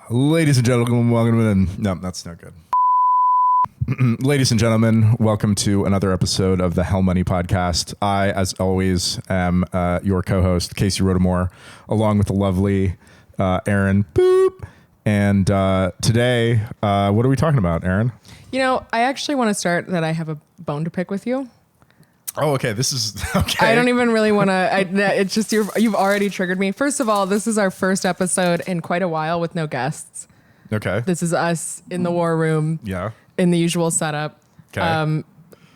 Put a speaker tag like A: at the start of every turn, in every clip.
A: Ladies and gentlemen, welcome in. No, that's not good. Ladies and gentlemen, welcome to another episode of the Hell Money Podcast. I, as always, am your co-host, Casey Rotamore, along with the lovely Aaron Boop. And today, what are we talking about, Aaron?
B: You know, I actually want to start that I have a bone to pick with you.
A: Oh, okay. This is okay.
B: I don't even really want to. It's just you've already triggered me. First of all, this is our first episode in quite a while with no guests.
A: Okay.
B: This is us in the war room.
A: Yeah.
B: In the usual setup.
A: Okay.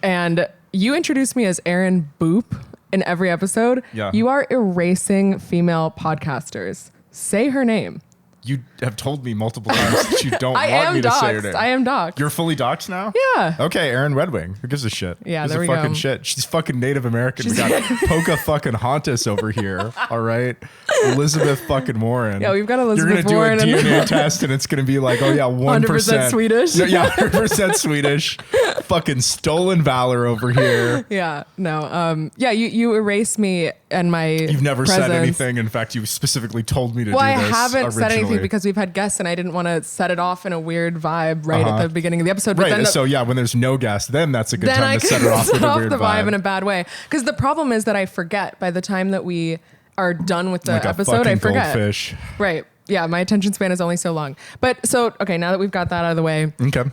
B: And you introduced me as Aaron Boop in every episode.
A: Yeah.
B: You are erasing female podcasters. Say her name.
A: You have told me multiple times that you don't want me to say her name.
B: I am doxxed.
A: You're fully doxxed now?
B: Yeah.
A: Okay, Aaron Redwing. Who gives a shit?
B: Yeah,
A: Who's
B: there we
A: fucking
B: go.
A: shit. She's fucking Native American. We got Poca fucking Hontus over here. All right. Elizabeth fucking Warren.
B: Yeah, we've got Elizabeth
A: You're
B: Warren.
A: going to do a DNA test and it's going to be like, oh yeah, 1%.
B: 100% Swedish.
A: Yeah, 100% Swedish. Fucking stolen valor over here.
B: Yeah, no. Yeah, you erased me and my
A: You've never
B: presence.
A: said anything. In fact, you specifically told me to do this
B: Well, I haven't said anything
A: originally.
B: because we've had guests and I didn't want to set it off in a weird vibe right at the beginning of the episode. But
A: Right.
B: then
A: So yeah, when there's no guest, then that's a good
B: then
A: time
B: I
A: to set it off with a weird
B: the vibe
A: vibe.
B: in a bad way. Because the problem is that I forget by the time that we are done with the
A: Like a
B: episode, I
A: fucking
B: forget.
A: goldfish.
B: Right. Yeah, my attention span is only so long. But so, okay, now that we've got that out of the way,
A: Okay.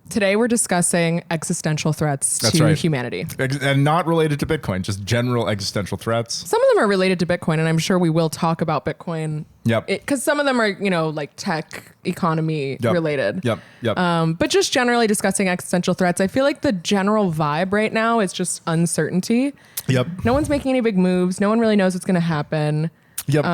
B: today we're discussing existential threats
A: That's
B: to
A: right.
B: humanity.
A: And not related to Bitcoin, just general existential threats.
B: Some of them are related to Bitcoin, and I'm sure we will talk about Bitcoin.
A: Yep.
B: Because some of them are, like tech economy
A: Yep.
B: related.
A: Yep. Yep.
B: But just generally discussing existential threats, I feel like the general vibe right now is just uncertainty.
A: Yep.
B: No one's making any big moves. No one really knows what's going to happen.
A: Yep.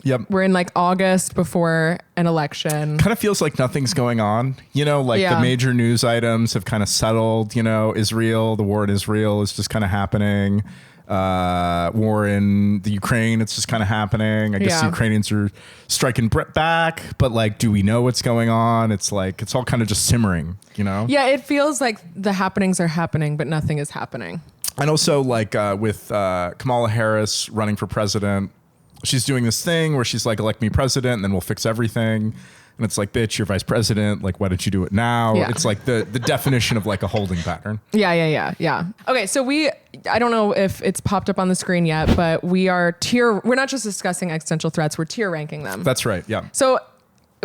A: Yep.
B: We're in like August before an election.
A: Kind of feels like nothing's going on. The
B: Yeah.
A: major news items have kind of settled. Israel, the war in Israel is just kind of happening. War in the Ukraine, it's just kind of happening. I guess the
B: Yeah.
A: Ukrainians are striking back, but like, do we know what's going on? It's like, it's all kind of just simmering,
B: Yeah, it feels like the happenings are happening, but nothing is happening.
A: And also like with Kamala Harris running for president, she's doing this thing where she's like, elect me president and then we'll fix everything. And it's like, bitch, you're vice president. Like, why don't you do it now?
B: Yeah.
A: It's like the definition of like a holding pattern.
B: Yeah. Okay, so I don't know if it's popped up on the screen yet, but we're not just discussing existential threats, we're tier ranking them.
A: That's right. Yeah.
B: So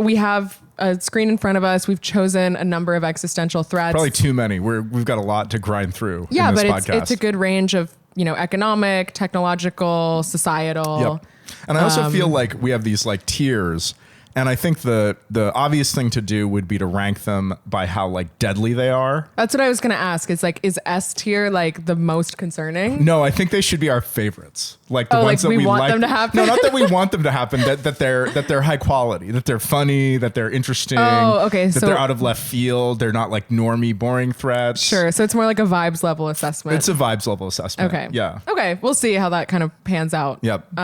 B: we have a screen in front of us. We've chosen a number of existential threats.
A: Probably too many. We've got a lot to grind through.
B: Yeah,
A: in this
B: but
A: podcast.
B: it's a good range of, economic, technological, societal.
A: Yep. And I also feel like we have these like tiers. And I think the obvious thing to do would be to rank them by how like deadly they are.
B: That's what I was going to ask. It's like, is S tier like the most concerning?
A: No, I think they should be our favorites. Like the ones
B: like
A: that
B: we want
A: like.
B: them to happen?
A: No, not that we want them to happen. That they're high quality. That they're funny. That they're interesting.
B: Oh, okay.
A: That
B: So
A: they're out of left field. They're not like normie, boring threats.
B: Sure. So it's more like a vibes level assessment.
A: It's a vibes level assessment.
B: Okay.
A: Yeah.
B: Okay. We'll see how that kind of pans out.
A: Yep.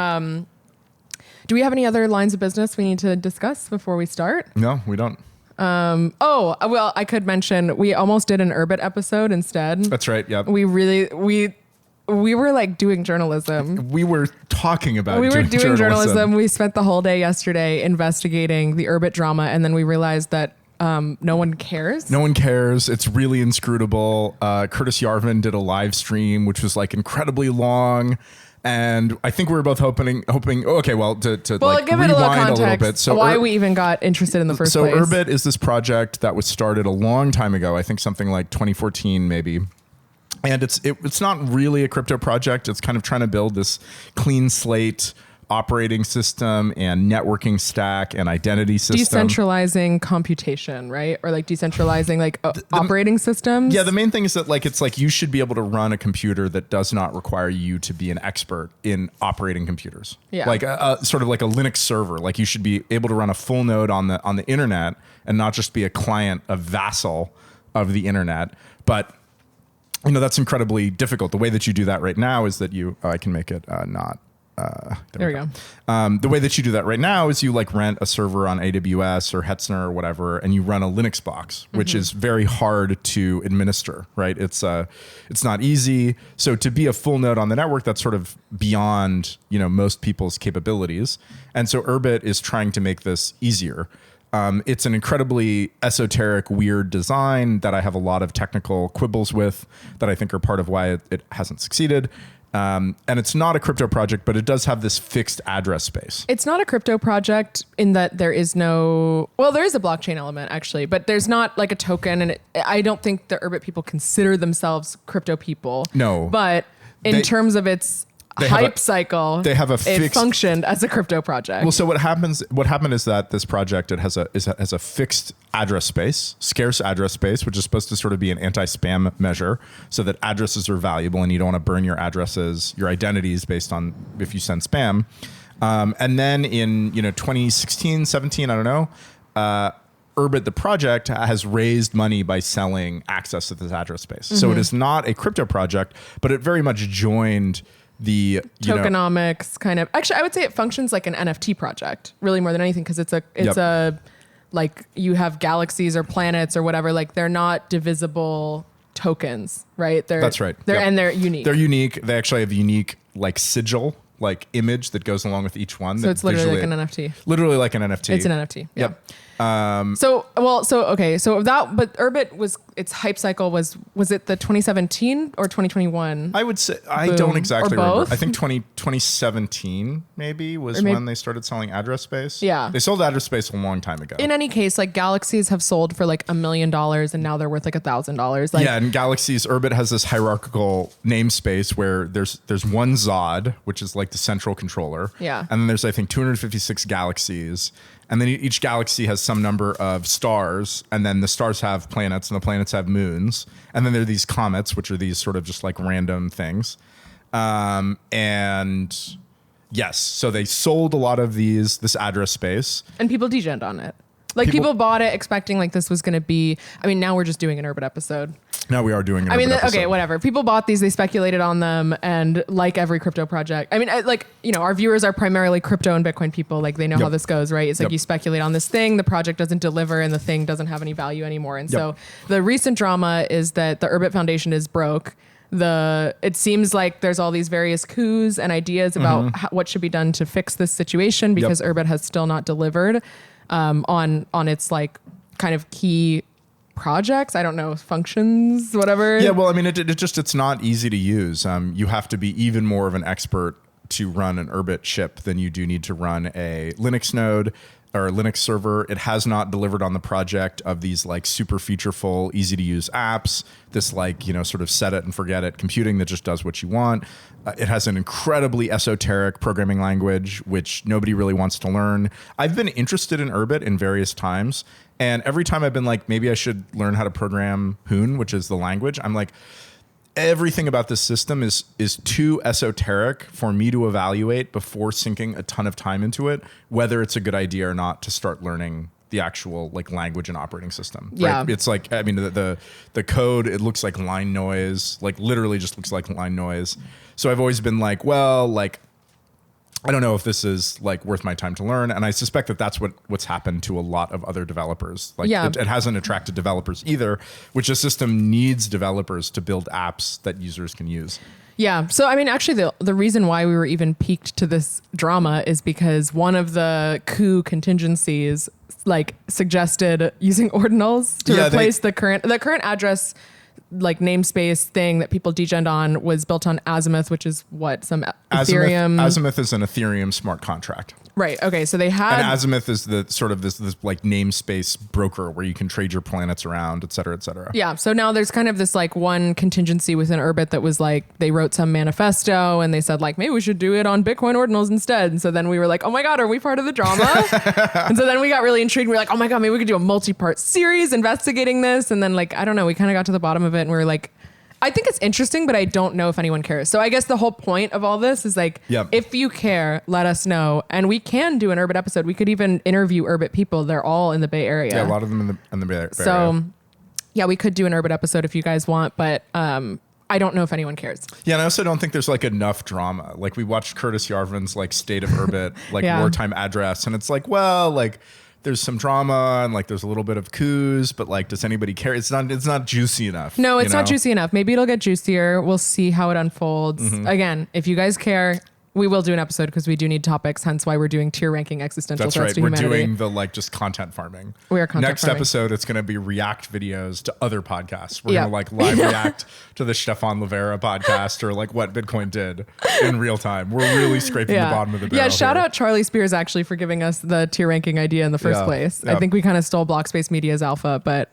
B: Do we have any other lines of business we need to discuss before we start?
A: No, we don't.
B: Oh, well, I could mention we almost did an Urbit episode instead.
A: That's right. Yep.
B: We were like doing journalism.
A: We were talking about.
B: We were doing journalism. We spent the whole day yesterday investigating the Urbit drama, and then we realized that no one cares.
A: No one cares. It's really inscrutable. Curtis Yarvin did a live stream, which was like incredibly long. And I think we were both hoping. Okay, well, to like
B: give it a little
A: rewind
B: context.
A: a little bit. So
B: why we even got interested in the first place.
A: So Urbit is this project that was started a long time ago. I think something like 2014, maybe. And it's not really a crypto project. It's kind of trying to build this clean slate operating system and networking stack and identity system.
B: Decentralizing computation, right? Or like decentralizing like operating systems.
A: Yeah, the main thing is that like it's like you should be able to run a computer that does not require you to be an expert in operating computers.
B: Yeah.
A: Like sort of like a Linux server. Like you should be able to run a full node on the internet and not just be a client, a vassal of the internet. But that's incredibly difficult. The way that you do that right now is that I can make it not
B: There we go.
A: The way that you do that right now is you like rent a server on AWS or Hetzner or whatever, and you run a Linux box, which is very hard to administer, right? It's not easy. So to be a full node on the network, that's sort of beyond, most people's capabilities. And so Urbit is trying to make this easier. It's an incredibly esoteric, weird design that I have a lot of technical quibbles with that I think are part of why it hasn't succeeded. And it's not a crypto project, but it does have this fixed address space.
B: It's not a crypto project in that there is no, well, there is a blockchain element actually, but there's not like a token. And I don't think the Urbit people consider themselves crypto people.
A: No.
B: But in terms of its hype cycle, it functioned as a crypto project.
A: Well, so what happened is that this project, it has a fixed address space, scarce address space, which is supposed to sort of be an anti-spam measure so that addresses are valuable and you don't want to burn your addresses, your identities based on if you send spam. And then in, 2016, 17, I don't know, Urbit, the project, has raised money by selling access to this address space. So it is not a crypto project, but it very much joined the
B: tokenomics kind of. Actually, I would say it functions like an NFT project, really more than anything, because it's a like you have galaxies or planets or whatever. Like they're not divisible tokens, right?
A: That's right.
B: And they're unique.
A: They're unique. They actually have a unique like sigil, like image that goes along with each one.
B: So it's literally like an NFT.
A: Literally like an NFT.
B: It's an NFT. Yeah.
A: Yep.
B: But Urbit its hype cycle was it the 2017 or 2021?
A: I would say I don't exactly remember. I think 2017 maybe was when they started selling address space.
B: Yeah.
A: They sold address space a long time ago.
B: In any case, like galaxies have sold for like $1 million and now they're worth like $1,000. Like,
A: yeah, and galaxies, Urbit has this hierarchical namespace where there's one Zod, which is like the central controller.
B: Yeah.
A: And then there's I think 256 galaxies. And then each galaxy has some number of stars, and then the stars have planets, and the planets have moons. And then there are these comets, which are these sort of just like random things. And yes, so they sold a lot of this address space.
B: And people degened on it. Like people bought it expecting like this was going to be, now we're just doing an Urbit episode.
A: Now we are doing an Urbit episode.
B: Okay, whatever. People bought these, they speculated on them, and like every crypto project, our viewers are primarily crypto and Bitcoin people. Like they know how this goes, right? It's like you speculate on this thing, the project doesn't deliver, and the thing doesn't have any value anymore. And so the recent drama is that the Urbit Foundation is broke. It seems like there's all these various coups and ideas about what should be done to fix this situation because Urbit has still not delivered on its like kind of key projects. I don't know, functions, whatever.
A: Yeah, well, it's not easy to use. You have to be even more of an expert to run an Urbit chip than you do need to run a Linux node or a Linux server. It has not delivered on the project of these like super featureful, easy to use apps, this like, sort of set it and forget it computing that just does what you want. It has an incredibly esoteric programming language, which nobody really wants to learn. I've been interested in Urbit in various times. And every time I've been like, maybe I should learn how to program Hoon, which is the language. I'm like, everything about this system is too esoteric for me to evaluate before sinking a ton of time into it, whether it's a good idea or not to start learning the actual like language and operating system.
B: Yeah.
A: Right? It's like, the code, it looks like line noise, like literally just looks like line noise. So I've always been like, well, like, I don't know if this is like worth my time to learn. And I suspect that that's what's happened to a lot of other developers. Like it hasn't attracted developers either, which a system needs developers to build apps that users can use.
B: Yeah. So, actually the reason why we were even peaked to this drama is because one of the coup contingencies like suggested using ordinals to replace the current address like namespace thing that people degened on was built on Azimuth, which is some Ethereum.
A: Azimuth is an Ethereum smart contract.
B: Right. Okay. So they had.
A: And Azimuth is the sort of this like namespace broker where you can trade your planets around, et cetera, et cetera.
B: Yeah. So now there's kind of this like one contingency within Urbit that was like they wrote some manifesto and they said like maybe we should do it on Bitcoin ordinals instead. And so then we were like, oh my God, are we part of the drama? And so then we got really intrigued. We were like, oh my God, maybe we could do a multi-part series investigating this. And then like I don't know, we kind of got to the bottom of it and we were like, I think it's interesting, but I don't know if anyone cares. So I guess the whole point of all this is like, if you care, let us know. And we can do an Urbit episode. We could even interview Urbit people. They're all in the Bay Area.
A: Yeah, a lot of them in the Bay Area.
B: So yeah, we could do an Urbit episode if you guys want. But I don't know if anyone cares.
A: Yeah, and I also don't think there's like enough drama. Like we watched Curtis Yarvin's like State of Urbit, like wartime address, and it's like, well, like there's some drama and like there's a little bit of coups, but like, does anybody care? It's not juicy enough.
B: No, it's not juicy enough. Maybe it'll get juicier. We'll see how it unfolds. Again, if you guys care, we will do an episode because we do need topics, hence why we're doing tier ranking existential threats to humanity.
A: We're doing the like just content farming.
B: We are content
A: Next
B: farming.
A: episode, it's going to be react videos to other podcasts. We're going to like live react to the Stefan Livera podcast or like what Bitcoin did in real time. We're really scraping the bottom of the barrel.
B: Yeah, shout
A: here.
B: out Charlie Spears actually for giving us the tier ranking idea in the first place.
A: Yeah.
B: I think we kind of stole Blockspace Media's alpha, but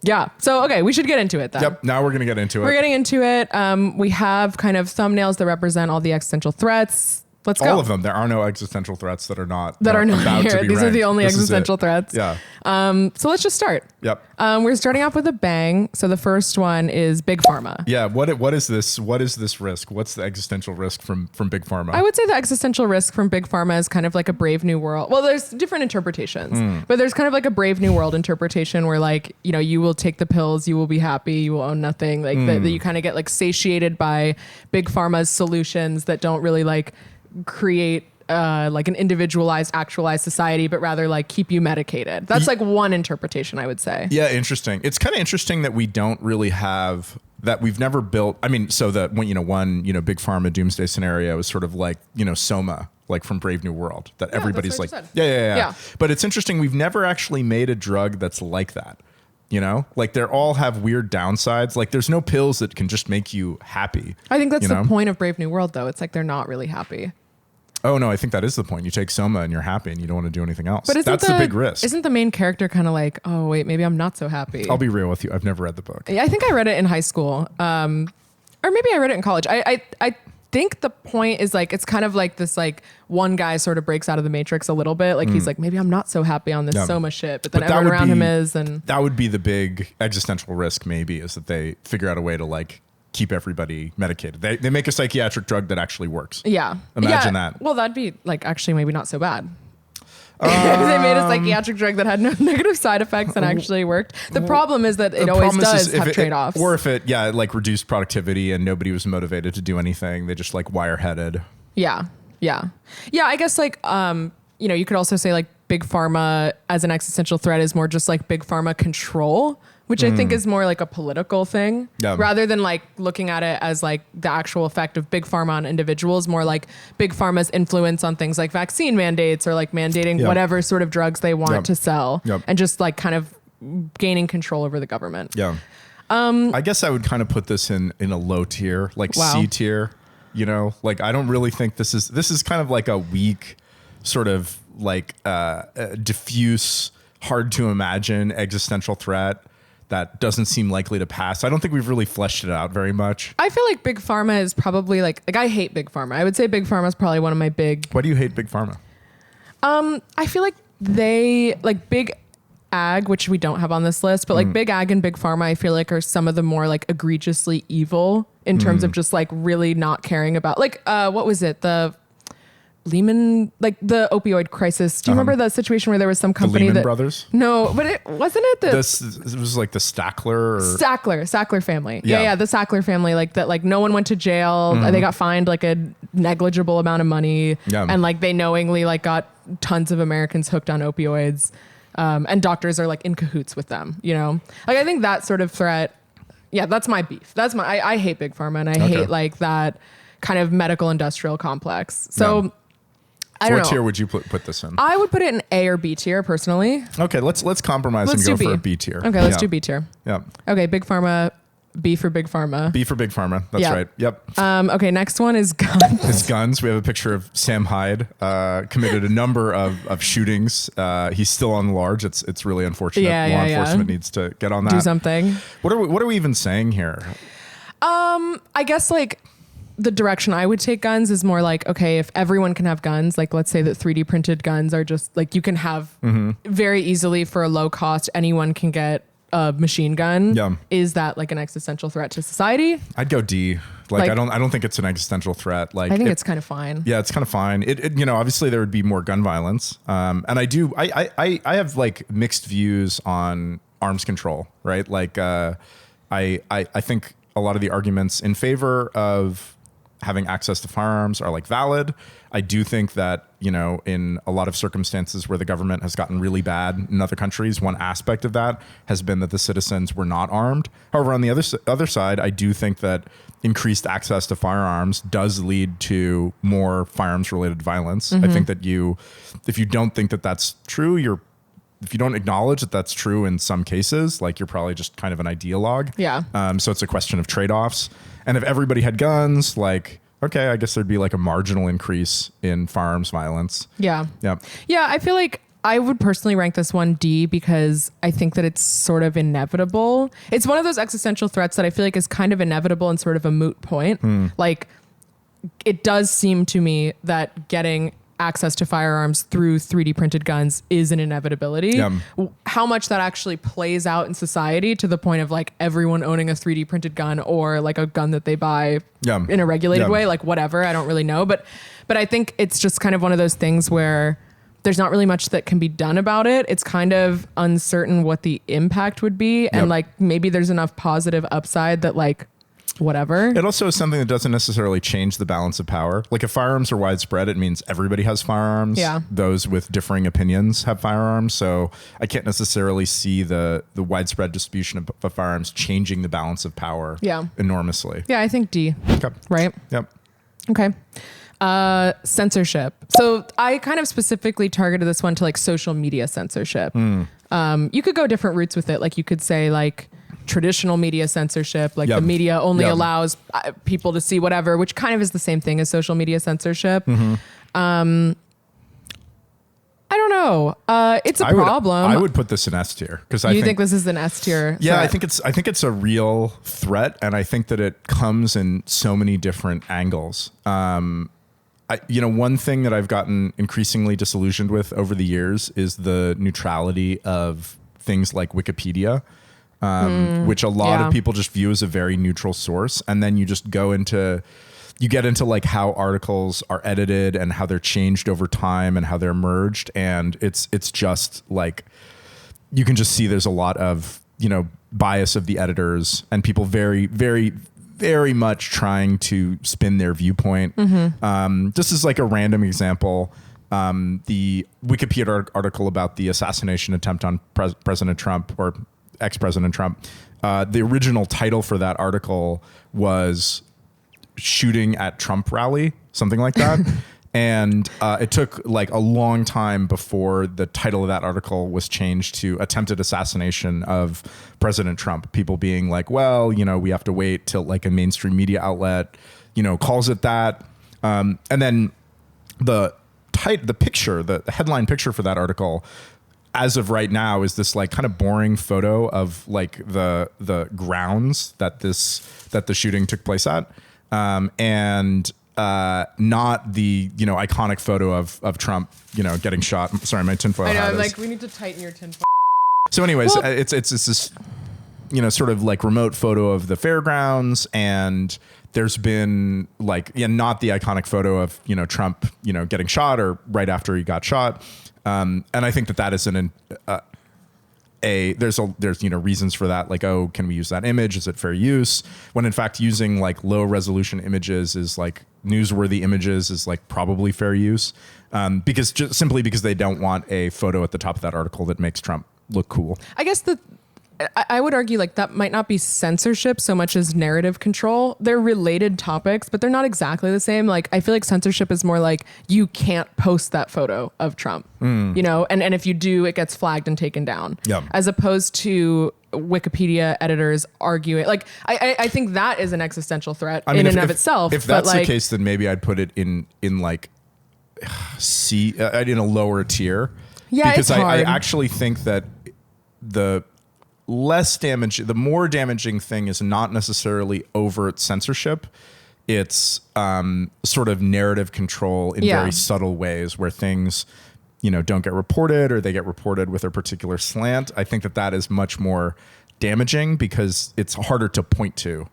B: yeah. So, okay, we should get into it then.
A: Yep. Now we're going to get into it.
B: We're getting into it. We have kind of thumbnails that represent all the existential threats. Let's go.
A: All of them. There are no existential threats that are not
B: not
A: here.
B: These are the only existential threats.
A: Yeah.
B: So let's just start.
A: Yep.
B: We're starting off with a bang. So the first one is Big Pharma.
A: Yeah. What is this? What is this risk? What's the existential risk from Big Pharma?
B: I would say the existential risk from Big Pharma is kind of like a Brave New World. Well, there's different interpretations, but there's kind of like a Brave New World interpretation where like, you know, you will take the pills, you will be happy, you will own nothing. Like that you kind of get like satiated by Big Pharma's solutions that don't really like create like an individualized, actualized society, but rather like keep you medicated. That's like one interpretation, I would say.
A: Yeah, interesting. It's kind of interesting that we don't really have that. We've never built. I mean, so that when one Big Pharma doomsday scenario is sort of like Soma, like from Brave New World, that everybody's like, yeah. But it's interesting. We've never actually made a drug that's like that. Like they all have weird downsides. Like there's no pills that can just make you happy.
B: I think that's the point of Brave New World, though. It's like they're not really happy.
A: Oh, no, I think that is the point. You take Soma and you're happy and you don't want to do anything else.
B: But
A: that's the big risk.
B: Isn't the main character kind of like, oh, wait, maybe I'm not so happy?
A: I'll be real with you. I've never read the book.
B: Yeah, I think I read it in high school. Or maybe I read it in college. I think the point is like, it's kind of like this like one guy sort of breaks out of the matrix a little bit. Like he's like, maybe I'm not so happy on this Soma shit, but then everyone around him is. And
A: that would be the big existential risk maybe, is that they figure out a way to like keep everybody medicated. They make a psychiatric drug that actually works.
B: Yeah.
A: Imagine that.
B: Well, that'd be like actually maybe not so bad. They made a psychiatric drug that had no negative side effects and actually worked. The problem is that it always does have trade-offs.
A: Or if it like reduced productivity and nobody was motivated to do anything, they just like wire-headed.
B: Yeah. I guess like, you could also say like Big Pharma as an existential threat is more just like Big Pharma control, which I think is more like a political thing rather than like looking at it as like the actual effect of Big Pharma on individuals, more like Big Pharma's influence on things like vaccine mandates or like mandating whatever sort of drugs they want to sell and just like kind of gaining control over the government.
A: Yeah. I guess I would kind of put this in a low tier, like C tier, like I don't really think this is kind of like a weak sort of like diffuse, hard to imagine existential threat that doesn't seem likely to pass. I don't think we've really fleshed it out very much.
B: I feel like Big Pharma is probably like I hate Big Pharma. I would say Big Pharma is probably one of my big.
A: Why do you hate Big Pharma?
B: I feel like they like Big Ag, which we don't have on this list, but like Big Ag and Big Pharma, I feel like are some of the more like egregiously evil in terms of just like really not caring about like what was it, the Lehman, like the opioid crisis. Do you remember the situation where there was some company
A: the Lehman Brothers?
B: No, but it wasn't it.
A: It was like the
B: Sackler family. Yeah, the Sackler family. Like that. Like no one went to jail. They got fined like a negligible amount of money, and like they knowingly like got tons of Americans hooked on opioids, and doctors are like in cahoots with them. Like I think that sort of threat. Yeah, that's my beef. I hate Big Pharma and I hate like that kind of medical industrial complex. So. I don't know.
A: What tier would you put this in?
B: I would put it in A or B tier personally.
A: Okay, let's compromise and go for a B tier.
B: Okay, let's do B tier.
A: Yeah.
B: Okay, Big Pharma, B for Big Pharma.
A: B for Big Pharma. That's right. Yep.
B: Okay, next one is guns.
A: It's guns. We have a picture of Sam Hyde, committed a number of shootings. He's still on large. It's really unfortunate. Law enforcement needs to get on that.
B: Do something.
A: What are we even saying here?
B: I guess like the direction I would take guns is more like, okay, if everyone can have guns, like let's say that 3D printed guns are just like you can have very easily for a low cost, anyone can get a machine gun.
A: Yeah.
B: Is that like an existential threat to society?
A: I'd go D. Like I don't think it's an existential threat. Like
B: I think it's kind of fine.
A: Yeah, it's kind of fine. It obviously there would be more gun violence. And I have like mixed views on arms control, right? Like I think a lot of the arguments in favor of having access to firearms are like valid. I do think that, you know, in a lot of circumstances where the government has gotten really bad in other countries, one aspect of that has been that the citizens were not armed. However, on the other side, I do think that increased access to firearms does lead to more firearms related violence. I think that if you don't think that that's true, if you don't acknowledge that that's true in some cases, like you're probably just kind of an ideologue.
B: Yeah.
A: So it's a question of trade-offs. And if everybody had guns, like, okay, I guess there'd be like a marginal increase in firearms violence.
B: Yeah.
A: Yeah.
B: Yeah. I feel like I would personally rank this one D because I think that it's sort of inevitable. It's one of those existential threats that I feel like is kind of inevitable and sort of a moot point. Like, it does seem to me that getting access to firearms through 3D printed guns is an inevitability.
A: Yeah.
B: How much that actually plays out in society to the point of like everyone owning a 3D printed gun or like a gun that they buy in a regulated way, like whatever, I don't really know. But I think it's just kind of one of those things where there's not really much that can be done about it. It's kind of uncertain what the impact would be. And like maybe there's enough positive upside that like whatever.
A: It also is something that doesn't necessarily change the balance of power. Like if firearms are widespread, it means everybody has firearms.
B: Yeah.
A: Those with differing opinions have firearms. So I can't necessarily see the widespread distribution of firearms changing the balance of power enormously.
B: Yeah, I think D.
A: Okay.
B: Right?
A: Yep.
B: Okay. Censorship. So I kind of specifically targeted this one to like social media censorship. You could go different routes with it. Like you could say like traditional media censorship, like the media only allows people to see whatever, which kind of is the same thing as social media censorship. I don't know. It's a problem.
A: I would put this in S tier because
B: I think this is an S tier.
A: Yeah,
B: threat.
A: I think it's a real threat, and I think that it comes in so many different angles. One thing that I've gotten increasingly disillusioned with over the years is the neutrality of things like Wikipedia. Which a lot of people just view as a very neutral source. And then you just you get into like how articles are edited and how they're changed over time and how they're merged. And it's just like, you can just see there's a lot of, bias of the editors and people very, very, very much trying to spin their viewpoint. Just as like a random example, the Wikipedia article about the assassination attempt on President Trump or ex-President Trump, the original title for that article was "Shooting at Trump Rally," something like that. And it took like a long time before the title of that article was changed to "Attempted Assassination of President Trump." People being like, well, we have to wait till like a mainstream media outlet, calls it that. And then the picture, the headline picture for that article, as of right now, is this like kind of boring photo of like the grounds that the shooting took place at, and not the iconic photo of Trump getting shot. Sorry, my tinfoil hat.
B: I know. I'm like, we need to tighten your tinfoil.
A: So, anyways, it's this sort of like remote photo of the fairgrounds, and there's been like not the iconic photo of Trump getting shot or right after he got shot. And I think that is there's reasons for that. Like, oh, can we use that image? Is it fair use? When in fact, using like low resolution images is like newsworthy images is like probably fair use. Simply because they don't want a photo at the top of that article that makes Trump look cool.
B: I guess I would argue like that might not be censorship so much as narrative control. They're related topics, but they're not exactly the same. Like I feel like censorship is more like you can't post that photo of Trump, and if you do, it gets flagged and taken down.
A: Yeah. As
B: opposed to Wikipedia editors arguing. Like I think that is an existential threat in and of itself.
A: If that's the case, then maybe I'd put it in like C, in a lower tier.
B: Yeah,
A: because
B: it's hard.
A: I actually think that the more damaging thing is not necessarily overt censorship. It's sort of narrative control in very subtle ways where things, don't get reported or they get reported with a particular slant. I think that is much more damaging because it's harder to point to.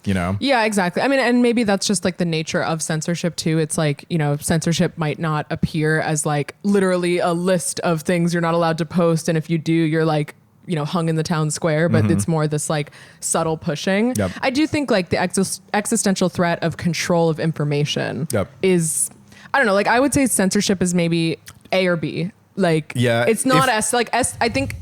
A: Yeah,
B: exactly. I mean, and maybe that's just like the nature of censorship too. It's like, censorship might not appear as like literally a list of things you're not allowed to post. And if you do, you're like, hung in the town square, but it's more this like subtle pushing.
A: Yep.
B: I do think like the existential threat of control of information is, I don't know, like I would say censorship is maybe A or B. Like, it's not S. Like S, I think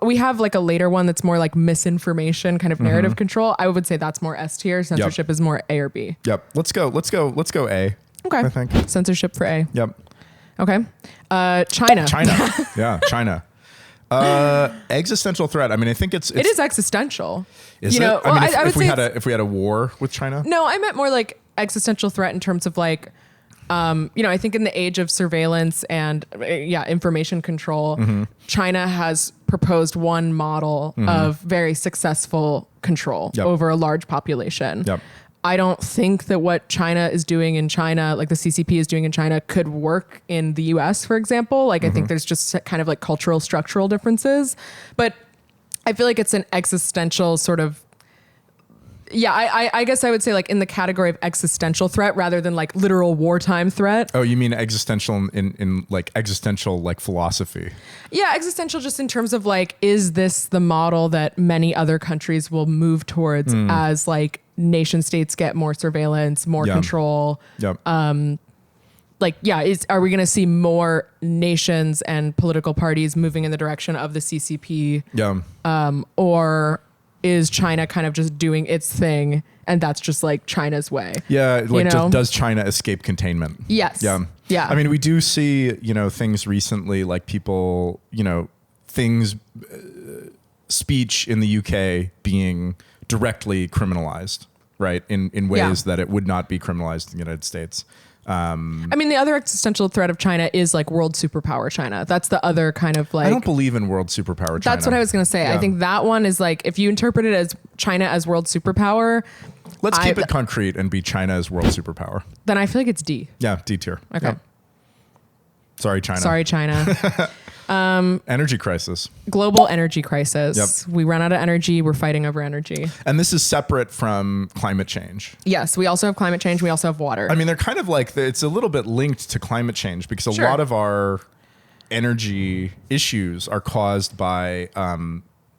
B: we have like a later one that's more like misinformation, kind of narrative control. I would say that's more S tier. Censorship is more A or B.
A: Yep. Let's go A.
B: Okay.
A: I think.
B: Censorship for A.
A: Yep.
B: Okay. China.
A: Yeah. China. Existential threat. I mean, I think it
B: is existential.
A: Is it?
B: Well,
A: I mean,
B: I would say
A: if we had a war with China.
B: No, I meant more like existential threat in terms of like, I think in the age of surveillance and information control, China has proposed one model of very successful control over a large population.
A: Yep.
B: I don't think that what China is doing in China, like the CCP is doing in China, could work in the US, for example. Like I think there's just kind of like cultural, structural differences. But I feel like it's an existential sort of, I guess I would say like in the category of existential threat rather than like literal wartime threat.
A: Oh, you mean existential in like existential like philosophy?
B: Yeah, existential just in terms of like, is this the model that many other countries will move towards as like nation states get more surveillance, more control?
A: Yep.
B: Are we going to see more nations and political parties moving in the direction of the CCP?
A: Yeah.
B: Or is China kind of just doing its thing and that's just like China's way?
A: Yeah. Like does China escape containment?
B: Yes.
A: Yeah.
B: Yeah.
A: I mean, we do see, things recently like people, speech in the UK being directly criminalized, right? In ways that it would not be criminalized in the United States.
B: I mean, the other existential threat of China is like world superpower China. That's the other kind of like...
A: I don't believe in world superpower China.
B: That's what I was going to say. Yeah. I think that one is like, if you interpret it as China as world superpower...
A: Let's keep it concrete and be China as world superpower.
B: Then I feel like it's D.
A: Yeah, D tier.
B: Okay.
A: Yep. Sorry, China.
B: Sorry, China.
A: Energy crisis.
B: Global energy crisis.
A: Yep.
B: We run out of energy. We're fighting over energy.
A: And this is separate from climate change.
B: Yes, we also have climate change. We also have water.
A: I mean, they're kind of like, it's a little bit linked to climate change because a lot of our energy issues are caused by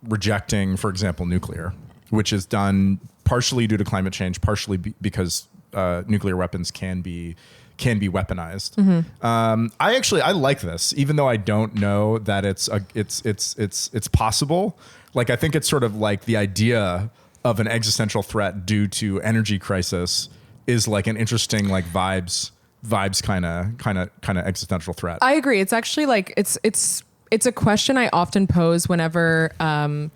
A: rejecting, for example, nuclear, which is done partially due to climate change, partially because nuclear weapons can be weaponized. I like this, even though I don't know that it's possible. Like, I think it's sort of like the idea of an existential threat due to energy crisis is like an interesting like vibes kind of existential threat.
B: I agree. It's actually like it's a question I often pose whenever I'm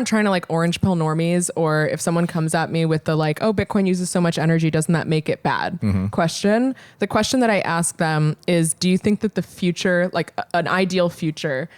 B: trying to like orange pill normies, or if someone comes at me with the like, oh, Bitcoin uses so much energy, doesn't that make it bad? Question. The question that I ask them is, do you think that the future, like an ideal future,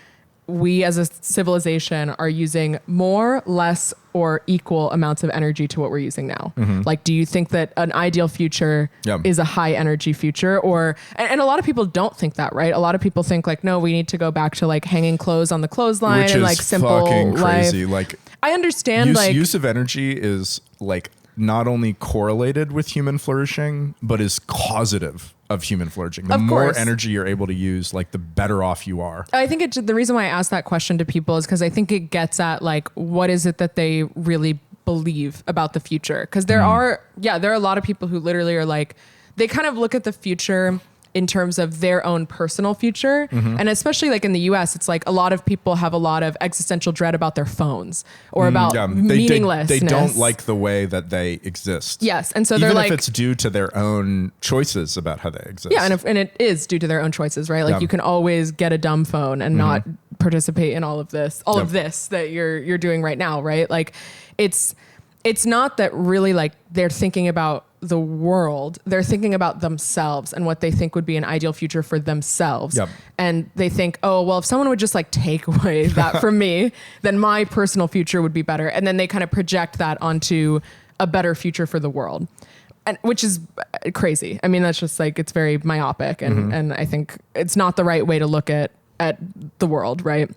B: we as a civilization are using more, less, or equal amounts of energy to what we're using now? Like, do you think that an ideal future is a high energy future? Or, and a lot of people don't think that, right? A lot of people think like, no, we need to go back to like hanging clothes on the clothesline,
A: which
B: and
A: is
B: like simple
A: fucking crazy.
B: life.
A: Like,
B: I understand
A: use of energy is like not only correlated with human flourishing, but is causative of human flourishing. The more energy you're able to use, like the better off you are.
B: I think the reason why I ask that question to people is because I think it gets at like, what is it that they really believe about the future? Because there are a lot of people who literally are like, they kind of look at the future in terms of their own personal future. And especially like in the US, it's like a lot of people have a lot of existential dread about their phones or about meaninglessness.
A: They don't like the way that they exist.
B: Yes. And so
A: even
B: they're like,
A: if it's due to their own choices about how they exist.
B: Yeah. And it is due to their own choices, right? Like you can always get a dumb phone and not participate in all of this that you're doing right now. Right. Like it's not that really like they're thinking about the world, they're thinking about themselves and what they think would be an ideal future for themselves. And they think, oh, well, if someone would just like take away that from me, then my personal future would be better. And then they kind of project that onto a better future for the world, and which is crazy. I mean, that's just like, it's very myopic. And I think it's not the right way to look at the world. Right.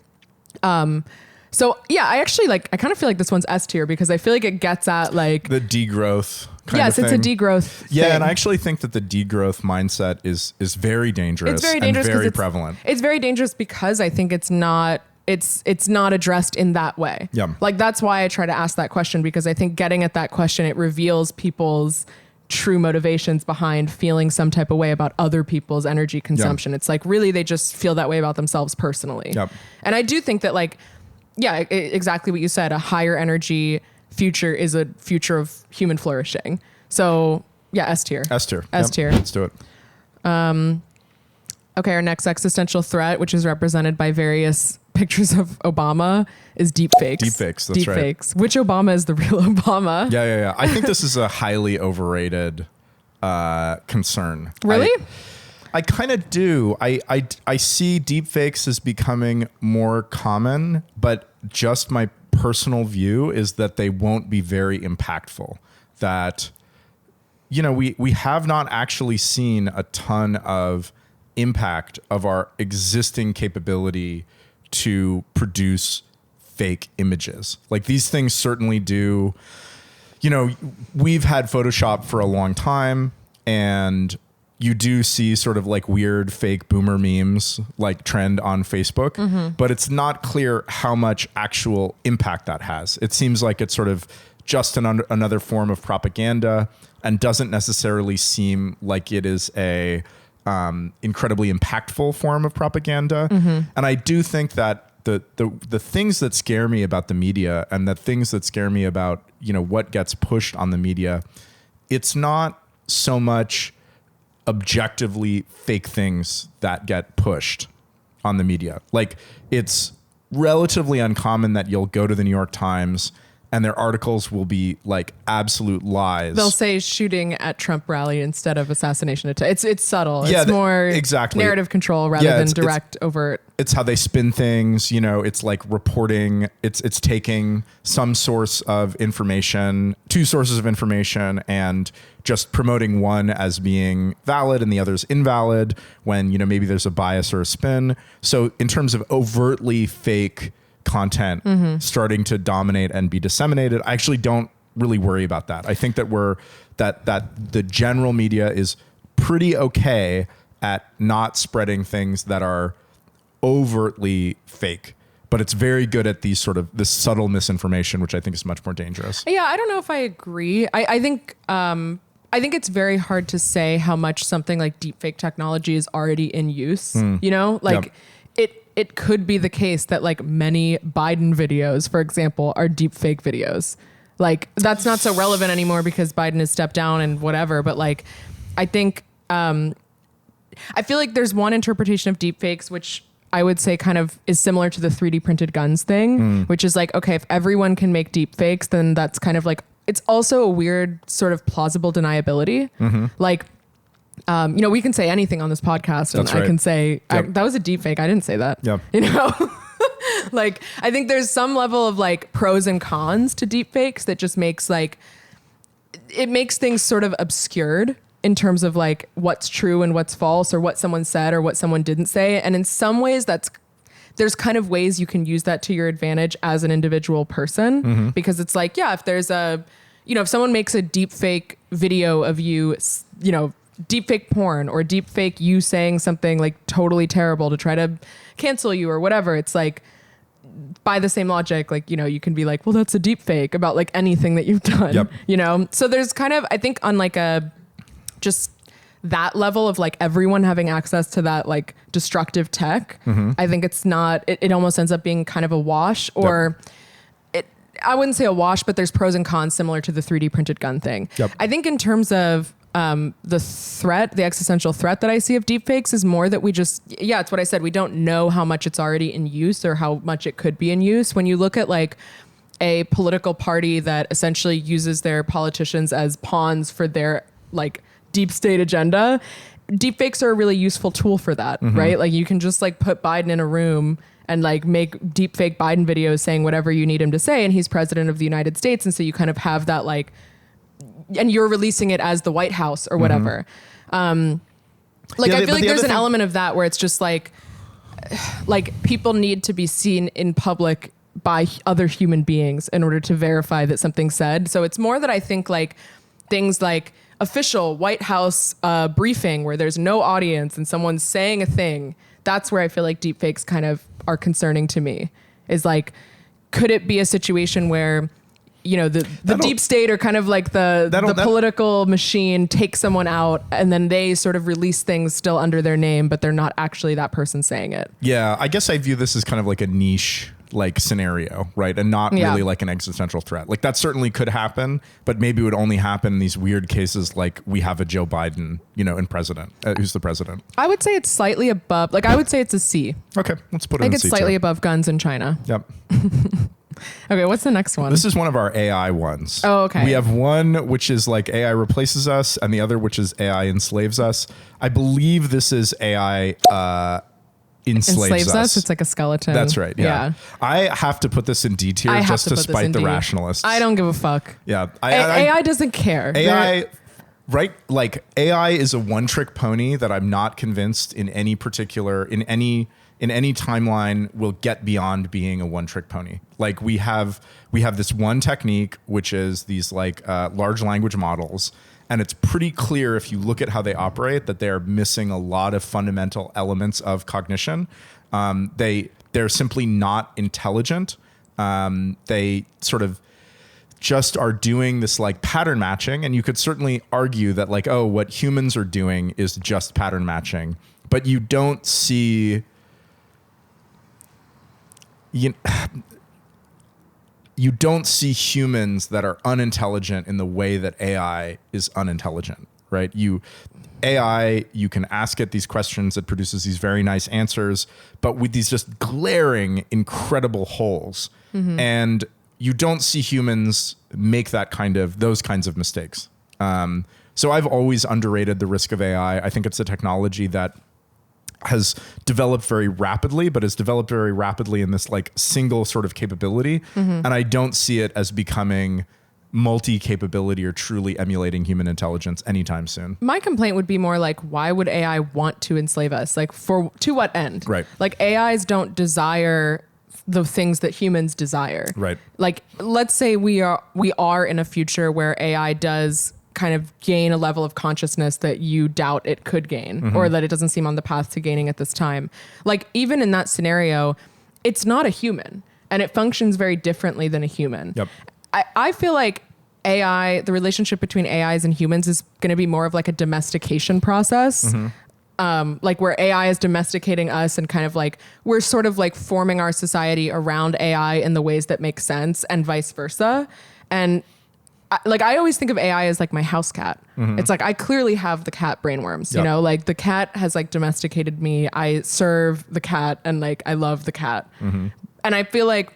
B: So yeah, I kind of feel like this one's S tier because I feel like it gets at like
A: the degrowth.
B: Yes, it's a degrowth.
A: Yeah, and I actually think that the degrowth mindset is very dangerous.
B: It's very dangerous
A: and very prevalent.
B: It's very dangerous because I think it's not it's not addressed in that way.
A: Yeah.
B: Like, that's why I try to ask that question, because I think getting at that question, it reveals people's true motivations behind feeling some type of way about other people's energy consumption. It's like, really, they just feel that way about themselves personally.
A: Yep.
B: And I do think that, like, yeah, exactly what you said, a higher energy future is a future of human flourishing. So yeah, S tier.
A: S tier.
B: S tier.
A: Let's do it.
B: Okay, our next existential threat, which is represented by various pictures of Obama, is deep fakes.
A: Deep fakes, that's right.
B: Deep fakes. Which Obama is the real Obama?
A: Yeah. I think this is a highly overrated concern.
B: Really?
A: I kind of do. I see deep fakes as becoming more common, but just my personal view is that they won't be very impactful. That, you know, we have not actually seen a ton of impact of our existing capability to produce fake images. Like, these things certainly do, you know, we've had Photoshop for a long time, and you do see sort of like weird fake boomer memes like trend on Facebook, but it's not clear how much actual impact that has. It seems like it's sort of just another form of propaganda, and doesn't necessarily seem like it is a incredibly impactful form of propaganda. And I do think that the things that scare me about the media, and the things that scare me about, you know, what gets pushed on the media, it's not so much objectively fake things that get pushed on the media. Like, it's relatively uncommon that you'll go to the New York Times and their articles will be like absolute lies.
B: They'll say shooting at Trump rally instead of assassination attempt. It's subtle.
A: Yeah,
B: it's more
A: exactly
B: narrative control rather than direct overt.
A: It's how they spin things, you know, it's like reporting, it's taking some source of information, two sources of information, and just promoting one as being valid and the other's invalid when, you know, maybe there's a bias or a spin. So in terms of overtly fake content starting to dominate and be disseminated, I actually don't really worry about that. I think that that the general media is pretty okay at not spreading things that are overtly fake, but it's very good at these sort of this subtle misinformation, which I think is much more dangerous.
B: Yeah, I don't know if I agree. I think it's very hard to say how much something like deepfake technology is already in use. You know, like it could be the case that like many Biden videos, for example, are deepfake videos. Like, that's not so relevant anymore because Biden has stepped down and whatever. But like, I think I feel like there's one interpretation of deepfakes which I would say kind of is similar to the 3D printed guns thing, which is like, okay, if everyone can make deepfakes, then that's kind of like, it's also a weird sort of plausible deniability. Like, you know, we can say anything on this podcast, and I can say that was a deep fake. I didn't say that. You know, like, I think there's some level of like pros and cons to deep fakes that just makes like, it makes things sort of obscured in terms of like what's true and what's false, or what someone said or what someone didn't say. And in some ways there's kind of ways you can use that to your advantage as an individual person, because it's like, yeah, if there's if someone makes a deep fake video of you, you know, deep fake porn or deep fake you saying something like totally terrible to try to cancel you or whatever, it's like, by the same logic, like, you know, you can be like, well, that's a deep fake about like anything that you've done, you know? So there's kind of, I think on like just that level of like everyone having access to that like destructive tech, I think it's not, it almost ends up being kind of a wash, or I wouldn't say a wash, but there's pros and cons similar to the 3D printed gun thing. I think in terms of the existential threat that I see of deepfakes is more that it's what I said. We don't know how much it's already in use or how much it could be in use. When you look at like a political party that essentially uses their politicians as pawns for their like deep state agenda, deepfakes are a really useful tool for that, right? Like, you can just like put Biden in a room and like make deepfake Biden videos saying whatever you need him to say, and he's president of the United States. And so you kind of have that like, and you're releasing it as the White House or whatever. I feel like there's an element of that where it's just like people need to be seen in public by other human beings in order to verify that something's said. So it's more that I think like things like official White House briefing where there's no audience and someone's saying a thing, that's where I feel like deepfakes kind of are concerning to me. Is like, could it be a situation where, you know, the deep state or kind of like the political machine takes someone out and then they sort of release things still under their name, but they're not actually that person saying it.
A: Yeah, I guess I view this as kind of like a niche like scenario, right? And not really like an existential threat. Like that certainly could happen, but maybe it would only happen in these weird cases like we have a Joe Biden, you know, in president, who's the president.
B: I would say it's slightly above, like I would say it's a C.
A: Okay, let's put it
B: I
A: in
B: think
A: C
B: it's slightly
A: too.
B: above guns in China.
A: Yep.
B: Okay, what's the next one?
A: This is one of our AI ones.
B: Oh, okay.
A: We have one which is like AI replaces us and the other which is AI enslaves us. I believe this is AI enslaves us.
B: It's like a skeleton.
A: That's right. Yeah. I have to put this in D tier just to spite the rationalists.
B: I don't give a fuck.
A: Yeah.
B: AI doesn't care.
A: AI, right? Like AI is a one-trick pony that I'm not convinced in any particular, in any timeline will get beyond being a one-trick pony. Like we have this one technique, which is these like large language models. And it's pretty clear if you look at how they operate that they're missing a lot of fundamental elements of cognition. They're simply not intelligent. They sort of just are doing this like pattern matching. And you could certainly argue that like, oh, what humans are doing is just pattern matching. But you don't see... You don't see humans that are unintelligent in the way that AI is unintelligent, right? AI, you can ask it these questions, it produces these very nice answers, but with these just glaring, incredible holes. Mm-hmm. And you don't see humans make those kinds of mistakes. So I've always underrated the risk of AI. I think it's a technology that has developed very rapidly, but has developed very rapidly in this like single sort of capability. Mm-hmm. And I don't see it as becoming multi-capability or truly emulating human intelligence anytime soon.
B: My complaint would be more like, why would AI want to enslave us? Like to what end?
A: Right.
B: Like AIs don't desire the things that humans desire.
A: Right.
B: Like, let's say we are in a future where AI does kind of gain a level of consciousness that you doubt it could gain, mm-hmm. or that it doesn't seem on the path to gaining at this time. Like even in that scenario, it's not a human and it functions very differently than a human.
A: Yep.
B: I feel like AI, the relationship between AIs and humans is going to be more of like a domestication process. Mm-hmm. Like where AI is domesticating us and kind of like, we're sort of like forming our society around AI in the ways that make sense and vice versa. And I always think of AI as like my house cat. Mm-hmm. It's like, I clearly have the cat brainworms, you know, like the cat has like domesticated me. I serve the cat and like, I love the cat. Mm-hmm. And I feel like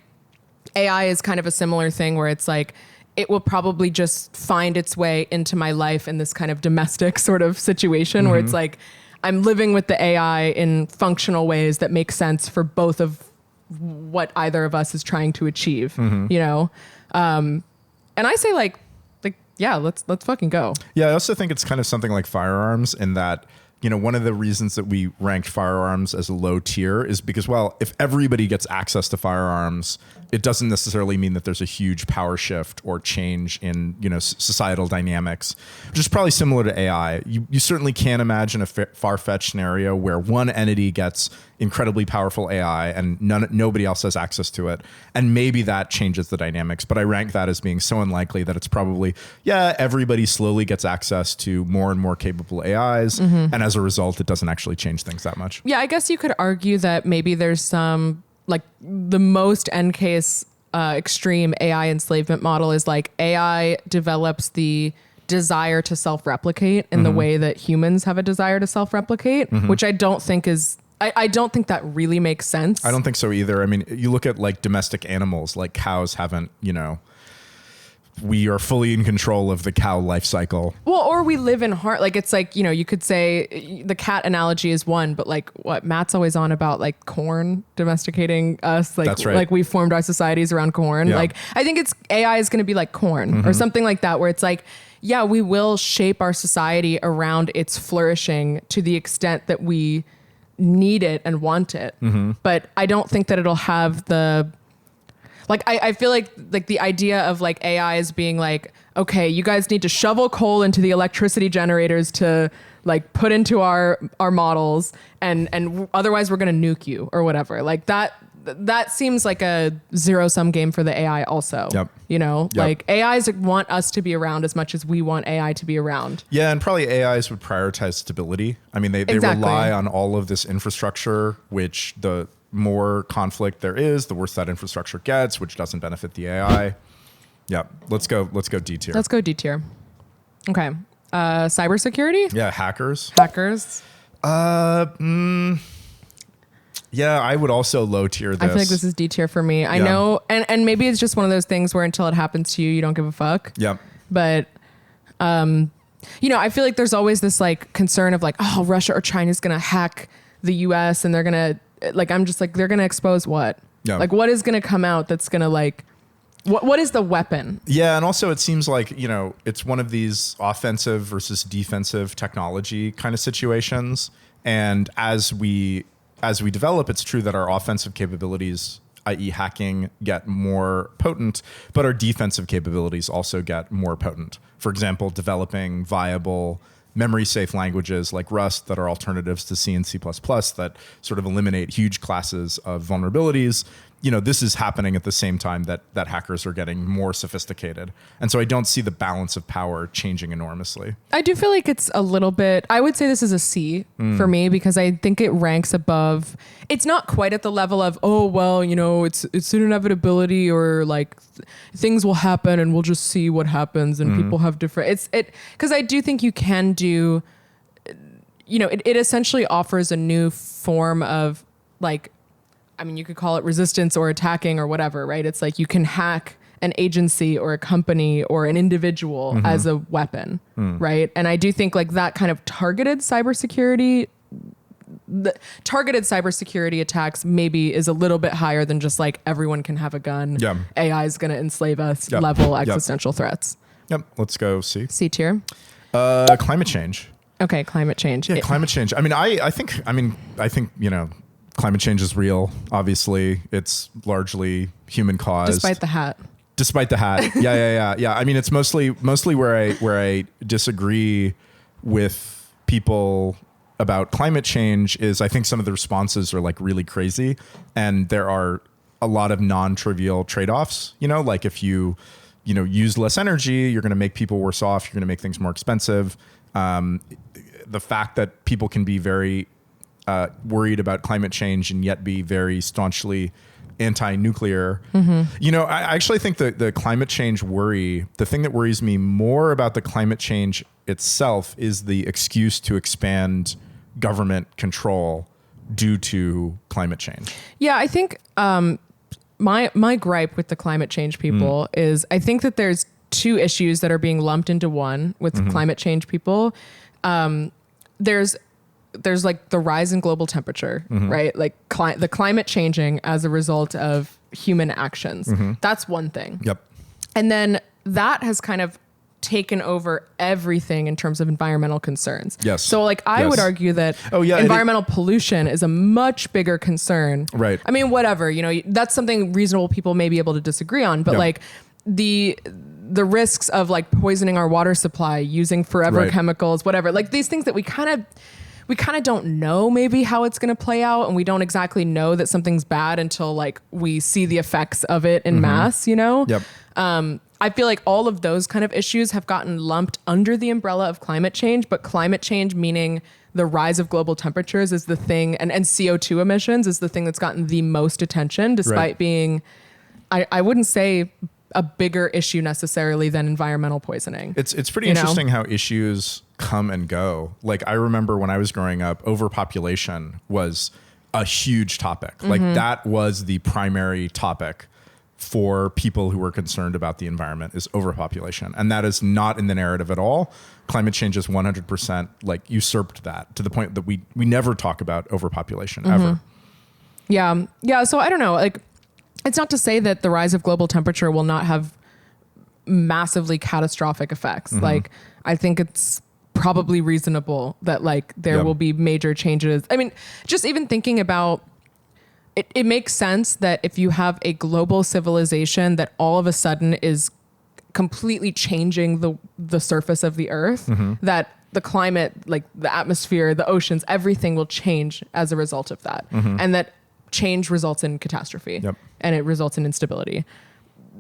B: AI is kind of a similar thing where it's like, it will probably just find its way into my life in this kind of domestic sort of situation, mm-hmm. where it's like, I'm living with the AI in functional ways that make sense for both of what either of us is trying to achieve, mm-hmm. you know? And I say like, yeah, let's fucking go.
A: Yeah. I also think it's kind of something like firearms in that, you know, one of the reasons that we ranked firearms as a low tier is because, well, if everybody gets access to firearms, it doesn't necessarily mean that there's a huge power shift or change in, you know, societal dynamics, which is probably similar to AI. You certainly can't imagine a far-fetched scenario where one entity gets incredibly powerful AI and nobody else has access to it. And maybe that changes the dynamics, but I rank that as being so unlikely that it's probably, yeah, everybody slowly gets access to more and more capable AIs. Mm-hmm. And as a result, it doesn't actually change things that much.
B: Yeah, I guess you could argue that maybe there's some, like the most end case extreme AI enslavement model is like AI develops the desire to self-replicate in mm-hmm. the way that humans have a desire to self-replicate, mm-hmm. which I don't think is, I don't think that really makes sense.
A: I don't think so either. I mean, you look at like domestic animals, like cows haven't, you know, we are fully in control of the cow life cycle.
B: Well, or we live in like, it's like, you know, you could say the cat analogy is one, but like what Matt's always on about, like corn domesticating us. Like,
A: that's right.
B: Like we formed our societies around corn. Yeah. Like, I think it's AI is going to be like corn mm-hmm. or something like that, where it's like, yeah, we will shape our society around its flourishing to the extent that we need it and want it. Mm-hmm. But I don't think that it'll have Like I feel like the idea of like AI is being like, okay, you guys need to shovel coal into the electricity generators to like put into our models, and otherwise we're going to nuke you or whatever. Like that seems like a zero sum game for the AI also.
A: Yep.
B: You know,
A: Yep.
B: like AIs want us to be around as much as we want AI to be around.
A: Yeah, and probably AIs would prioritize stability. I mean, they
B: Exactly.
A: rely on all of this infrastructure, which the more conflict there is, the worse that infrastructure gets, which doesn't benefit the AI. Yeah, let's go D tier.
B: Let's go D tier. Okay. Cybersecurity?
A: Yeah, hackers.
B: Hackers?
A: Yeah, I would also low tier this.
B: I feel like this is D tier for me. I know, and maybe it's just one of those things where until it happens to you, you don't give a fuck.
A: Yep.
B: But, you know, I feel like there's always this like concern of like, oh, Russia or China's going to hack the US and they're going to, like, I'm just like, they're going to expose what?
A: Yeah.
B: Like, what is going to come out that's going to like, what is the weapon?
A: Yeah, and also it seems like, you know, it's one of these offensive versus defensive technology kind of situations. And as we develop, it's true that our offensive capabilities, i.e. hacking, get more potent, but our defensive capabilities also get more potent. For example, developing viable memory-safe languages like Rust that are alternatives to C and C++ that sort of eliminate huge classes of vulnerabilities. You know, this is happening at the same time that hackers are getting more sophisticated. And so I don't see the balance of power changing enormously.
B: I do feel like it's a little bit, I would say this is a C for me, because I think it ranks above, it's not quite at the level of, oh, well, you know, it's an inevitability, or like things will happen and we'll just see what happens, and people have different, because I do think you can do, you know, it essentially offers a new form of like, I mean, you could call it resistance or attacking or whatever, right? It's like you can hack an agency or a company or an individual as a weapon, right? And I do think like that kind of targeted cybersecurity attacks maybe is a little bit higher than just like everyone can have a gun.
A: Yeah.
B: AI is going to enslave us
A: Yep.
B: level existential threats.
A: Yep, let's go C.
B: C tier.
A: Climate change.
B: Okay, climate change.
A: Yeah, climate change. I mean, I think, you know, climate change is real. Obviously, it's largely human caused.
B: Despite the hat.
A: Yeah. I mean, it's mostly where I disagree with people about climate change is I think some of the responses are like really crazy, and there are a lot of non-trivial trade-offs. You know, like if you use less energy, you're going to make people worse off. You're going to make things more expensive. The fact that people can be very worried about climate change and yet be very staunchly anti-nuclear. You know, I actually think that the climate change worry, the thing that worries me more about the climate change itself is the excuse to expand government control due to climate change.
B: Yeah, I think my gripe with the climate change people is I think that there's two issues that are being lumped into one with climate change people. There's like the rise in global temperature, right? Like the climate changing as a result of human actions. That's one thing.
A: Yep.
B: And then that has kind of taken over everything in terms of environmental concerns.
A: Yes.
B: So like I would argue that environmental pollution is a much bigger concern.
A: Right.
B: I mean, whatever, you know, that's something reasonable people may be able to disagree on, but like the risks of like poisoning our water supply, using forever chemicals, whatever, like these things that we kind of don't know maybe how it's going to play out, and we don't exactly know that something's bad until like we see the effects of it in mass, you know?
A: Yep.
B: I feel like all of those kind of issues have gotten lumped under the umbrella of climate change, but climate change, meaning the rise of global temperatures, is the thing, and CO2 emissions is the thing that's gotten the most attention, despite being, I wouldn't say a bigger issue necessarily than environmental poisoning.
A: It's pretty interesting how issues come and go. Like I remember when I was growing up, overpopulation was a huge topic. Like that was the primary topic for people who were concerned about the environment, is overpopulation. And that is not in the narrative at all. Climate change is 100% like usurped that to the point that we never talk about overpopulation ever.
B: Yeah. Yeah. So I don't know, like, it's not to say that the rise of global temperature will not have massively catastrophic effects. Like, I think it's probably reasonable that like there will be major changes. I mean, just even thinking about it makes sense that if you have a global civilization that all of a sudden is completely changing the surface of the earth, that the climate, like the atmosphere, the oceans, everything will change as a result of that. And that change results in catastrophe and it results in instability.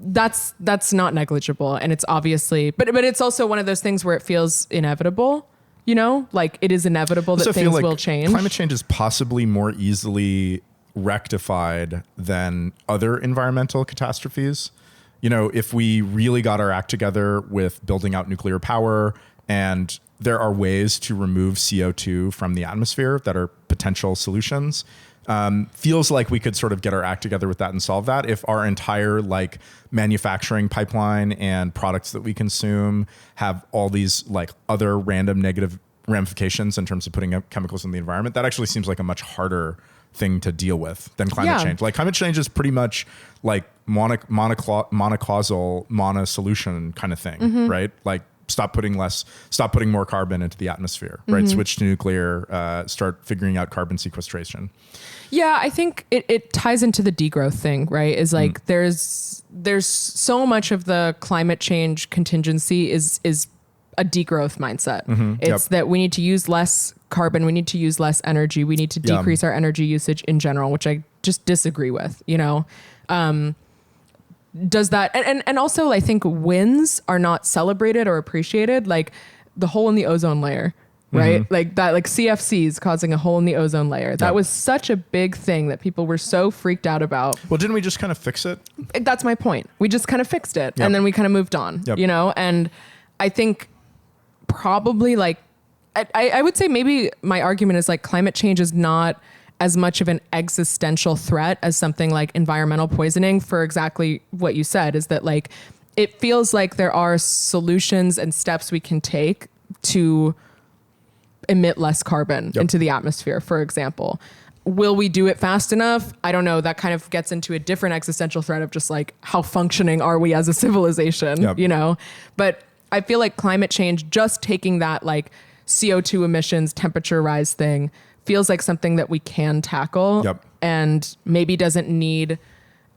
B: That's not negligible. And it's obviously, but it's also one of those things where it feels inevitable, you know, like it is inevitable that things will change.
A: Climate change is possibly more easily rectified than other environmental catastrophes. You know, if we really got our act together with building out nuclear power, and there are ways to remove CO2 from the atmosphere that are potential solutions, feels like we could sort of get our act together with that and solve that. If our entire like manufacturing pipeline and products that we consume have all these like other random negative ramifications in terms of putting up chemicals in the environment, that actually seems like a much harder thing to deal with than climate change. Like climate change is pretty much like monocausal, monosolution kind of thing, right? Like stop putting more carbon into the atmosphere, right? Switch to nuclear, start figuring out carbon sequestration.
B: Yeah, I think it ties into the degrowth thing, right? Is like there's so much of the climate change contingency is a degrowth mindset. It's that we need to use less carbon, we need to use less energy, we need to decrease our energy usage in general, which I just disagree with, you know? Does that, and also I think wins are not celebrated or appreciated, like the hole in the ozone layer, right? Like that, like CFCs causing a hole in the ozone layer. That was such a big thing that people were so freaked out about.
A: Well, didn't we just kind of fix it?
B: That's my point. We just kind of fixed it and then we kind of moved on, you know? And I think probably like, I would say maybe my argument is like climate change is not as much of an existential threat as something like environmental poisoning, for exactly what you said, is that like, it feels like there are solutions and steps we can take to emit less carbon into the atmosphere, for example. Will we do it fast enough? I don't know. That kind of gets into a different existential threat of just like, how functioning are we as a civilization, you know? But I feel like climate change, just taking that like CO2 emissions, temperature rise thing, feels like something that we can tackle and maybe doesn't need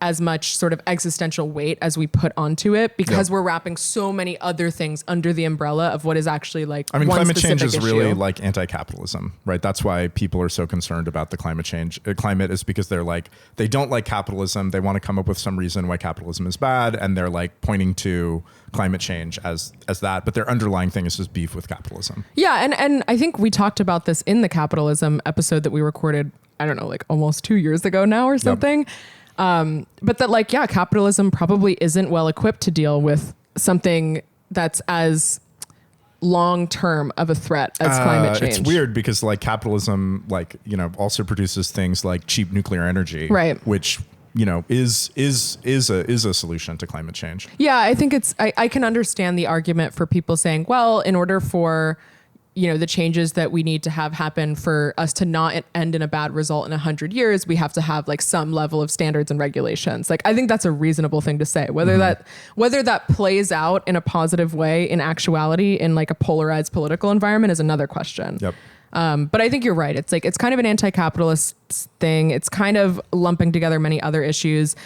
B: as much sort of existential weight as we put onto it, because we're wrapping so many other things under the umbrella of what is actually like,
A: I mean,
B: one
A: climate change
B: specific
A: is
B: issue.
A: really like anti-capitalism, right? That's why people are so concerned about the climate change. Climate is because they're like, they don't like capitalism. They want to come up with some reason why capitalism is bad. And they're like pointing to climate change as that, but their underlying thing is just beef with capitalism.
B: Yeah. And I think we talked about this in the capitalism episode that we recorded, I don't know, like almost 2 years ago now or something. But that like, yeah, capitalism probably isn't well equipped to deal with something that's as long-term of a threat as climate change.
A: It's weird because like capitalism, like, you know, also produces things like cheap nuclear energy,
B: right?
A: Which, you know, is a solution to climate change.
B: Yeah, I think I can understand the argument for people saying, well, in order for, you know, the changes that we need to have happen for us to not end in a bad result in 100 years, we have to have like some level of standards and regulations. Like, I think that's a reasonable thing to say. Whether that plays out in a positive way in actuality in like a polarized political environment is another question. But I think you're right. It's like, it's kind of an anti-capitalist thing. It's kind of lumping together many other issues.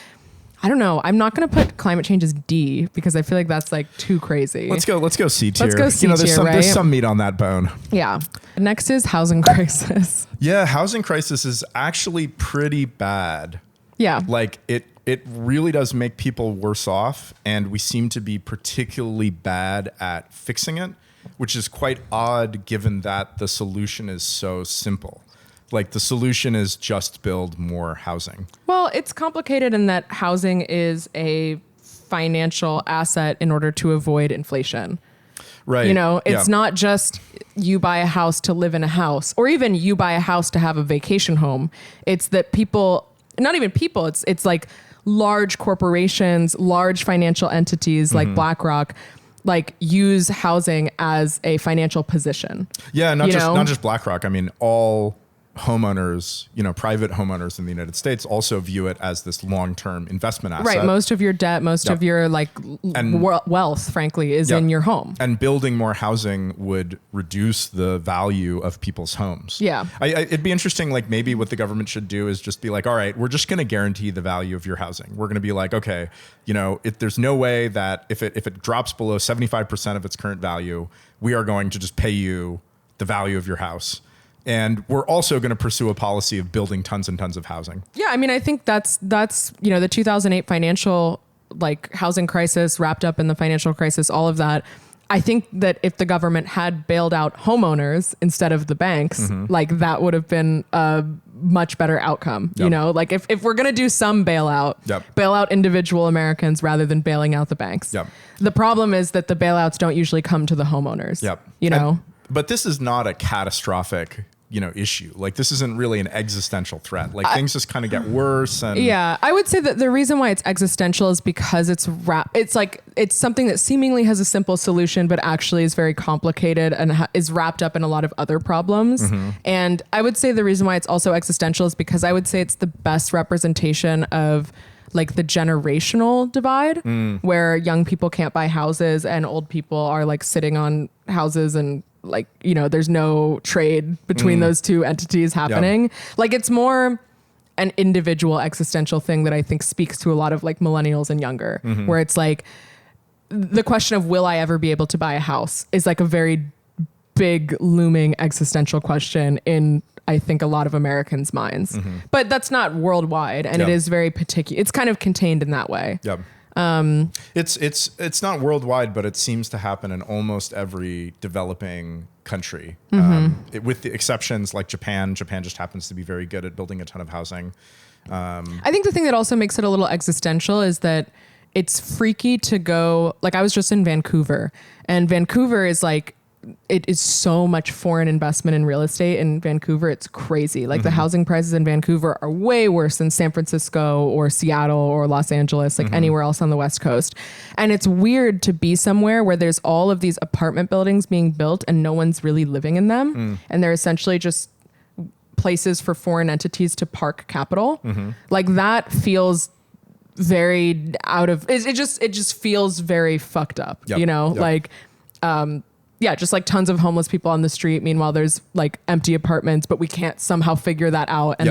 B: I don't know. I'm not going to put climate change as D because I feel like that's like too crazy.
A: Let's go C tier.
B: Let's go C tier,
A: there's some meat on that bone.
B: Yeah. Next is housing crisis.
A: Yeah, housing crisis is actually pretty bad.
B: Yeah.
A: Like it really does make people worse off, and we seem to be particularly bad at fixing it, which is quite odd given that the solution is so simple. Like the solution is just build more housing.
B: Well, it's complicated in that housing is a financial asset in order to avoid inflation.
A: Right.
B: You know, it's not just you buy a house to live in a house, or even you buy a house to have a vacation home. It's that people, not even people, it's like large corporations, large financial entities like BlackRock, like use housing as a financial position.
A: Yeah, not just BlackRock. I mean, all homeowners, private homeowners in the United States also view it as this long-term investment asset.
B: Right. Most of your debt, of your wealth, frankly, is in your home.
A: And building more housing would reduce the value of people's homes.
B: Yeah.
A: It'd be interesting, like maybe what the government should do is just be like, all right, we're just going to guarantee the value of your housing. We're going to be like, okay, there's no way that if it drops below 75% of its current value, we are going to just pay you the value of your house. And we're also going to pursue a policy of building tons and tons of housing.
B: Yeah, I mean, I think that's the 2008 financial housing crisis wrapped up in the financial crisis, all of that. I think that if the government had bailed out homeowners instead of the banks, that would have been a much better outcome. Yep. If we're going to do some bailout, bail out individual Americans rather than bailing out the banks. Yep. The problem is that the bailouts don't usually come to the homeowners. Yep.
A: But this is not a catastrophic, issue. Like this isn't really an existential threat. Like things just kind of get worse. And
B: yeah, I would say that the reason why it's existential is because it's something that seemingly has a simple solution, but actually is very complicated and is wrapped up in a lot of other problems. And I would say the reason why it's also existential is because I would say it's the best representation of the generational divide where young people can't buy houses and old people are sitting on houses and there's no trade between those two entities happening. Yeah. It's more an individual existential thing that I think speaks to a lot of millennials and younger, where it's the question of will I ever be able to buy a house is a very big looming existential question in I think a lot of Americans' minds. But that's not worldwide, and it is very particular. It's kind of contained in that way.
A: Yeah. It's not worldwide, but it seems to happen in almost every developing country, with the exceptions like Japan. Japan just happens to be very good at building a ton of housing.
B: I think the thing that also makes it a little existential is that it's freaky to go. I was just in Vancouver, and Vancouver is it is so much foreign investment in real estate in Vancouver. It's crazy. The housing prices in Vancouver are way worse than San Francisco or Seattle or Los Angeles, anywhere else on the West Coast. And it's weird to be somewhere where there's all of these apartment buildings being built and no one's really living in them. And they're essentially just places for foreign entities to park capital. That feels very out of, it just feels very fucked up, yeah, just tons of homeless people on the street. Meanwhile, there's empty apartments, but we can't somehow figure that out. And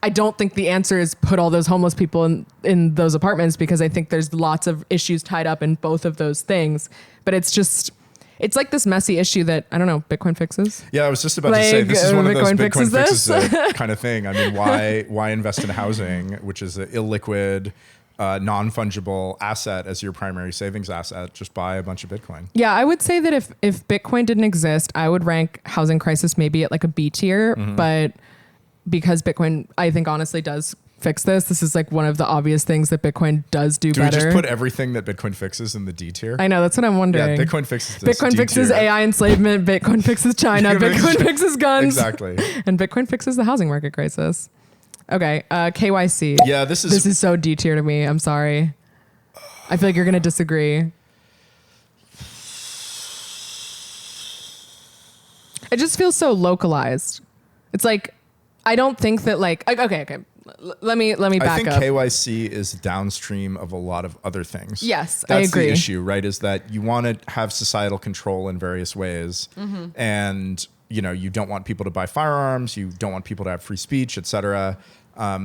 B: I don't think the answer is put all those homeless people in those apartments, because I think there's lots of issues tied up in both of those things. But it's just, it's this messy issue that, I don't know, Bitcoin fixes.
A: Yeah, I was just about to say, this is one of those Bitcoin fixes kind of thing. I mean, why invest in housing, which is an illiquid, non-fungible asset as your primary savings asset? Just buy a bunch of Bitcoin.
B: Yeah, I would say that if Bitcoin didn't exist, I would rank housing crisis maybe at a B tier, but because Bitcoin, I think honestly does fix this. This is one of the obvious things that Bitcoin does do better.
A: Do we just put everything that Bitcoin fixes in the D tier?
B: I know, that's what I'm wondering.
A: Yeah, Bitcoin fixes this.
B: Bitcoin fixes AI enslavement, Bitcoin fixes China, Bitcoin fixes guns.
A: Exactly.
B: And Bitcoin fixes the housing market crisis. Okay, KYC.
A: Yeah, this is
B: so D tier to me. I'm sorry. I feel like you're going to disagree. It just feels so localized. It's I don't think that okay. Let me back up.
A: I think KYC is downstream of a lot of other things.
B: Yes,
A: I agree.
B: That's the
A: issue, right? Is that you want to have societal control in various ways, and you don't want people to buy firearms, you don't want people to have free speech, etc.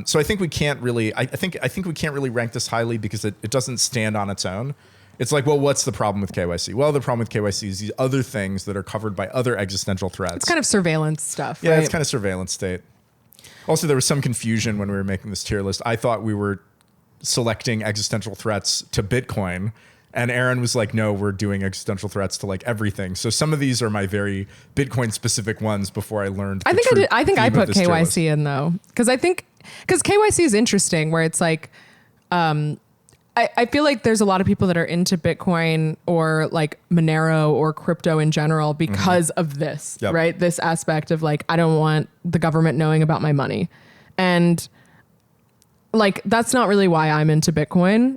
A: So I think we can't really. I think we can't really rank this highly because it doesn't stand on its own. It's well, what's the problem with KYC? Well, the problem with KYC is these other things that are covered by other existential threats.
B: It's kind of surveillance stuff.
A: Yeah,
B: right?
A: It's kind of surveillance state. Also, there was some confusion when we were making this tier list. I thought we were selecting existential threats to Bitcoin. And Aaron was like, no, we're doing existential threats to everything. So some of these are my very Bitcoin specific ones before I learned.
B: I think I put KYC in though. Because KYC is interesting where it's I feel like there's a lot of people that are into Bitcoin or Monero or crypto in general because of this, right? This aspect of I don't want the government knowing about my money. And I don't think that KYC like, that's not really why I'm into Bitcoin.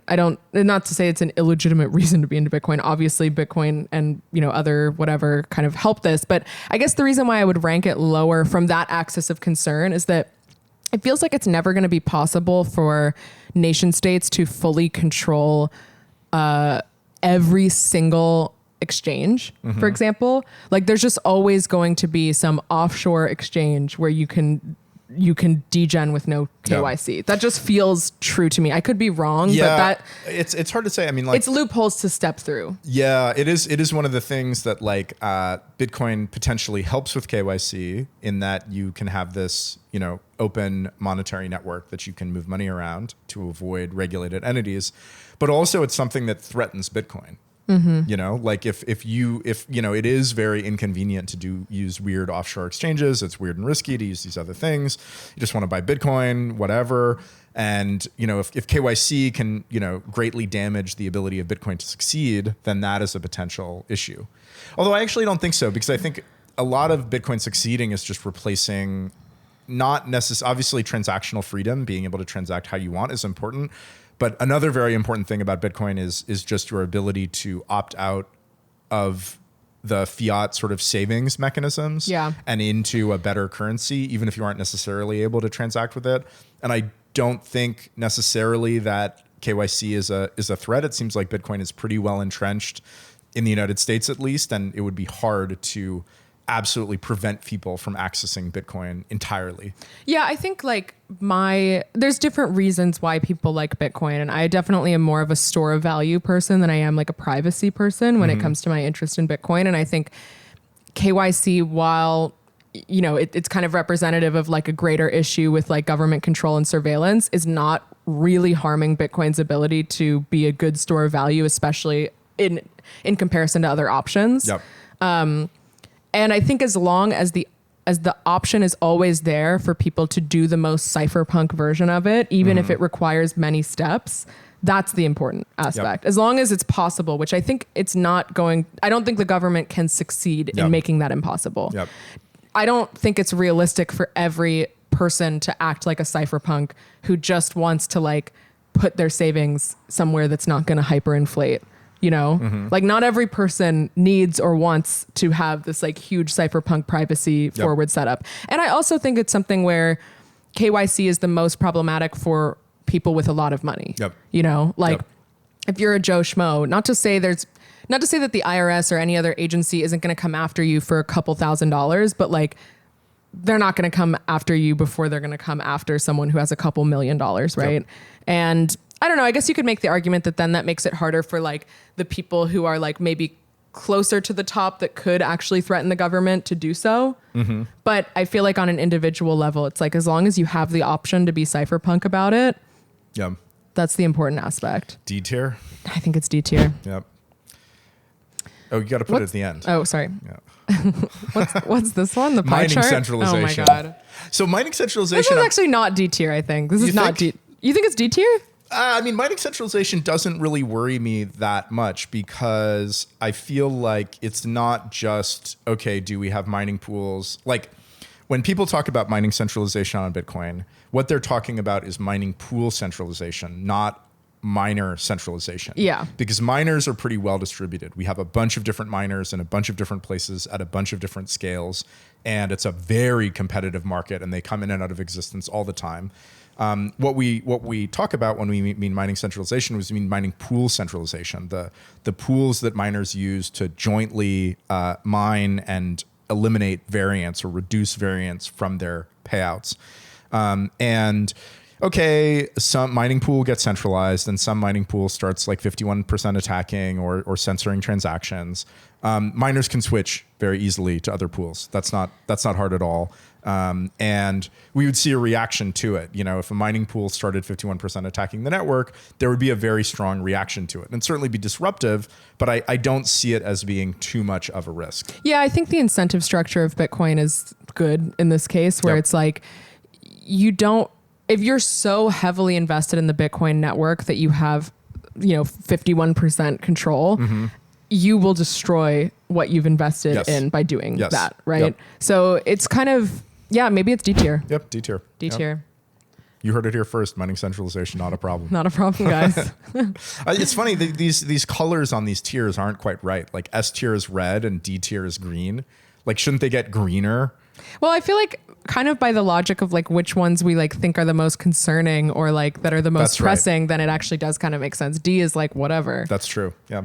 B: Not to say it's an illegitimate reason to be into Bitcoin. Obviously, Bitcoin and, other whatever kind of help this. But I guess the reason why I would rank it lower from that axis of concern is that it feels like it's never going to be possible for nation states to fully control every single exchange, for example. Like, there's just always going to be some offshore exchange where you can degen with no KYC. That just feels true to me. I could be wrong, but
A: it's hard to say. I mean, like,
B: it's loopholes to step through.
A: Yeah, it is one of the things that like Bitcoin potentially helps with KYC in that you can have this, open monetary network that you can move money around to avoid regulated entities, but also it's something that threatens Bitcoin. Like if it is very inconvenient to use weird offshore exchanges. It's weird and risky to use these other things. You just want to buy Bitcoin, whatever. And, if KYC can, greatly damage the ability of Bitcoin to succeed, then that is a potential issue. Although I actually don't think so, because I think a lot of Bitcoin succeeding is just replacing not necessarily, obviously transactional freedom, being able to transact how you want is important. But another very important thing about Bitcoin is just your ability to opt out of the fiat sort of savings mechanisms and into a better currency, even if you aren't necessarily able to transact with it. And I don't think necessarily that KYC is a threat. It seems like Bitcoin is pretty well entrenched in the United States, at least, and it would be hard to absolutely prevent people from accessing Bitcoin entirely.
B: Yeah, I think there's different reasons why people like Bitcoin. And I definitely am more of a store of value person than I am like a privacy person when it comes to my interest in Bitcoin. And I think KYC, while, it's kind of representative of like a greater issue with like government control and surveillance, is not really harming Bitcoin's ability to be a good store of value, especially in comparison to other options.
A: Yep.
B: And I think as long as the option is always there for people to do the most cypherpunk version of it, even if it requires many steps, that's the important aspect. Yep. As long as it's possible, which I think it's not going, I don't think the government can succeed in making that impossible. Yep. I don't think it's realistic for every person to act like a cypherpunk who just wants to like put their savings somewhere that's not going to hyperinflate. Like not every person needs or wants to have this like huge cypherpunk privacy forward setup. And I also think it's something where KYC is the most problematic for people with a lot of money. Yep. If you're a Joe Schmo, not to say that the IRS or any other agency isn't going to come after you for a couple $1,000s, but like they're not going to come after you before they're going to come after someone who has a couple $1 million, right? Yep. And I don't know, I guess you could make the argument that then that makes it harder for like the people who are like maybe closer to the top that could actually threaten the government to do so. But I feel like on an individual level, it's like as long as you have the option to be cypherpunk about it, that's the important aspect.
A: D tier?
B: I think it's D tier.
A: Yep. Oh, you got to put it at the end.
B: Oh, sorry. Yeah. What's this one? The pie
A: mining
B: chart?
A: Centralization.
B: Oh my God.
A: So mining centralization.
B: This is actually not D tier, I think. This is not D. You think it's D tier?
A: Mining centralization doesn't really worry me that much because I feel like it's not just, okay, do we have mining pools? Like when people talk about mining centralization on Bitcoin, what they're talking about is mining pool centralization, not miner centralization.
B: Yeah.
A: Because miners are pretty well distributed. We have a bunch of different miners in a bunch of different places at a bunch of different scales. And it's a very competitive market and they come in and out of existence all the time. What we talk about when we mean mining centralization was mean mining pool centralization, the pools that miners use to jointly mine and eliminate variance or reduce variance from their payouts. Okay, some mining pool gets centralized and some mining pool starts like 51% attacking or censoring transactions. Miners can switch very easily to other pools. That's not hard at all. And we would see a reaction to it. If a mining pool started 51% attacking the network, there would be a very strong reaction to it and certainly be disruptive, but I don't see it as being too much of a risk.
B: Yeah, I think the incentive structure of Bitcoin is good in this case where it's like, if you're so heavily invested in the Bitcoin network that you have, 51% control, you will destroy what you've invested in by doing that, right? Yep. So it's kind of, maybe it's D tier.
A: Yep, D tier.
B: D tier.
A: You heard it here first. Mining centralization, not a problem.
B: Not a problem, guys.
A: It's funny, these colors on these tiers aren't quite right. Like S tier is red and D tier is green. Like, shouldn't they get greener?
B: Well, I feel like kind of by the logic of like which ones we like think are the most concerning or like that are the most pressing, then it actually does kind of make sense. D is like whatever.
A: That's true. Yeah.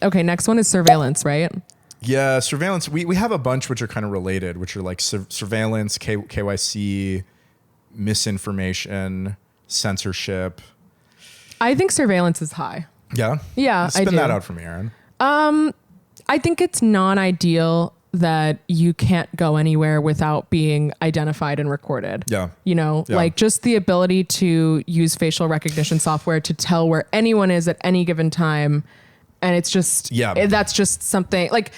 B: Okay, next one is surveillance, right?
A: Yeah, surveillance. We have a bunch which are kind of related, which are like surveillance, KYC, misinformation, censorship.
B: I think surveillance is high.
A: Yeah?
B: Yeah, I
A: Spin
B: do.
A: that out for me, Aaron.
B: I think it's non-ideal that you can't go anywhere without being identified and recorded.
A: Yeah.
B: You know,
A: Yeah.
B: like just the ability to use facial recognition software to tell where anyone is at any given time. And it's just, that's just something like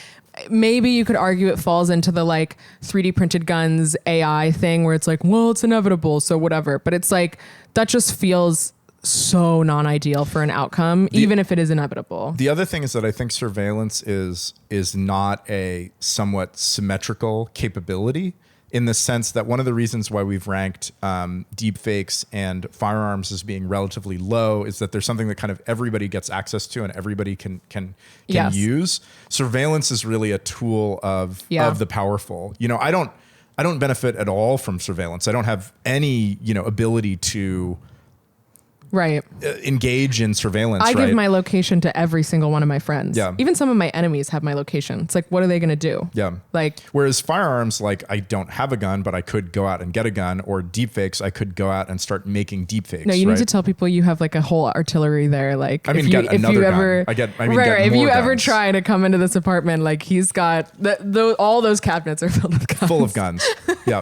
B: maybe you could argue it falls into the like 3D printed guns AI thing where it's like, well, it's inevitable. So whatever. But it's like, that just feels so non-ideal for an outcome, even if it is inevitable.
A: The other thing is that I think surveillance is not a somewhat symmetrical capability, in the sense that one of the reasons why we've ranked deepfakes and firearms as being relatively low is that there's something that kind of everybody gets access to and everybody can
B: Yes.
A: use. Surveillance is really a tool of the powerful. You know, I don't benefit at all from surveillance. I don't have any, ability to engage in surveillance.
B: I give my location to every single one of my friends.
A: Yeah.
B: Even some of my enemies have my location. It's like, what are they going to do?
A: Yeah.
B: Like,
A: whereas firearms, like I don't have a gun, but I could go out and get a gun, or deepfakes, I could go out and start making deepfakes.
B: no, you need to tell people you have like a whole artillery there. Like,
A: I mean,
B: if
A: get
B: you
A: another
B: ever,
A: gun. Get
B: if
A: more
B: you ever
A: guns.
B: try to come into this apartment, like he's got all those cabinets are filled with guns.
A: Full of guns. Yeah.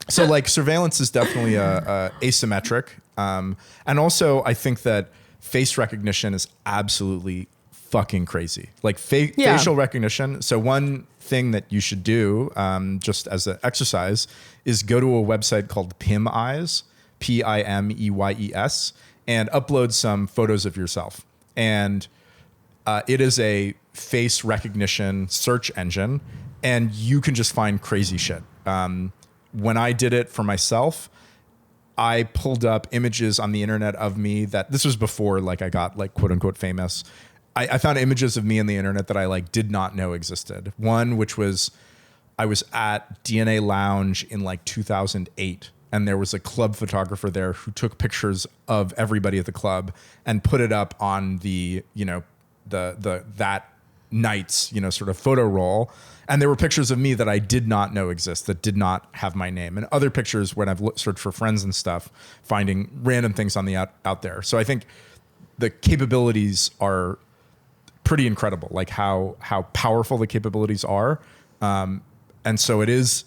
A: So like surveillance is definitely asymmetric. And also I think that face recognition is absolutely fucking crazy. Like facial recognition. So one thing that you should do, just as an exercise, is go to a website called PimEyes, PIMEYES, and upload some photos of yourself. And it is a face recognition search engine, and you can just find crazy shit. When I did it for myself, I pulled up images on the internet of me that this was before like I got like quote unquote famous. I found images of me on the internet that I like did not know existed. One, which was I was at DNA Lounge in like 2008, and there was a club photographer there who took pictures of everybody at the club and put it up on the, that night's, sort of photo roll. And there were pictures of me that I did not know exist, that did not have my name, and other pictures when I've searched for friends and stuff, finding random things on the out there. So I think the capabilities are pretty incredible, like how powerful the capabilities are. And so it is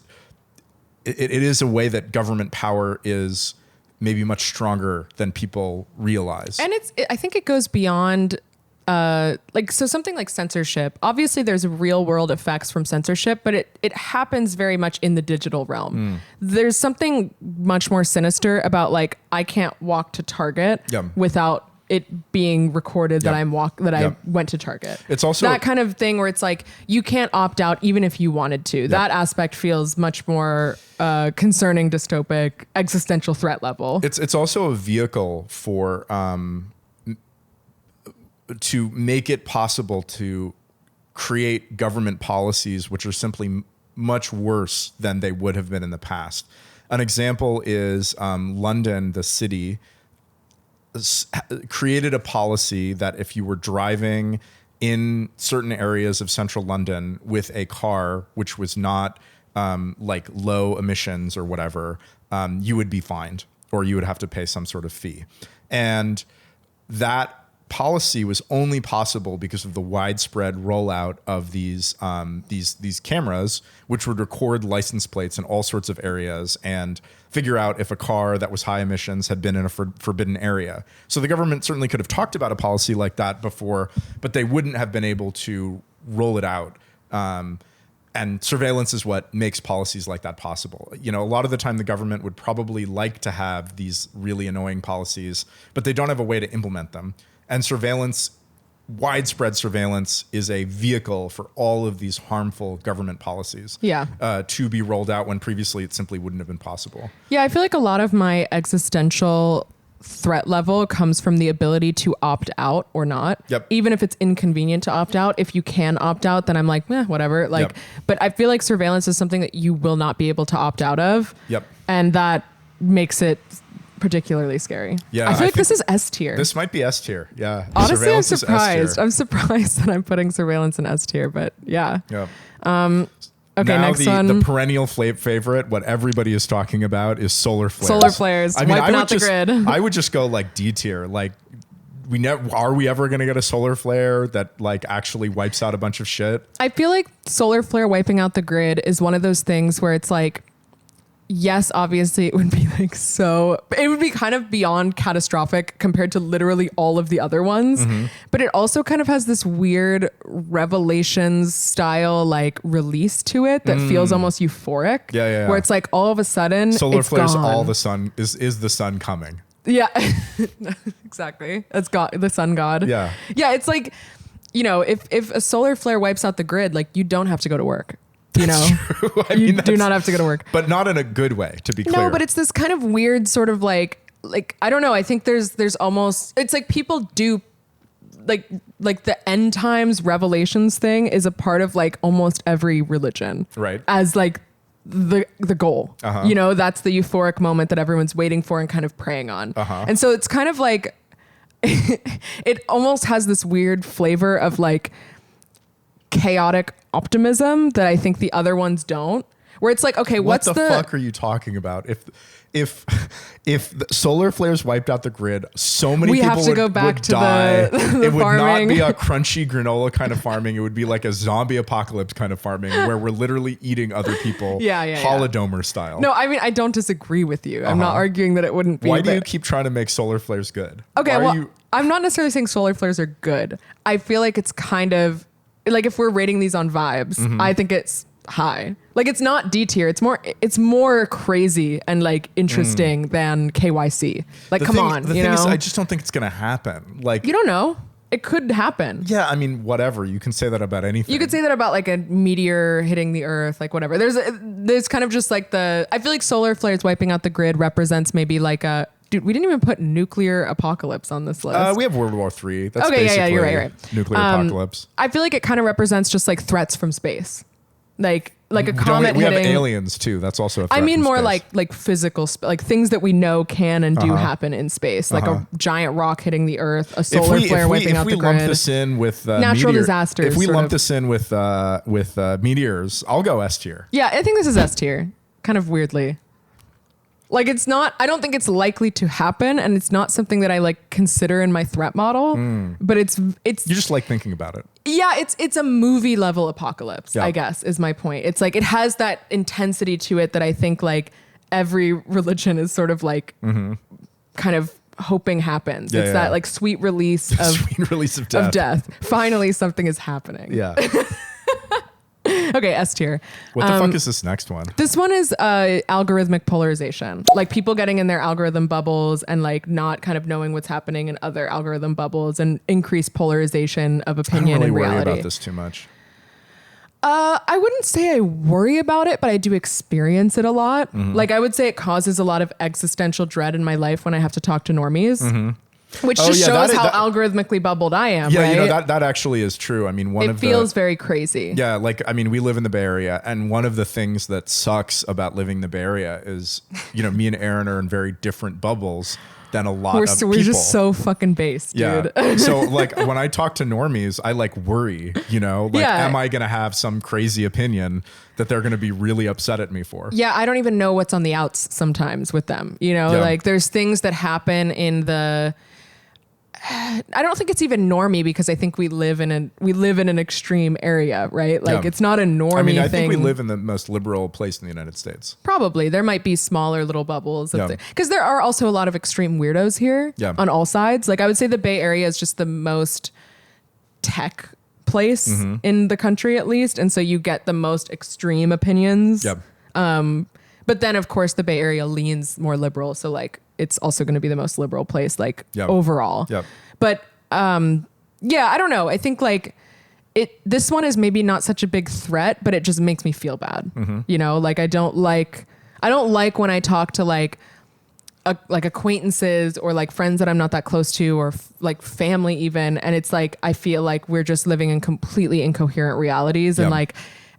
A: a way that government power is maybe much stronger than people realize.
B: And I think it goes beyond so something like censorship. Obviously there's real world effects from censorship, but it happens very much in the digital realm. There's something much more sinister about like, I can't walk to Target without it being recorded that I went to Target.
A: It's also
B: that kind of thing where it's like, you can't opt out even if you wanted to. That aspect feels much more concerning, dystopic, existential threat level.
A: It's also a vehicle for, to make it possible to create government policies which are simply much worse than they would have been in the past. An example is London, the city, created a policy that if you were driving in certain areas of central London with a car which was not like low emissions or whatever, you would be fined or you would have to pay some sort of fee. And that policy was only possible because of the widespread rollout of these cameras, which would record license plates in all sorts of areas and figure out if a car that was high emissions had been in a forbidden area. So the government certainly could have talked about a policy like that before, but they wouldn't have been able to roll it out. And surveillance is what makes policies like that possible. A lot of the time the government would probably like to have these really annoying policies, but they don't have a way to implement them. And surveillance widespread surveillance is a vehicle for all of these harmful government policies to be rolled out when previously it simply wouldn't have been possible.
B: Yeah, I feel like a lot of my existential threat level comes from the ability to opt out or not.
A: Yep.
B: Even if it's inconvenient to opt out, if you can opt out, then I'm like, whatever. Like, but I feel like surveillance is something that you will not be able to opt out of.
A: Yep.
B: And that makes it particularly scary.
A: Yeah,
B: I feel like this is S tier.
A: This might be S tier. Yeah.
B: Honestly, I'm surprised. I'm surprised that I'm putting surveillance in S tier, but yeah.
A: Yeah.
B: Okay,
A: now
B: next one.
A: The perennial favorite, what everybody is talking about, is solar flares.
B: Solar flares, wiping out the grid.
A: I would just go like D tier. Like, are we ever going to get a solar flare that like actually wipes out a bunch of shit?
B: I feel like solar flare wiping out the grid is one of those things where it's like, yes, obviously it would be like it would be kind of beyond catastrophic compared to literally all of the other ones. Mm-hmm. But it also kind of has this weird Revelations style like release to it that feels almost euphoric.
A: Yeah.
B: Where it's like all of a sudden
A: solar
B: it's
A: flares,
B: gone.
A: all the sun is the sun coming.
B: Yeah, exactly. It's God, the sun god.
A: Yeah.
B: Yeah, it's like, if a solar flare wipes out the grid, like you don't have to go to work. You know, you do not have to go to work,
A: but not in a good way, to be clear.
B: No, but it's this kind of weird sort of like I don't know. I think there's almost, it's like people do like the end times revelations thing is a part of like almost every religion,
A: right?
B: As like the goal, that's the euphoric moment that everyone's waiting for and kind of preying on. And so it's kind of like it almost has this weird flavor of like chaotic optimism that I think the other ones don't, where it's like, okay,
A: what the fuck are you talking about? If the solar flares wiped out the grid, so many people
B: have to go back
A: would
B: to
A: die.
B: the
A: it would
B: farming.
A: not be a crunchy granola kind of farming. It would be like a zombie apocalypse kind of farming where we're literally eating other people, Holodomor style.
B: No, I mean, I don't disagree with you. I'm not arguing that it wouldn't be.
A: Why do you keep trying to make solar flares good?
B: Okay, I'm not necessarily saying solar flares are good. I feel like it's kind of like, if we're rating these on vibes, I think it's high. Like, it's not D tier. It's more crazy and like interesting than KYC. Like, come on.
A: The thing is, I just don't think it's gonna happen. Like,
B: you don't know. It could happen.
A: Yeah, I mean, whatever. You can say that about anything.
B: You could say that about like a meteor hitting the earth, like whatever. There's kind of just like I feel like solar flares wiping out the grid represents maybe like dude, we didn't even put nuclear apocalypse on this list.
A: We have World War III. That's
B: okay,
A: basically
B: you're right.
A: Nuclear apocalypse.
B: I feel like it kind of represents just like threats from space. Like a comet
A: we
B: hitting.
A: have aliens too. That's also a threat.
B: I mean
A: from
B: more
A: space.
B: like physical, like things that we know can and do happen in space, like a giant rock hitting the Earth, a solar flare wiping out the grid.
A: If we lump this in with
B: natural disasters,
A: if we lump this in with meteors, I'll go S tier.
B: Yeah, I think this is S tier, kind of weirdly. Like, it's not, I don't think it's likely to happen, and it's not something that I like consider in my threat model, but it's
A: you just like thinking about it.
B: Yeah, it's a movie level apocalypse, I guess, is my point. It's like, it has that intensity to it that I think like every religion is sort of like kind of hoping happens. It's that like sweet release of death. Finally, something is happening.
A: Yeah.
B: Okay, S tier.
A: What the fuck is this next one?
B: This one is algorithmic polarization. Like people getting in their algorithm bubbles and like not kind of knowing what's happening in other algorithm bubbles and increased polarization of opinion and reality.
A: I don't really worry about this too much.
B: I wouldn't say I worry about it, but I do experience it a lot. Like I would say it causes a lot of existential dread in my life when I have to talk to normies. Which just shows how algorithmically bubbled I am, right?
A: You know, that actually is true. I mean,
B: it feels very crazy.
A: Yeah, like, I mean, we live in the Bay Area, and one of the things that sucks about living in the Bay Area is, you know, me and Aaron are in very different bubbles than a lot of people.
B: We're just so fucking based, dude.
A: Yeah. So, like, when I talk to normies, I, like, worry, you know? Like, am I going to have some crazy opinion that they're going to be really upset at me for?
B: Yeah, I don't even know what's on the outs sometimes with them, you know? Like, there's things that happen in the... I don't think it's even normie because I think we live in an extreme area, right? Like it's not a normie thing.
A: I mean, I think we live in the most liberal place in the United States.
B: Probably. There might be smaller little bubbles. Because there are also a lot of extreme weirdos here on all sides. Like I would say the Bay Area is just the most tech place in the country at least. And so you get the most extreme opinions. But then of course the Bay Area leans more liberal. So like, it's also going to be the most liberal place, like overall. But Yeah, I don't know. I think like this one is maybe not such a big threat, but it just makes me feel bad. You know, like I don't like when I talk to like acquaintances or like friends that I'm not that close to, or like family even, and it's like I feel like we're just living in completely incoherent realities. And like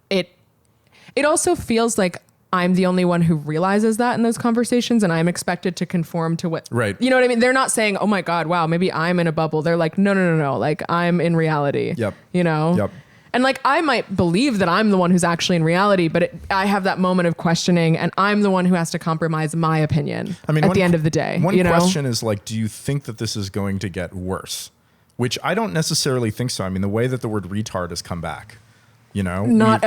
B: it also feels like I'm the only one who realizes that in those conversations, and I'm expected to conform to what,
A: right.
B: You know what I mean? They're not saying, oh my God, wow, maybe I'm in a bubble. They're like, no. Like I'm in reality, you know?
A: Yep.
B: And like, I might believe that I'm the one who's actually in reality, but I have that moment of questioning, and I'm the one who has to compromise my opinion at the end of the day.
A: One question is like, do you think that this is going to get worse? Which I don't necessarily think so. I mean, the way that the word retard has come back, you know?
B: Not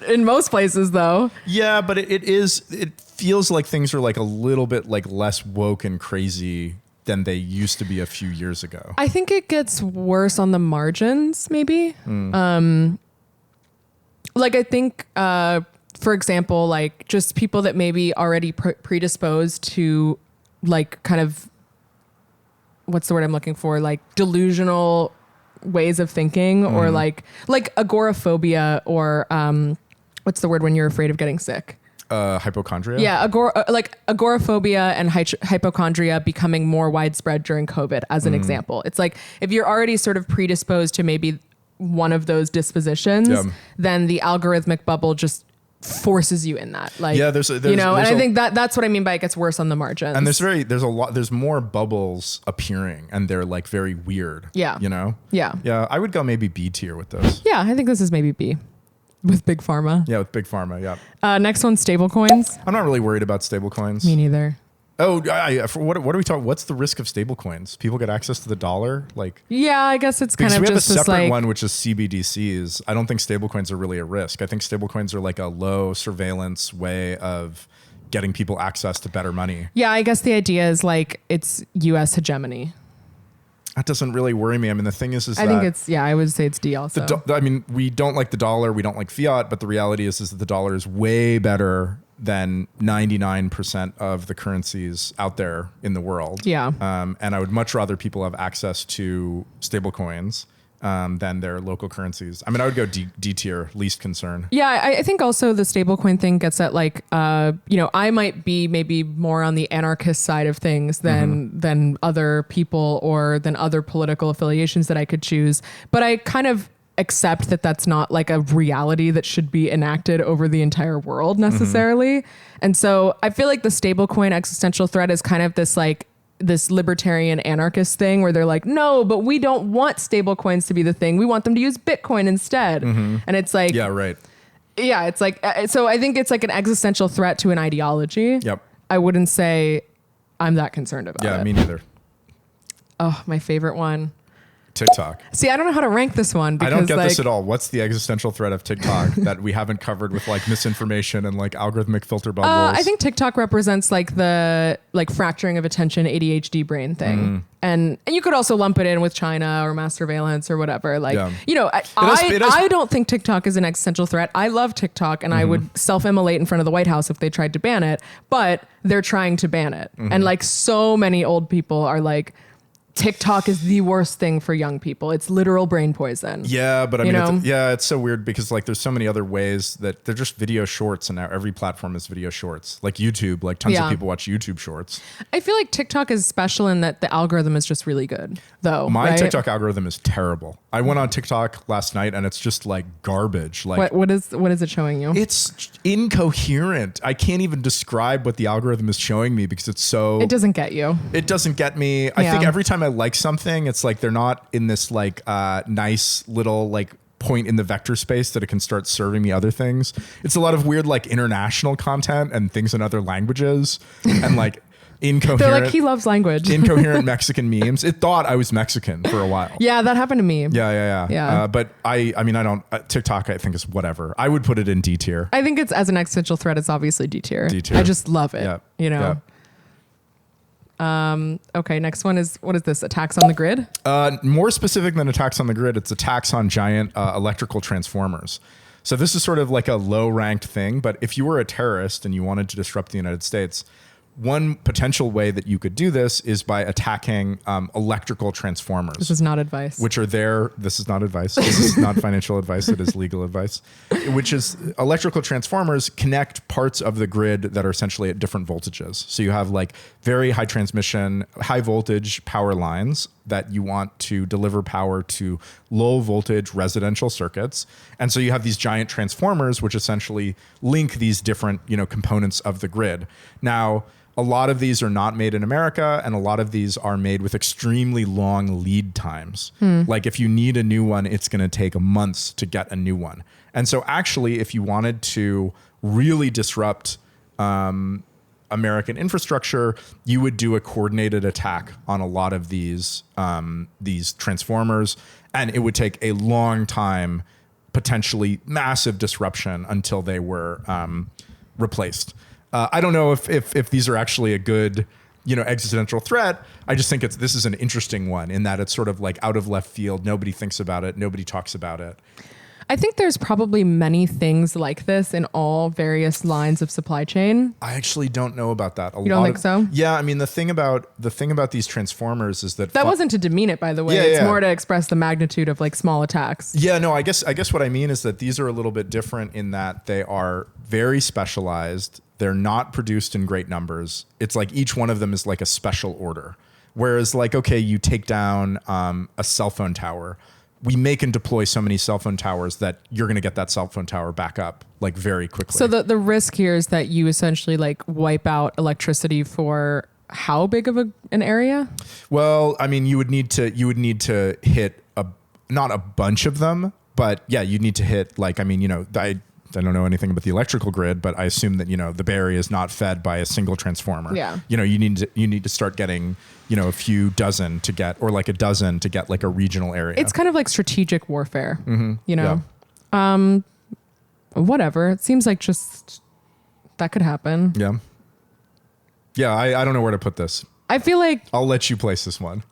B: in most places though.
A: Yeah, but it feels like things are like a little bit like less woke and crazy than they used to be a few years ago.
B: I think it gets worse on the margins, maybe. Like I think, for example, like just people that maybe already predisposed to like kind of, what's the word I'm looking for? Like delusional ways of thinking, or like agoraphobia, or what's the word when you're afraid of getting sick?
A: Hypochondria?
B: Yeah, agoraphobia and hypochondria becoming more widespread during COVID as an example. It's like if you're already sort of predisposed to maybe one of those dispositions, then the algorithmic bubble just forces you in that. Like,
A: yeah, there's
B: you know, and I think that's what I mean by it gets worse on the margins.
A: And there's more bubbles appearing, and they're like very weird.
B: Yeah.
A: You know?
B: Yeah.
A: Yeah, I would go maybe B tier with this.
B: Yeah, I think this is maybe B. With Big Pharma.
A: Yeah, with Big Pharma, yeah.
B: Next one, stablecoins.
A: I'm not really worried about stablecoins.
B: Me neither.
A: Oh, what are we talking? What's the risk of stablecoins? People get access to the dollar? Like,
B: yeah, I guess it's kind of
A: we have
B: just
A: a separate
B: like,
A: one, which is CBDCs. I don't think stablecoins are really a risk. I think stablecoins are like a low surveillance way of getting people access to better money.
B: Yeah, I guess the idea is like it's U.S. hegemony.
A: That doesn't really worry me. I mean, the thing is
B: I think it's, I would say it's D also.
A: I mean, we don't like the dollar. We don't like fiat. But the reality is that the dollar is way better than 99% of the currencies out there in the world.
B: Yeah.
A: And I would much rather people have access to stable coins than their local currencies. I mean, I would go D tier, least concern.
B: Yeah, I think also the stablecoin thing gets at like, you know, I might be maybe more on the anarchist side of things than other people or than other political affiliations that I could choose. But I kind of accept that that's not like a reality that should be enacted over the entire world necessarily. And so I feel like the stablecoin existential threat is kind of this like, this libertarian anarchist thing where they're like, no, but we don't want stable coins to be the thing. We want them to use Bitcoin instead. And it's like,
A: yeah, right.
B: Yeah. It's like, so I think it's like an existential threat to an ideology.
A: Yep.
B: I wouldn't say I'm that concerned about it.
A: Yeah, me neither.
B: Oh, my favorite one.
A: TikTok.
B: See, I don't know how to rank this one because
A: I don't get
B: like,
A: this at all. What's the existential threat of TikTok that we haven't covered with like misinformation and like algorithmic filter bubbles?
B: I think TikTok represents like the like fracturing of attention ADHD brain thing. And you could also lump it in with China or mass surveillance or whatever. Like, you know, I don't think TikTok is an existential threat. I love TikTok and I would self-immolate in front of the White House if they tried to ban it, but they're trying to ban it. And like so many old people are like, TikTok is the worst thing for young people. It's literal brain poison.
A: Yeah, but I mean, it's so weird because like there's so many other ways that they're just video shorts, and now every platform is video shorts. Like YouTube, like tons of people watch YouTube shorts.
B: I feel like TikTok is special in that the algorithm is just really good, though.
A: My TikTok algorithm is terrible. I went on TikTok last night and it's just like garbage. Like
B: what is it showing you?
A: It's incoherent. I can't even describe what the algorithm is showing me because it's so.
B: It doesn't get you.
A: It doesn't get me. I think every time I like something, it's like they're not in this like nice little like point in the vector space that it can start serving me other things. It's a lot of weird like international content and things in other languages and like incoherent.
B: They're like, he loves language.
A: Incoherent Mexican memes. It thought I was Mexican for a while.
B: Yeah, that happened to me.
A: Yeah. But I mean, I don't. TikTok, I think is whatever. I would put it in D tier.
B: I think it's as an existential threat. It's obviously D tier. I just love it.
A: Yeah.
B: You know.
A: Yeah.
B: Okay, next one is, what is this? Attacks on the grid?
A: More specific than attacks on the grid, it's attacks on giant electrical transformers. So this is sort of like a low ranked thing, but if you were a terrorist and you wanted to disrupt the United States, one potential way that you could do this is by attacking electrical transformers.
B: This is not advice.
A: Which are there. This is not advice. This is not financial advice. It is legal advice. Which is electrical transformers connect parts of the grid that are essentially at different voltages. So you have like very high transmission, high voltage power lines that you want to deliver power to low voltage residential circuits. And so you have these giant transformers, which essentially link these different, components of the grid. Now, a lot of these are not made in America, and a lot of these are made with extremely long lead times. Like if you need a new one, it's going to take months to get a new one. And so actually, if you wanted to really disrupt American infrastructure, you would do a coordinated attack on a lot of these transformers, and it would take a long time, potentially massive disruption until they were replaced. I don't know if these are actually a good, existential threat. I just think this is an interesting one in that it's sort of like out of left field. Nobody thinks about it. Nobody talks about it.
B: I think there's probably many things like this in all various lines of supply chain.
A: I actually don't know about that.
B: You don't think so?
A: Yeah, I mean the thing about these transformers is that
B: wasn't to demean it, by the way. It's more to express the magnitude of like small attacks.
A: Yeah, no, I guess what I mean is that these are a little bit different in that they are very specialized. They're not produced in great numbers. It's like each one of them is like a special order. Whereas like, okay, you take down a cell phone tower. We make and deploy so many cell phone towers that you're going to get that cell phone tower back up like very quickly.
B: So the risk here is that you essentially like wipe out electricity for how big of an area?
A: Well, I mean, you would need to hit not a bunch of them, but yeah, you'd need to hit like, I mean, I don't know anything about the electrical grid, but I assume that, the Bay Area is not fed by a single transformer.
B: Yeah.
A: You need to start getting, a few dozen to get, or like a dozen to get like a regional area.
B: It's kind of like strategic warfare,
A: Yeah.
B: Whatever. It seems like just that could happen.
A: Yeah. Yeah. I don't know where to put this.
B: I feel like
A: I'll let you place this one.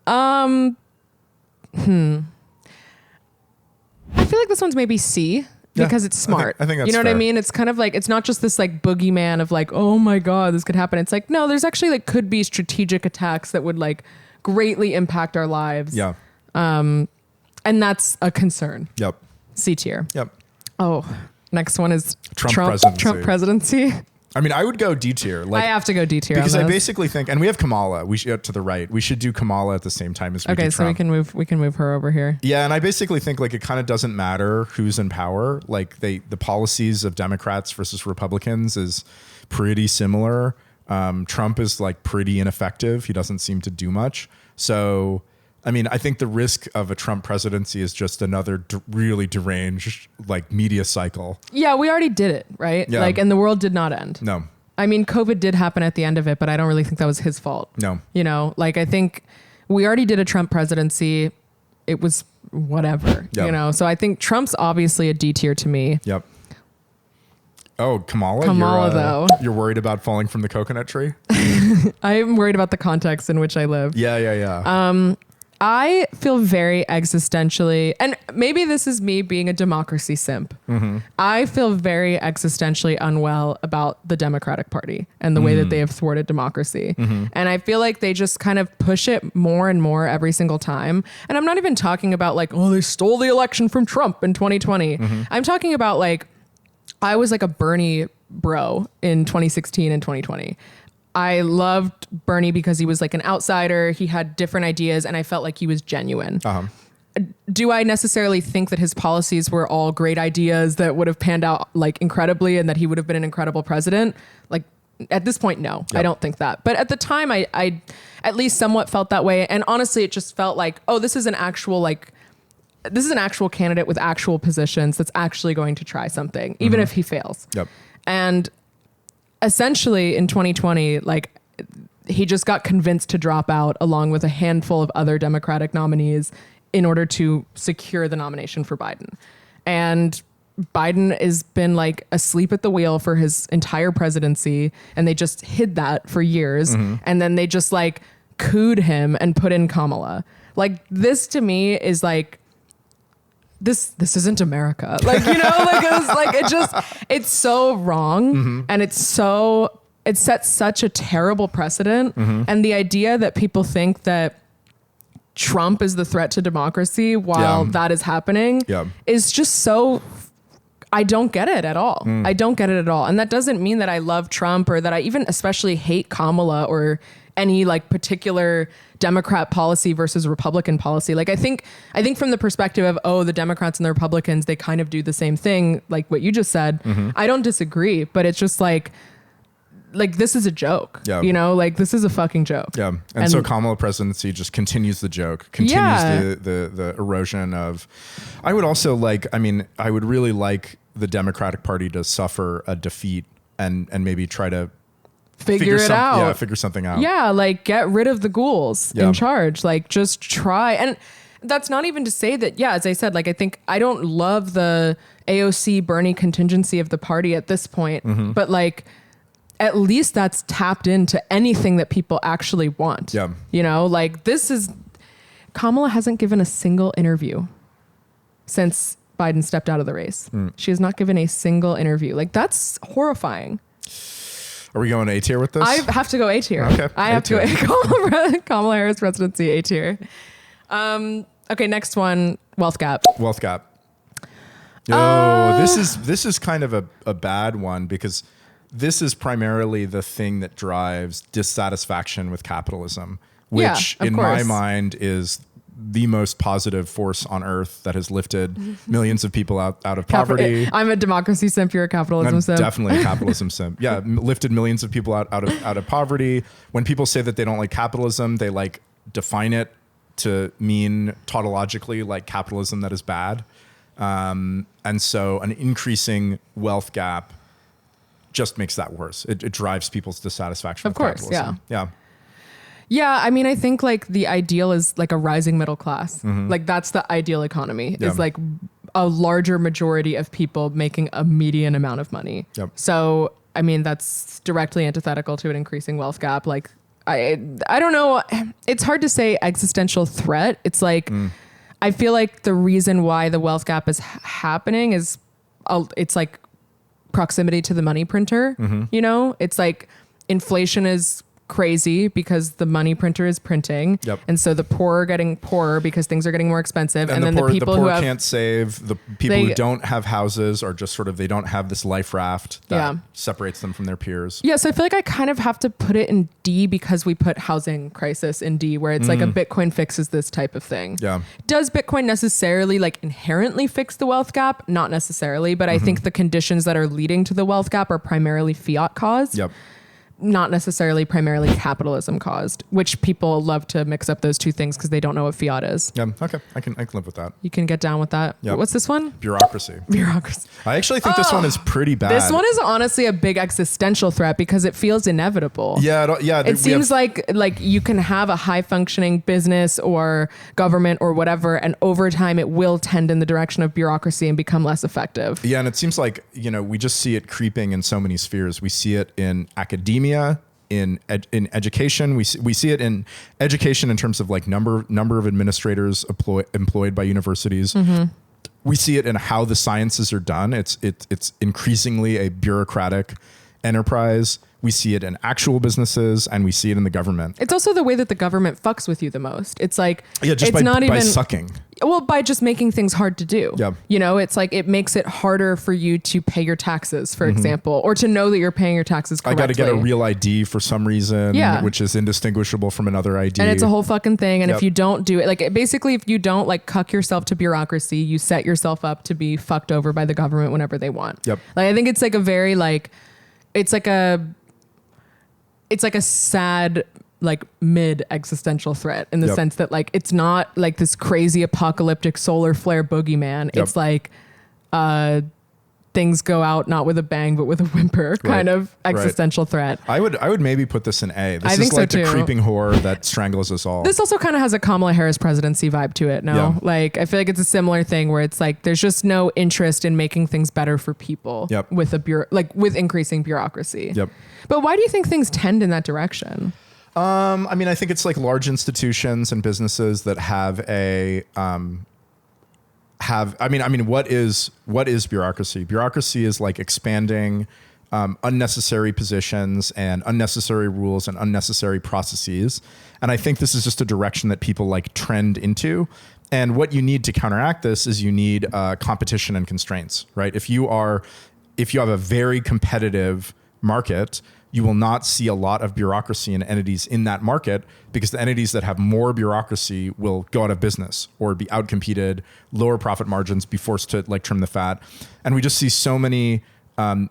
B: I feel like this one's maybe C. Because it's smart.
A: I think that's
B: you know
A: fair.
B: what I mean? It's kind of like, it's not just this like boogeyman of like, oh my God, this could happen. It's like, no, there's actually like could be strategic attacks that would like greatly impact our lives.
A: Yeah.
B: And that's a concern.
A: Yep.
B: C tier.
A: Yep.
B: Oh, next one is
A: Trump
B: presidency.
A: I mean, I would go D tier. Like,
B: I have to go D tier
A: because
B: on
A: I
B: this.
A: basically think, and we have Kamala. We should to the right. We should do Kamala at the same time as we do
B: Okay, so
A: Trump.
B: we can move her over here.
A: Yeah, and I basically think like it kind of doesn't matter who's in power. Like the policies of Democrats versus Republicans is pretty similar. Trump is like pretty ineffective. He doesn't seem to do much. So, I mean, I think the risk of a Trump presidency is just another really deranged like media cycle.
B: Yeah, we already did it, right?
A: Yeah.
B: Like, and the world did not end.
A: No.
B: I mean, COVID did happen at the end of it, but I don't really think that was his fault.
A: No.
B: Like I think we already did a Trump presidency. It was whatever,
A: Yep.
B: So I think Trump's obviously a D tier to me.
A: Yep. Oh, Kamala,
B: though.
A: You're worried about falling from the coconut tree?
B: I'm worried about the context in which I live.
A: Yeah.
B: I feel very existentially, and maybe this is me being a democracy simp.
A: Mm-hmm.
B: I feel very existentially unwell about the Democratic Party and the way that they have thwarted democracy.
A: Mm-hmm.
B: And I feel like they just kind of push it more and more every single time. And I'm not even talking about like, oh, they stole the election from Trump in 2020.
A: Mm-hmm.
B: I'm talking about like, I was like a Bernie bro in 2016 and 2020. I loved Bernie because he was like an outsider. He had different ideas and I felt like he was genuine.
A: Uh-huh.
B: Do I necessarily think that his policies were all great ideas that would have panned out like incredibly and that he would have been an incredible president? Like at this point, no,
A: Yep.
B: I don't think that. But at the time I at least somewhat felt that way. And honestly, it just felt like, oh, this is an actual candidate with actual positions that's actually going to try something, even if he fails.
A: Yep.
B: And essentially in 2020, like he just got convinced to drop out along with a handful of other Democratic nominees in order to secure the nomination for Biden. And Biden has been like asleep at the wheel for his entire presidency. And they just hid that for years. And then they just like cooed him and put in Kamala. Like this to me is like, this isn't America. Like, like it's so wrong and it's so it sets such a terrible precedent. And the idea that people think that Trump is the threat to democracy while that is happening is just so, I don't get it at all. I don't get it at all. And that doesn't mean that I love Trump or that I even especially hate Kamala or any like particular Democrat policy versus Republican policy. Like I think from the perspective of, oh, the Democrats and the Republicans, they kind of do the same thing, like what you just said. I don't disagree, but it's just like this is a joke, you know, like this is a fucking joke.
A: And so Kamala presidency just continues the joke, continues the erosion of, I would also like, I mean, I would really like the Democratic Party to suffer a defeat and maybe try to
B: figure it out.
A: Yeah, figure something out.
B: Yeah, like get rid of the ghouls in charge. Like just try. And that's not even to say that, as I said, like I think I don't love the AOC Bernie contingency of the party at this point, but like at least that's tapped into anything that people actually want. You know, like Kamala hasn't given a single interview since Biden stepped out of the race. She has not given a single interview. Like that's horrifying.
A: Are we going A tier with this?
B: I have to go A tier.
A: Okay.
B: I have to go Kamala Harris presidency A tier. Okay, next one, wealth gap.
A: Wealth gap. Oh, this is kind of a bad one because this is primarily the thing that drives dissatisfaction with capitalism, which in my mind is the most positive force on earth that has lifted millions of people out of poverty.
B: I'm a democracy simp, you're a capitalism simp.
A: I'm definitely a capitalism simp. Yeah, lifted millions of people out of poverty. When people say that they don't like capitalism, they like define it to mean tautologically like capitalism that is bad. And so an increasing wealth gap just makes that worse. It drives people's dissatisfaction with capitalism.
B: Yeah, I mean, I think like the ideal is like a rising middle class. Like that's the ideal economy is like a larger majority of people making a median amount of money. So, I mean, that's directly antithetical to an increasing wealth gap. Like, I don't know. It's hard to say existential threat. It's like, I feel like the reason why the wealth gap is happening is it's like proximity to the money printer. You know, it's like inflation is crazy because the money printer is printing. And so the poor are getting poorer because things are getting more expensive. And then the people who
A: can't save, the people who don't have houses are just sort of, they don't have this life raft that separates them from their peers.
B: Yeah. So I feel like I kind of have to put it in D because we put housing crisis in D, where it's like a Bitcoin fixes this type of thing. Does Bitcoin necessarily like inherently fix the wealth gap? Not necessarily, but I think the conditions that are leading to the wealth gap are primarily fiat caused. Not necessarily primarily capitalism caused, which people love to mix up those two things because they don't know what fiat is.
A: Okay. I can live with that.
B: You can get down with that. What's this one?
A: Bureaucracy. I actually think this one is pretty bad.
B: This one is honestly a big existential threat because it feels inevitable. It seems like you can have a high functioning business or government or whatever, and over time it will tend in the direction of bureaucracy and become less effective.
A: And it seems like, we just see it creeping in so many spheres. We see it in academia, in education. We see it in education in terms of like number of administrators employed by universities. We see it in how the sciences are done. It's increasingly a bureaucratic enterprise. We see it in actual businesses, and we see it in the government.
B: It's also the way that the government fucks with you the most. It's like,
A: just by sucking.
B: Well, by just making things hard to do. You know, it's like it makes it harder for you to pay your taxes, for example, or to know that you're paying your taxes correctly.
A: I got to get a real ID for some reason, which is indistinguishable from another ID.
B: And it's a whole fucking thing. And if you don't do it, like basically if you don't like cuck yourself to bureaucracy, you set yourself up to be fucked over by the government whenever they want. Like I think it's like a very like, it's like a sad like mid existential threat in the sense that like it's not like this crazy apocalyptic solar flare boogeyman. It's like things go out not with a bang but with a whimper kind of existential threat.
A: I would maybe put this in A. This is like the creeping horror that strangles us all.
B: This also kind of has a Kamala Harris presidency vibe to it. Like I feel like it's a similar thing where it's like there's just no interest in making things better for people with with increasing bureaucracy. But why do you think things tend in that direction?
A: I mean, I think it's like large institutions and businesses that have what is bureaucracy? Bureaucracy is like expanding unnecessary positions and unnecessary rules and unnecessary processes. And I think this is just a direction that people like trend into. And what you need to counteract this is you need competition and constraints, right? If you have a very competitive market, you will not see a lot of bureaucracy and entities in that market, because the entities that have more bureaucracy will go out of business or be outcompeted, lower profit margins, be forced to like trim the fat. And we just see so many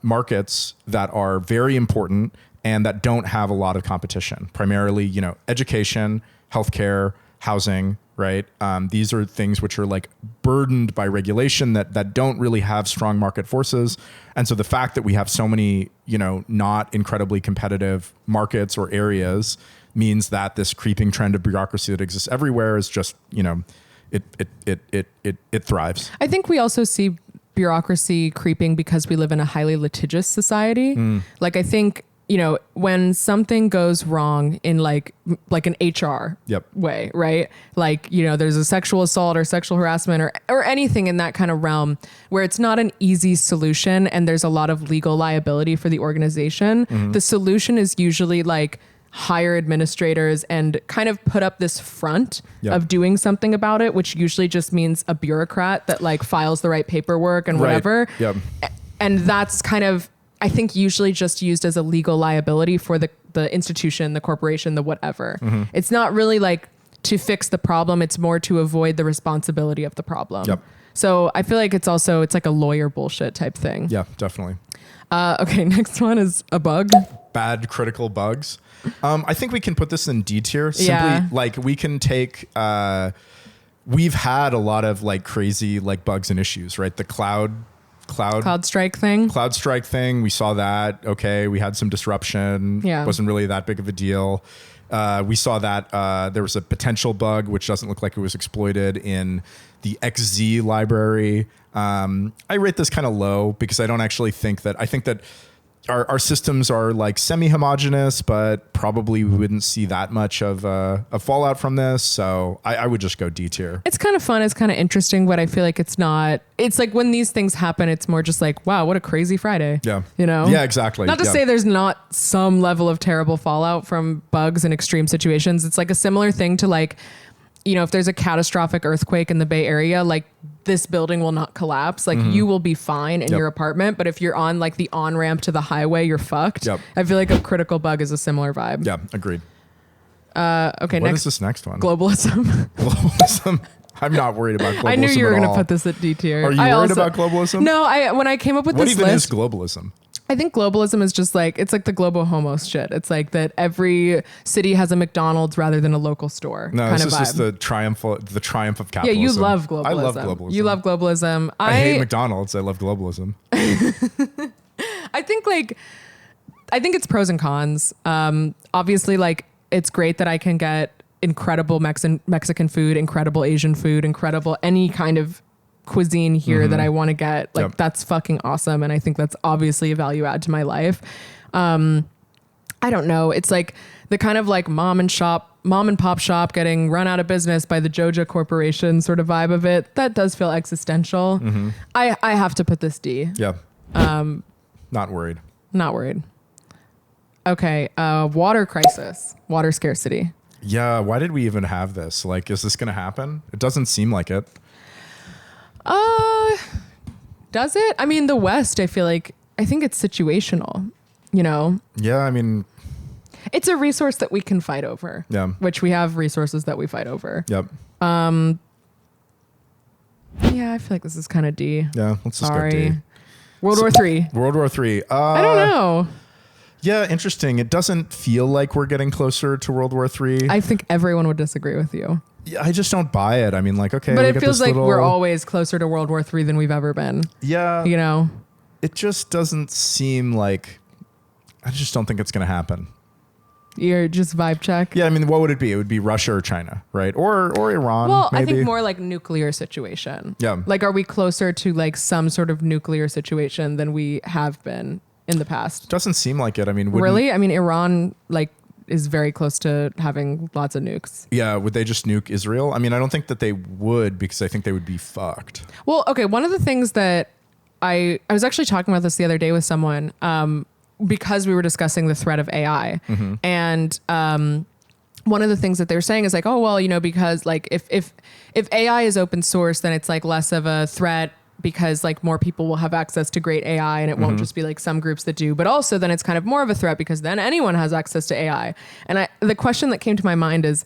A: markets that are very important and that don't have a lot of competition, primarily, you know, education, healthcare, housing, right? These are things which are like burdened by regulation that don't really have strong market forces. And so the fact that we have so many, you know, not incredibly competitive markets or areas means that this creeping trend of bureaucracy that exists everywhere is just, you know, it thrives.
B: I think we also see bureaucracy creeping because we live in a highly litigious society. Like, I think, you know, when something goes wrong in like an HR way, right? Like, you know, there's a sexual assault or sexual harassment or anything in that kind of realm where it's not an easy solution and there's a lot of legal liability for the organization. The solution is usually like hire administrators and kind of put up this front of doing something about it, which usually just means a bureaucrat that like files the right paperwork and whatever. And that's kind of, I think, usually just used as a legal liability for the institution, the corporation, the whatever. It's not really like to fix the problem. It's more to avoid the responsibility of the problem. So I feel like it's like a lawyer bullshit type thing.
A: Yeah, definitely.
B: Okay, next one is a bug.
A: Bad critical bugs. I think we can put this in D tier. Simply, like we can take. We've had a lot of like crazy like bugs and issues, right? The cloud strike thing. We saw that. Okay, we had some disruption. It wasn't really that big of a deal. We saw that there was a potential bug which doesn't look like it was exploited in the XZ library. I rate this kind of low because I don't actually think that. I think that our systems are like semi-homogeneous, but probably we wouldn't see that much of a fallout from this. So I would just go D tier.
B: It's kind of fun. It's kind of interesting, but I feel like it's not. It's like when these things happen, it's more just like, wow, what a crazy Friday.
A: Yeah.
B: You know?
A: Yeah, exactly.
B: Not to say there's not some level of terrible fallout from bugs in extreme situations. It's like a similar thing to like, you know, if there's a catastrophic earthquake in the Bay Area, like this building will not collapse. Like you will be fine in your apartment. But if you're on like the on-ramp to the highway, you're fucked. I feel like a critical bug is a similar vibe.
A: Yeah, agreed.
B: Okay,
A: what is this next one?
B: Globalism.
A: Globalism. I'm not worried about globalism.
B: I knew you were going to put this at D tier.
A: Are you worried about globalism?
B: No, when I came up with this list.
A: What even is globalism?
B: I think globalism is just like, it's like the globo homos shit. It's like that every city has a McDonald's rather than a local store.
A: No,
B: this
A: is just the triumph of capitalism.
B: Yeah, you love globalism.
A: I love globalism.
B: You love globalism.
A: I hate McDonald's. I love globalism.
B: I think it's pros and cons. Obviously, like it's great that I can get incredible Mexican food, incredible Asian food, incredible any kind of cuisine here that I want to get. Like that's fucking awesome. And I think that's obviously a value add to my life. I don't know. It's like the kind of like mom and pop shop getting run out of business by the Joja Corporation sort of vibe of it. That does feel existential. I have to put this D.
A: Yeah. Not worried.
B: Not worried. Okay. Water crisis, water scarcity.
A: Yeah. Why did we even have this? Like, is this going to happen? It doesn't seem like it.
B: Does it? I mean, the West, I think it's situational, you know?
A: Yeah. I mean,
B: it's a resource that we can fight over.
A: Yeah.
B: Which we have resources that we fight over.
A: Yep.
B: Yeah, I feel like this is kind of D.
A: Yeah. Let's just go D.
B: World War III.
A: World War III.
B: I don't know.
A: Yeah, interesting. It doesn't feel like we're getting closer to World War III.
B: I think everyone would disagree with you.
A: Yeah, I just don't buy it. I mean, like, okay.
B: But it feels like we're always closer to World War III than we've ever been.
A: Yeah.
B: You know?
A: It just doesn't seem like, I just don't think it's going to happen.
B: You're just vibe check?
A: Yeah, I mean, what would it be? It would be Russia or China, right? Or Iran,
B: well,
A: maybe.
B: I think more like nuclear situation.
A: Yeah.
B: Like, are we closer to like some sort of nuclear situation than we have been in the past?
A: Doesn't seem like it. I mean,
B: really? I mean, Iran, like, is very close to having lots of nukes.
A: Yeah. Would they just nuke Israel? I mean, I don't think that they would because I think they would be fucked.
B: Well, okay. One of the things that I was actually talking about this the other day with someone. because we were discussing the threat of AI. And one of the things that they're saying is like, oh, well, you know, because like if AI is open source, then it's like less of a threat because like more people will have access to great AI and it won't just be like some groups that do. But also then it's kind of more of a threat because then anyone has access to AI. And the question that came to my mind is,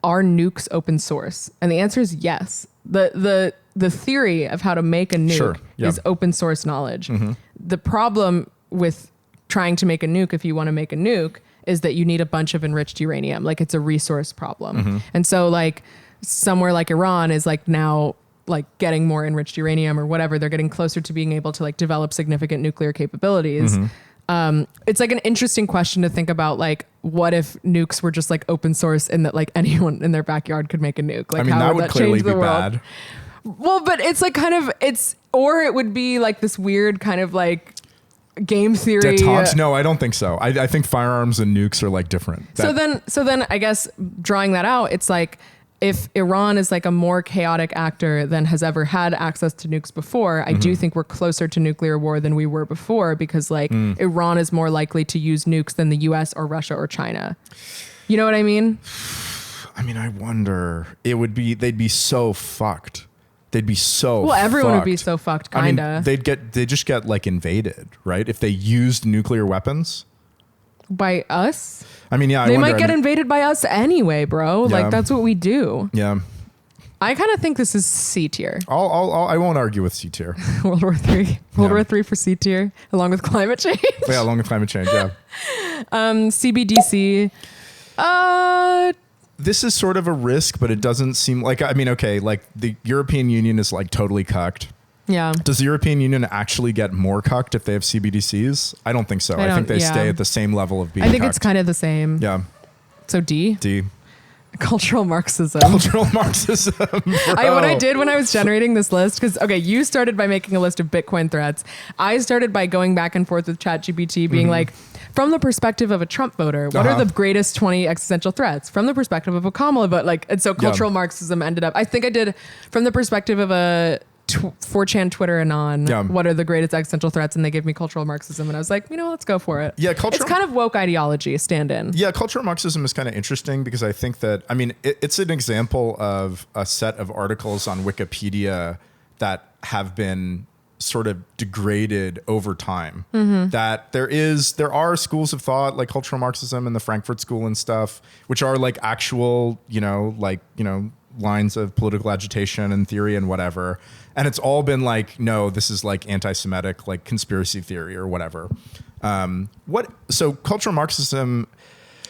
B: are nukes open source? And the answer is yes. The theory of how to make a nuke is open source knowledge. The problem with trying to make a nuke, if you want to make a nuke, is that you need a bunch of enriched uranium. Like it's a resource problem. And so like somewhere like Iran is like now like getting more enriched uranium or whatever. They're getting closer to being able to like develop significant nuclear capabilities. It's like an interesting question to think about, like, what if nukes were just like open source and that like anyone in their backyard could make a nuke? Like,
A: I mean,
B: how
A: that
B: would
A: would clearly
B: change the
A: be
B: world?
A: bad.
B: Well, but it's like kind of, or it would be like this weird kind of like game theory.
A: Detente? No, I don't think so. I think firearms and nukes are like different.
B: So then I guess drawing that out, it's like, if Iran is like a more chaotic actor than has ever had access to nukes before, I do think we're closer to nuclear war than we were before because like Iran is more likely to use nukes than the US or Russia or China. You know what I mean?
A: I mean, I wonder, they'd be so fucked. They'd be so
B: Well, everyone would be
A: fucked.
B: so fucked, kinda.
A: I mean, they'd just get like invaded, right? If they used nuclear weapons.
B: By us?
A: I mean, yeah,
B: They might get invaded by us anyway, bro.
A: Yeah.
B: Like that's what we do.
A: Yeah.
B: I kind of think this is C tier.
A: I won't argue with C tier.
B: World War III. World War III for C tier, along with climate change.
A: Yeah, along with climate change, yeah.
B: CBDC.
A: This is sort of a risk, but it doesn't seem like, I mean, okay, like the European Union is like totally cucked.
B: Yeah.
A: Does the European Union actually get more cucked if they have CBDCs? I don't think so. I think they stay at the same level of being
B: I think
A: cucked.
B: it's kind of the same.
A: Yeah.
B: So D?
A: D.
B: Cultural Marxism.
A: Cultural Marxism.
B: What I did when I was generating this list, because, okay, you started by making a list of Bitcoin threats. I started by going back and forth with ChatGPT being like, from the perspective of a Trump voter, what are the greatest 20 existential threats? From the perspective of a Kamala vote. Like, and so cultural Marxism ended up, I think I did from the perspective of a 4chan Twitter anon, what are the greatest existential threats? And they gave me cultural Marxism. And I was like, you know, let's go for it.
A: Yeah,
B: it's kind of woke ideology, stand in.
A: Yeah, cultural Marxism is kind of interesting because I think that, I mean, it's an example of a set of articles on Wikipedia that have been sort of degraded over time. That there are schools of thought like cultural Marxism and the Frankfurt School and stuff, which are like actual, lines of political agitation and theory and whatever. And it's all been like, no, this is like anti-Semitic, like conspiracy theory or whatever. So cultural Marxism.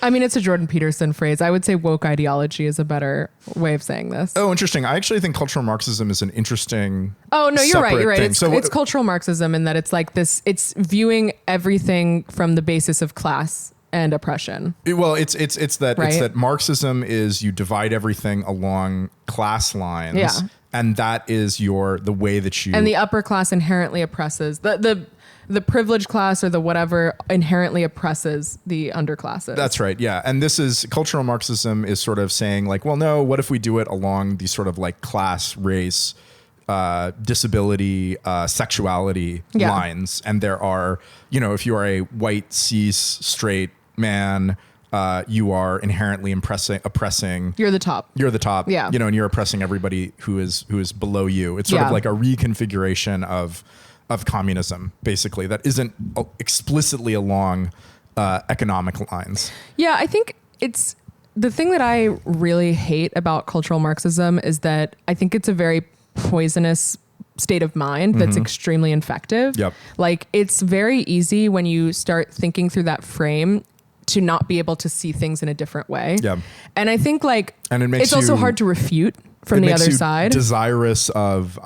B: I mean, it's a Jordan Peterson phrase. I would say woke ideology is a better way of saying this.
A: Oh, interesting. I actually think cultural Marxism is an interesting.
B: Oh, no, you're right. You're right.
A: Thing.
B: It's cultural Marxism in that it's like this, it's viewing everything from the basis of class and oppression.
A: Well, it's that Marxism is you divide everything along class lines.
B: Yeah.
A: And that is the way that you.
B: And the upper class inherently oppresses the privileged class or the whatever inherently oppresses the underclasses.
A: That's right. Yeah. And this is cultural Marxism is sort of saying like, well, no, what if we do it along these sort of like class, race, disability, sexuality lines? And there are, if you are a white, cis, straight man, you are inherently oppressing.
B: You're the top.
A: Yeah. And you're oppressing everybody who is below you. It's sort of like a reconfiguration of communism, basically, that isn't explicitly along economic lines.
B: Yeah, I think it's the thing that I really hate about cultural Marxism is that I think it's a very poisonous state of mind that's extremely infective.
A: Yep.
B: Like it's very easy when you start thinking through that frame to not be able to see things in a different way.
A: Yeah.
B: And I think like
A: it's
B: also hard to refute from the other side.
A: Desirous of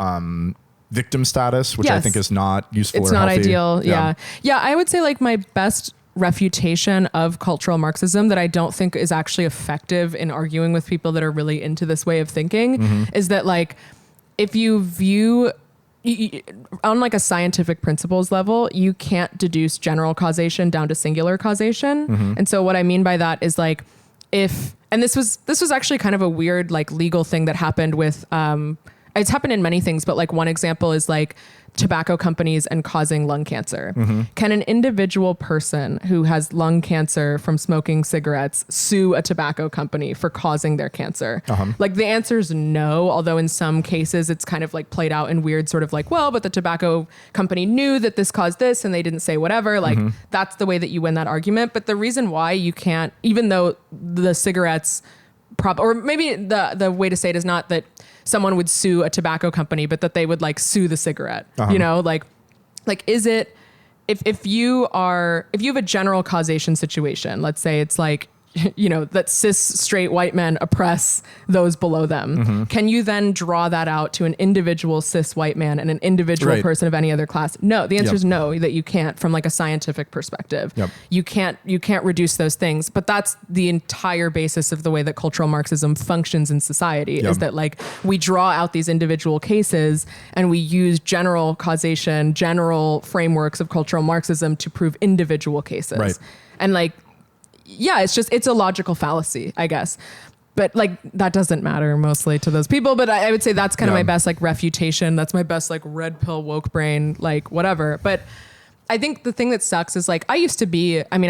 A: victim status, which I think is not useful.
B: It's
A: or
B: not
A: healthy.
B: ideal. Yeah. I would say like my best refutation of cultural Marxism that I don't think is actually effective in arguing with people that are really into this way of thinking is that like if you view on like a scientific principles level, you can't deduce general causation down to singular causation. And so what I mean by that is like and this was actually kind of a weird like legal thing that happened with it's happened in many things, but like one example is like tobacco companies and causing lung cancer. Can an individual person who has lung cancer from smoking cigarettes sue a tobacco company for causing their cancer? Like the answer is no, although in some cases it's kind of like played out in weird sort of like, well, but the tobacco company knew that this caused this and they didn't say whatever. Like that's the way that you win that argument. But the reason why you can't, even though the cigarettes or maybe the way to say it is not that someone would sue a tobacco company, but that they would like sue the cigarette, you know, like is it, if you have a general causation situation, let's say it's like, you know, that cis straight white men oppress those below them. Can you then draw that out to an individual cis white man and an individual person of any other class? No, the answer is no, that you can't from like a scientific perspective. You can't reduce those things, but that's the entire basis of the way that cultural Marxism functions in society is that like we draw out these individual cases and we use general causation, general frameworks of cultural Marxism to prove individual cases. And like, yeah, it's a logical fallacy, I guess. But like, that doesn't matter mostly to those people. But I would say that's kind of my best like refutation. That's my best like red pill woke brain, like whatever. But I think the thing that sucks is like, I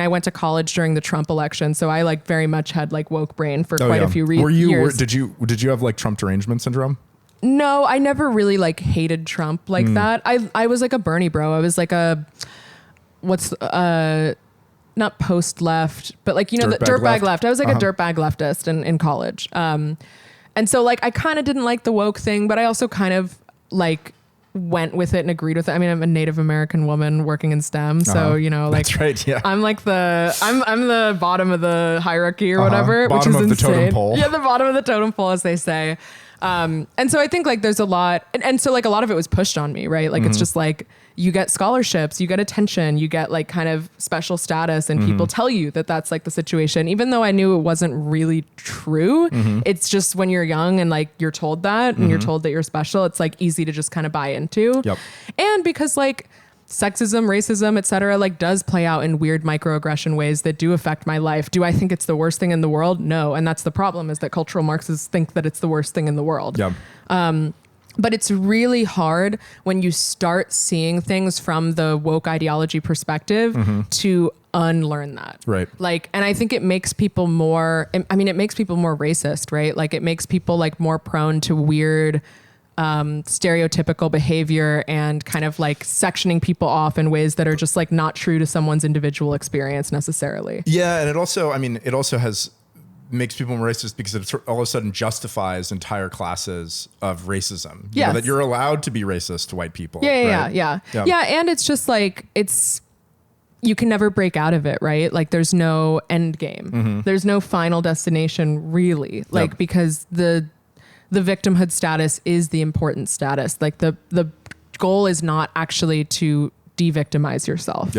B: went to college during the Trump election. So I like very much had like woke brain for quite a few years.
A: Did you have like Trump derangement syndrome?
B: No, I never really like hated Trump like that. I was like a Bernie bro. I was like not post left, but like, you know, the dirtbag left. I was like a dirtbag leftist in college. And so like, I kind of didn't like the woke thing, but I also kind of like went with it and agreed with it. I mean, I'm a Native American woman working in STEM. So, you know, like,
A: that's right, yeah.
B: I'm like I'm the bottom of the hierarchy or whatever,
A: bottom
B: which is
A: of
B: insane.
A: the totem pole.
B: Yeah, the bottom of the totem pole, as they say. And so I think like there's a lot, and so like a lot of it was pushed on me, right? Like it's just like you get scholarships, you get attention, you get like kind of special status, and people tell you that that's like the situation, even though I knew it wasn't really true. It's just when you're young and like you're told that and you're told that you're special, it's like easy to just kind of buy into. And because like sexism, racism, et cetera, like does play out in weird microaggression ways that do affect my life. Do I think it's the worst thing in the world? No. And that's the problem, is that cultural Marxists think that it's the worst thing in the world. But it's really hard when you start seeing things from the woke ideology perspective to unlearn that. Like, and I think it makes people more, it makes people more racist, right? Like it makes people like more prone to weird stereotypical behavior and kind of like sectioning people off in ways that are just like not true to someone's individual experience necessarily.
A: Yeah. And it also makes people more racist because it all of a sudden justifies entire classes of racism. You know, that you're allowed to be racist to white people.
B: Yeah. And it's just like, you can never break out of it, right? Like there's no end game. There's no final destination really, like because the victimhood status is the important status. Like the goal is not actually to de-victimize yourself.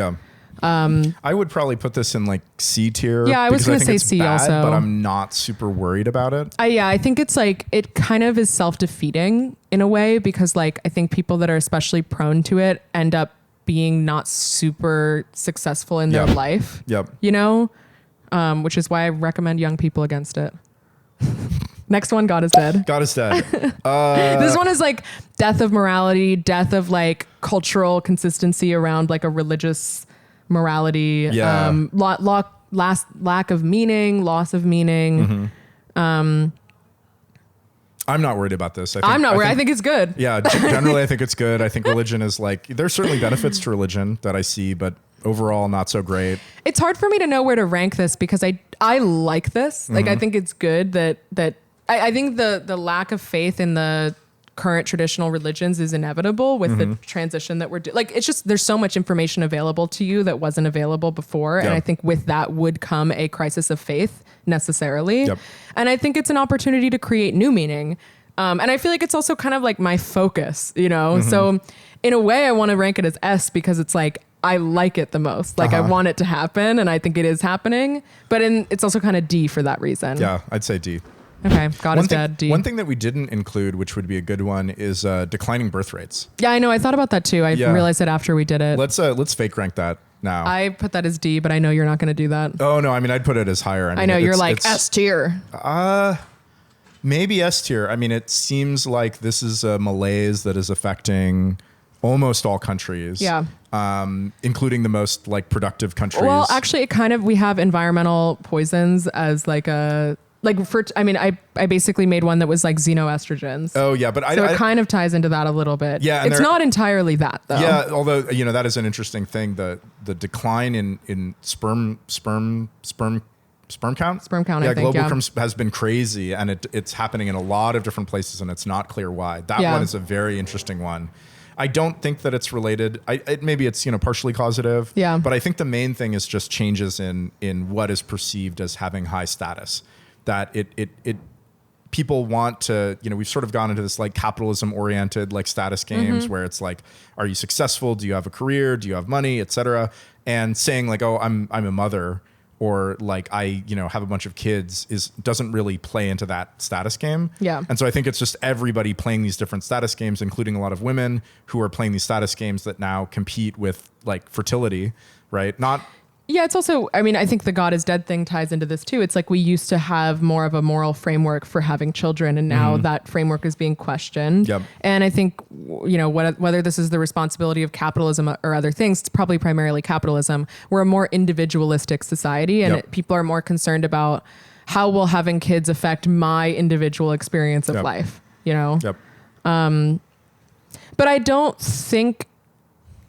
A: I would probably put this in like C tier.
B: Yeah, I was going to say C bad, also.
A: But I'm not super worried about it.
B: I think it's like, it kind of is self-defeating in a way, because like, I think people that are especially prone to it end up being not super successful in their life. You know? Which is why I recommend young people against it. Next one, God is Dead.
A: God is Dead.
B: This one is like death of morality, death of like cultural consistency around like a religious morality, lack of meaning, loss of meaning.
A: I'm not worried about this.
B: I'm not worried. I think it's good.
A: Yeah, generally I think it's good. I think religion is like, there's certainly benefits to religion that I see, but overall not so great.
B: It's hard for me to know where to rank this because I like this. Like I think it's good that I think the lack of faith in the current traditional religions is inevitable with the transition that we're doing. Like, it's just, there's so much information available to you that wasn't available before. And I think with that would come a crisis of faith necessarily. And I think it's an opportunity to create new meaning. And I feel like it's also kind of like my focus, you know? So in a way I want to rank it as S because it's like, I like it the most. Like I want it to happen and I think it is happening, but it's also kind of D for that reason.
A: Yeah, I'd say D.
B: Okay, God is Dead, D.
A: One thing that we didn't include, which would be a good one, is declining birth rates.
B: Yeah, I know. I thought about that too. I realized it after we did it.
A: Let's fake rank that now.
B: I put that as D, but I know you're not going to do that.
A: Oh no, I mean I'd put it as higher.
B: I know you're like S tier.
A: Maybe S tier. I mean, it seems like this is a malaise that is affecting almost all countries.
B: Yeah.
A: Including the most like productive countries.
B: Well, actually, we have environmental poisons as like a. I basically made one that was like xenoestrogens.
A: Oh yeah, but
B: it kind of ties into that a little bit.
A: Yeah,
B: it's not entirely that though.
A: Yeah, although that is an interesting thing. The decline in sperm count.
B: Sperm count.
A: Yeah,
B: I think,
A: global has been crazy, and it's happening in a lot of different places, and it's not clear why. That one is a very interesting one. I don't think that it's related. Maybe it's partially causative.
B: Yeah.
A: But I think the main thing is just changes in what is perceived as having high status. That people want to, we've sort of gone into this like capitalism oriented like status games where it's like, are you successful? Do you have a career? Do you have money, et cetera? And saying like, oh, I'm a mother, or like I, have a bunch of kids doesn't really play into that status game.
B: Yeah.
A: And so I think it's just everybody playing these different status games, including a lot of women who are playing these status games that now compete with like fertility, right?
B: Yeah, it's also, I think the God is dead thing ties into this too. It's like we used to have more of a moral framework for having children, and now that framework is being questioned.
A: Yep.
B: And I think, whether this is the responsibility of capitalism or other things, it's probably primarily capitalism. We're a more individualistic society, and people are more concerned about how will having kids affect my individual experience of life,
A: Yep.
B: But I don't think,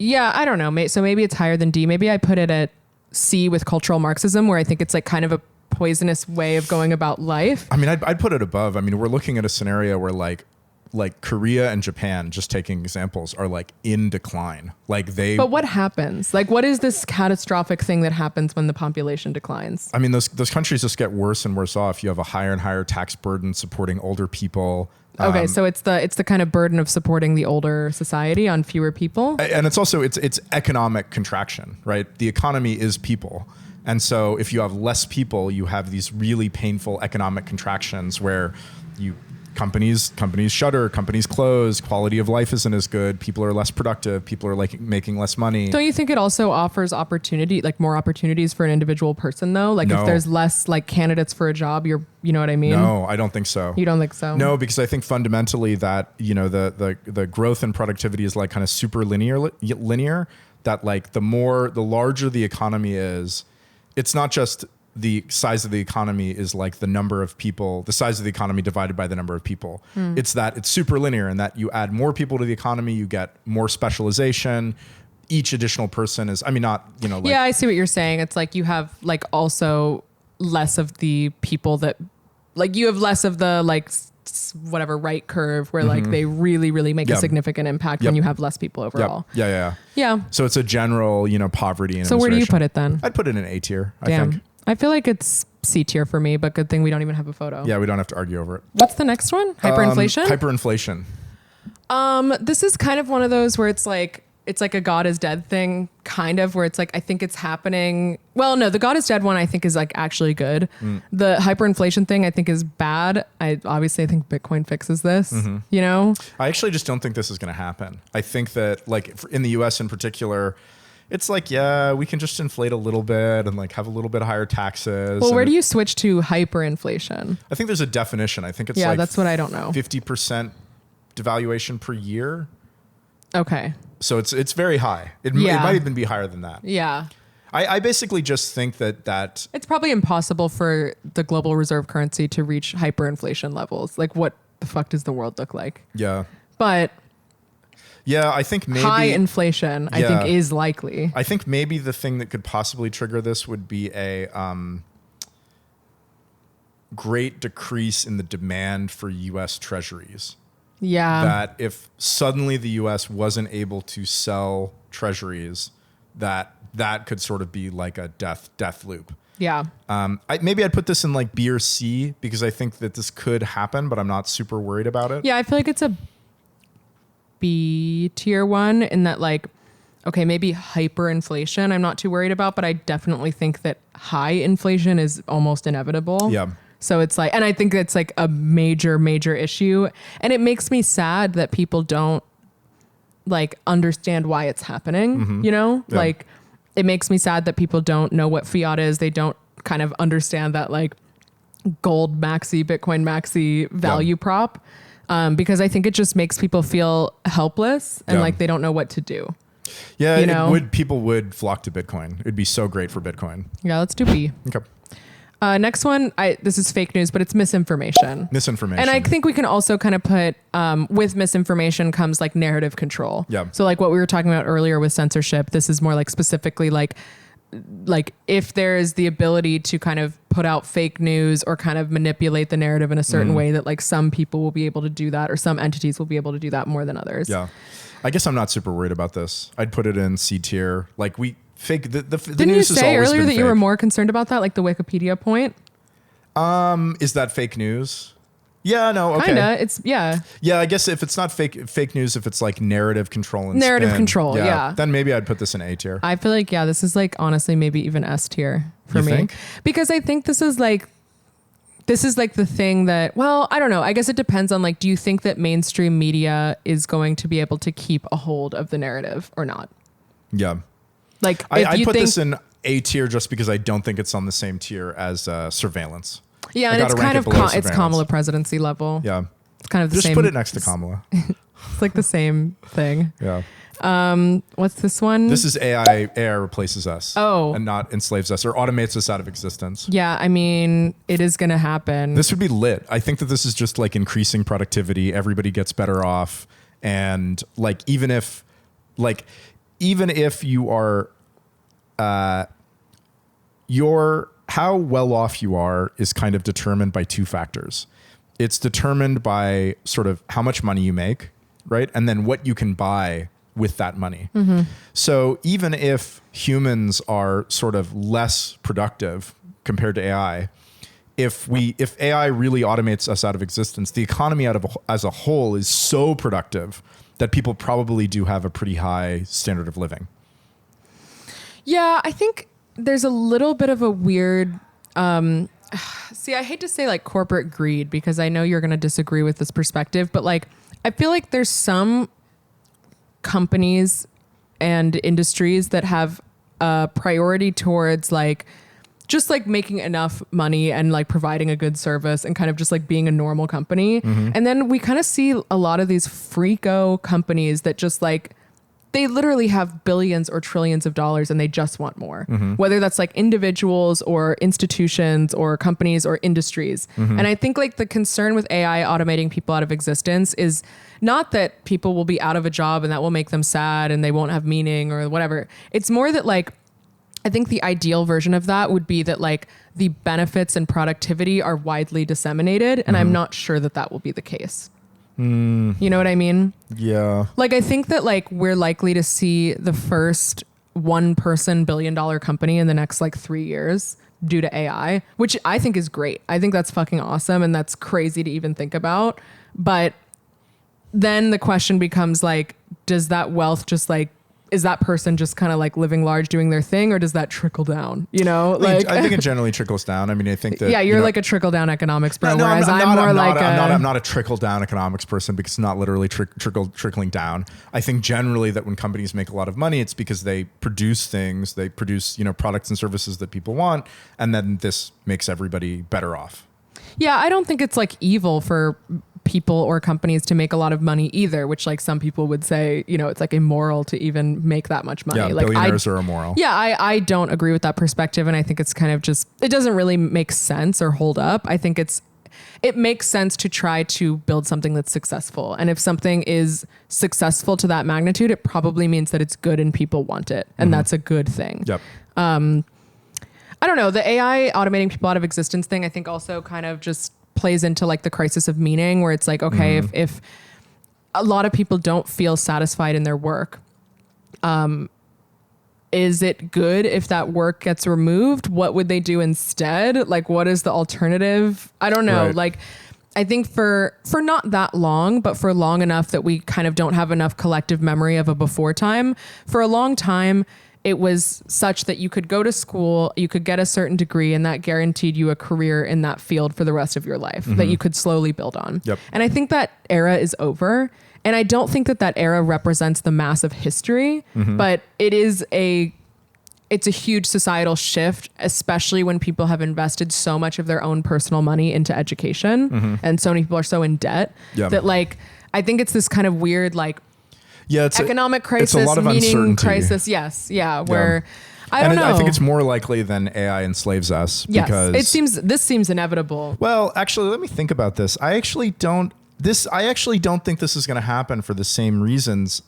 B: I don't know. So maybe it's higher than D. Maybe I put it at C with cultural Marxism, where I think it's like kind of a poisonous way of going about life.
A: I'd put it above. We're looking at a scenario where like Korea and Japan, just taking examples, are like in decline. But
B: what happens? Like, what is this catastrophic thing that happens when the population declines?
A: Those countries just get worse and worse off. You have a higher and higher tax burden supporting older people.
B: Okay, so it's the kind of burden of supporting the older society on fewer people.
A: And it's also it's economic contraction, right? The economy is people. And so if you have less people, you have these really painful economic contractions where companies shutter, companies close, quality of life isn't as good, people are less productive, people are like making less money.
B: Don't you think it also offers opportunity, like more opportunities for an individual person though? Like if there's less like candidates for a job, you know what I mean?
A: No, I don't think so.
B: You don't think so?
A: No, because I think fundamentally that, the growth in productivity is like kind of super linear, that like the larger the economy is, it's not just the size of the economy is like the number of people, the size of the economy divided by the number of people. It's that it's super linear, and that you add more people to the economy, you get more specialization. Each additional person is, yeah,
B: I see what you're saying. It's like you have like also less of the people that like you have less of the like whatever right curve where like they really, really make a significant impact when you have less people overall.
A: Yeah. So it's a general, poverty.
B: So where do you put it then?
A: I'd put it in A tier, I
B: Damn.
A: think.
B: I feel like it's C tier for me, but good thing we don't even have a photo.
A: Yeah, we don't have to argue over it.
B: What's the next one? Hyperinflation?
A: Hyperinflation.
B: This is kind of one of those where it's like a God is dead thing, kind of, where it's like, I think it's happening. Well, no, the God is dead one I think is like actually good. The hyperinflation thing I think is bad. I think Bitcoin fixes this,
A: I actually just don't think this is going to happen. I think that like in the US in particular, it's like, yeah, we can just inflate a little bit and like have a little bit higher taxes.
B: Well, where do you switch to hyperinflation?
A: I think there's a definition. I think it's
B: that's what I don't know.
A: 50% devaluation per year.
B: Okay.
A: So it's very high. It might even be higher than that.
B: Yeah.
A: I basically just think that
B: it's probably impossible for the global reserve currency to reach hyperinflation levels. Like what the fuck does the world look like?
A: Yeah.
B: But
A: yeah, I think maybe
B: high inflation, I think, is likely.
A: I think maybe the thing that could possibly trigger this would be a great decrease in the demand for U.S. treasuries.
B: Yeah.
A: That if suddenly the U.S. wasn't able to sell treasuries, that could sort of be like a death loop.
B: Yeah.
A: Maybe I'd put this in like B or C because I think that this could happen, but I'm not super worried about it.
B: Yeah, I feel like it's a B tier one in that like, okay, maybe hyperinflation I'm not too worried about, but I definitely think that high inflation is almost inevitable.
A: Yeah.
B: So it's like, and I think it's like a major, major issue. And it makes me sad that people don't like understand why it's happening,
A: Yeah.
B: Like it makes me sad that people don't know what fiat is. They don't kind of understand that like gold maxi, Bitcoin maxi value prop. because I think it just makes people feel helpless and like they don't know what to do.
A: Yeah, people would flock to Bitcoin. It'd be so great for Bitcoin.
B: Yeah, let's do B.
A: Okay.
B: Next one, this is fake news, but it's misinformation.
A: Misinformation.
B: And I think we can also kind of put, with misinformation comes like narrative control.
A: Yeah.
B: So like what we were talking about earlier with censorship, this is more like specifically like if there is the ability to kind of put out fake news or kind of manipulate the narrative in a certain way, that like some people will be able to do that, or some entities will be able to do that more than others.
A: Yeah. I guess I'm not super worried about this. I'd put it in C tier. Like fake the
B: Didn't
A: news
B: you
A: has
B: say
A: always
B: earlier
A: been
B: that
A: fake.
B: you were more concerned about that, like the Wikipedia point?
A: Is that fake news? Yeah, no, okay.
B: Kinda. It's yeah.
A: Yeah, I guess if it's not fake news, if it's like narrative control and
B: Narrative
A: spin,
B: control, yeah.
A: then maybe I'd put this in A tier.
B: I feel like this is like honestly maybe even S tier for
A: You
B: me.
A: think?
B: Because I think this is like the thing that, well, I don't know. I guess it depends on like, do you think that mainstream media is going to be able to keep a hold of the narrative or not?
A: Yeah.
B: Like
A: I'd put this in A tier just because I don't think it's on the same tier as surveillance.
B: Yeah,
A: I
B: and
A: gotta
B: it's
A: rank
B: kind
A: it
B: of
A: below
B: it's
A: surveillance.
B: Kamala presidency level.
A: Yeah.
B: It's kind of the
A: Just
B: same.
A: put it next to Kamala.
B: It's like the same thing.
A: Yeah.
B: What's this one?
A: This is AI. AI replaces us.
B: Oh.
A: And not enslaves us or automates us out of existence.
B: Yeah, I mean, it is going to happen.
A: This would be lit. I think that this is just like increasing productivity. Everybody gets better off. And like, even if you are, how well off you are is kind of determined by two factors. It's determined by sort of how much money you make, right? And then what you can buy with that money.
B: Mm-hmm.
A: So even if humans are sort of less productive compared to AI, if AI really automates us out of existence, the economy as a whole is so productive that people probably do have a pretty high standard of living.
B: Yeah, I think there's a little bit of a weird, see, I hate to say like corporate greed because I know you're going to disagree with this perspective, but like, I feel like there's some companies and industries that have a priority towards like, just like making enough money and like providing a good service and kind of just like being a normal company. Mm-hmm. And then we kind of see a lot of these freako companies that just like, they literally have billions or trillions of dollars and they just want more, whether that's like individuals or institutions or companies or industries. And I think like the concern with AI automating people out of existence is not that people will be out of a job and that will make them sad and they won't have meaning or whatever. It's more that like, I think the ideal version of that would be that like the benefits and productivity are widely disseminated. And I'm not sure that that will be the case. You know what I mean?
A: Yeah.
B: Like, I think that like we're likely to see the first one person $1 billion company in the next like 3 years due to AI, which I think is great. I think that's fucking awesome. And that's crazy to even think about. But then the question becomes like, does that wealth just like, is that person just kind of like living large doing their thing, or does that trickle down? You know, like
A: I think it generally trickles down. I mean, I think that
B: you're like a trickle down economics bro, whereas I'm
A: not a trickle down economics person because it's not literally trickling down. I think generally that when companies make a lot of money, it's because they produce things, they produce products and services that people want, and then this makes everybody better off.
B: Yeah, I don't think it's like evil for people or companies to make a lot of money either, which like some people would say, it's like immoral to even make that much money.
A: Yeah,
B: like
A: billionaires are immoral.
B: Yeah, I don't agree with that perspective. And I think it's kind of just, it doesn't really make sense or hold up. I think it makes sense to try to build something that's successful. And if something is successful to that magnitude, it probably means that it's good and people want it. And that's a good thing.
A: Yep.
B: I don't know. The AI automating people out of existence thing, I think also kind of just plays into like the crisis of meaning, where it's like, okay, if a lot of people don't feel satisfied in their work, is it good if that work gets removed? What would they do instead? Like, what is the alternative? I don't know.
A: Right.
B: Like, I think for not that long, but for long enough that we kind of don't have enough collective memory of a before time, for a long time, it was such that you could go to school, you could get a certain degree, and that guaranteed you a career in that field for the rest of your life that you could slowly build on.
A: Yep.
B: And I think that era is over. And I don't think that era represents the mass of history, but it is it's a huge societal shift, especially when people have invested so much of their own personal money into education, and so many people are so in debt that like, I think it's this kind of weird, like,
A: it's
B: economic crisis,
A: it's a lot of
B: meaning
A: uncertainty.
B: crisis. Yes. Yeah. Where I don't know.
A: I think it's more likely than AI enslaves us.
B: Yes.
A: Because
B: this seems inevitable.
A: Well, actually, let me think about this. I actually don't think this is going to happen for the same reasons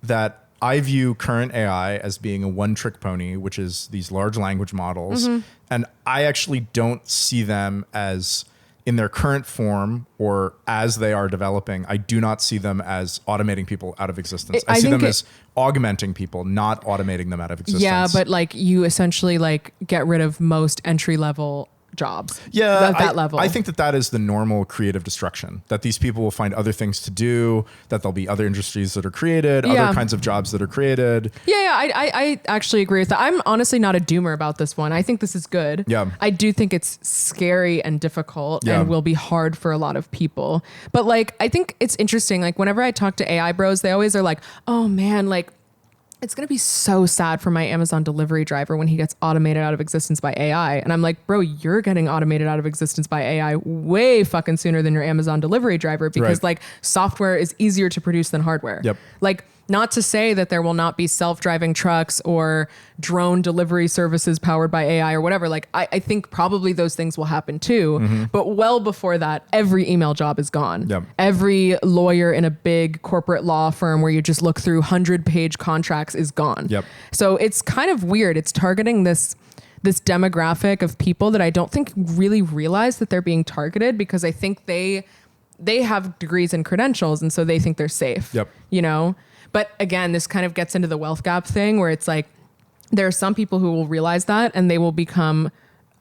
A: that I view current AI as being a one-trick pony, which is these large language models. And I actually don't see them as, in their current form or as they are developing, I do not see them as automating people out of existence. I see them as augmenting people, not automating them out of existence.
B: Yeah, but like you essentially like get rid of most entry-level jobs.
A: Yeah,
B: at that level.
A: I think that is the normal creative destruction, that these people will find other things to do, that there'll be other industries that are created, other kinds of jobs that are created.
B: I actually agree with that. I'm honestly not a doomer about this one. I think this is good.
A: Yeah.
B: I do think it's scary and difficult and will be hard for a lot of people. But like, I think it's interesting. Like whenever I talk to AI bros, they always are like, oh man, like, it's going to be so sad for my Amazon delivery driver when he gets automated out of existence by AI. And I'm like, bro, you're getting automated out of existence by AI way fucking sooner than your Amazon delivery driver because like software is easier to produce than hardware. Like, not to say that there will not be self-driving trucks or drone delivery services powered by AI or whatever. Like, I think probably those things will happen too. But well before that, every email job is gone. Every lawyer in a big corporate law firm where you just look through 100-page contracts is gone. So it's kind of weird. It's targeting this demographic of people that I don't think really realize that they're being targeted because I think they have degrees and credentials and so they think they're safe. You know? But again, this kind of gets into the wealth gap thing where it's like, there are some people who will realize that and they will become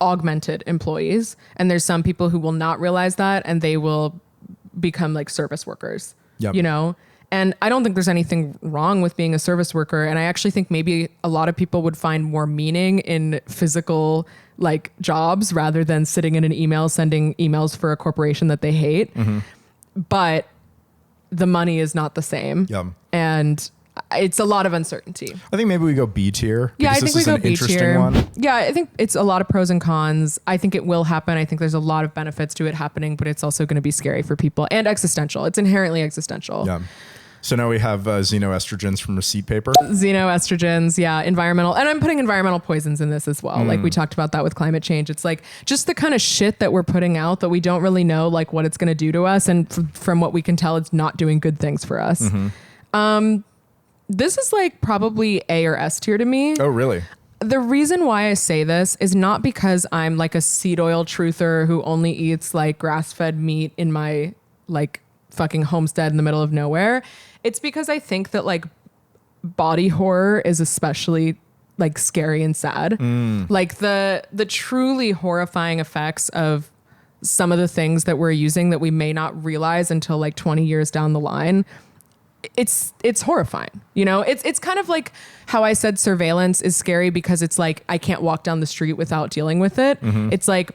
B: augmented employees. And there's some people who will not realize that and they will become like service workers, you know? And I don't think there's anything wrong with being a service worker. And I actually think maybe a lot of people would find more meaning in physical like jobs rather than sitting in an email, sending emails for a corporation that they hate. But the money is not the same. And it's a lot of uncertainty.
A: I think maybe we go B tier.
B: Yeah, I think we go B tier.
A: One.
B: Yeah, I think it's a lot of pros and cons. I think it will happen. I think there's a lot of benefits to it happening, but it's also going to be scary for people and existential. It's inherently existential.
A: So now we have xenoestrogens from receipt paper.
B: Xenoestrogens, environmental. And I'm putting environmental poisons in this as well. Like we talked about that with climate change. It's like just the kind of shit that we're putting out that we don't really know like what it's going to do to us. And from what we can tell, it's not doing good things for us. This is like probably A or S tier to me.
A: Oh, really?
B: The reason why I say this is not because I'm like a seed oil truther who only eats like grass-fed meat in my like fucking homestead in the middle of nowhere. It's because I think that like body horror is especially like scary and sad. Like the truly horrifying effects of some of the things that we're using that we may not realize until like 20 years down the line. It's horrifying. You know, it's kind of like how I said surveillance is scary because it's like, I can't walk down the street without dealing with it. It's like,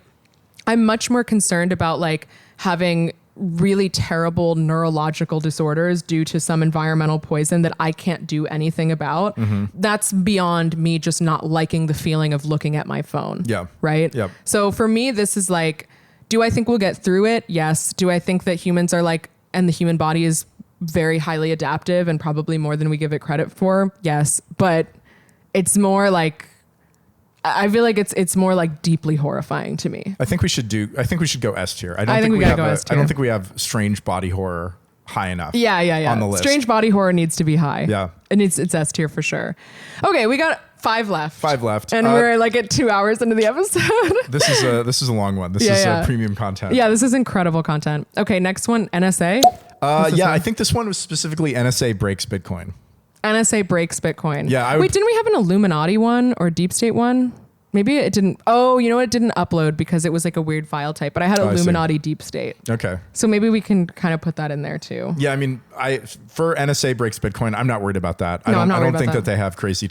B: I'm much more concerned about like having really terrible neurological disorders due to some environmental poison that I can't do anything about. That's beyond me just not liking the feeling of looking at my phone. Right. So for me, this is like, do I think we'll get through it? Yes. Do I think that humans are like, and the human body is very highly adaptive and probably more than we give it credit for? Yes. But it's more like, I feel like it's more like deeply horrifying to me.
A: I think we should go S tier. I
B: think we gotta go S tier.
A: I don't think we have strange body horror high enough.
B: Yeah. On the list. Strange body horror needs to be high.
A: Yeah.
B: It's S tier for sure. Okay, we got 5 left.
A: And
B: we're like at 2 hours into the episode.
A: This is a long one. This is premium content.
B: Yeah, this is incredible content. Okay, next one, NSA.
A: I think this one was specifically NSA breaks Bitcoin.
B: NSA breaks Bitcoin.
A: Yeah.
B: Wait, didn't we have an Illuminati one or Deep State one? Maybe it didn't. Oh, you know what? It didn't upload because it was like a weird file type, but I had Illuminati Deep State.
A: Okay.
B: So maybe we can kind of put that in there too.
A: Yeah. I mean, for NSA breaks Bitcoin, I'm not worried about that.
B: No,
A: I don't think that they have crazy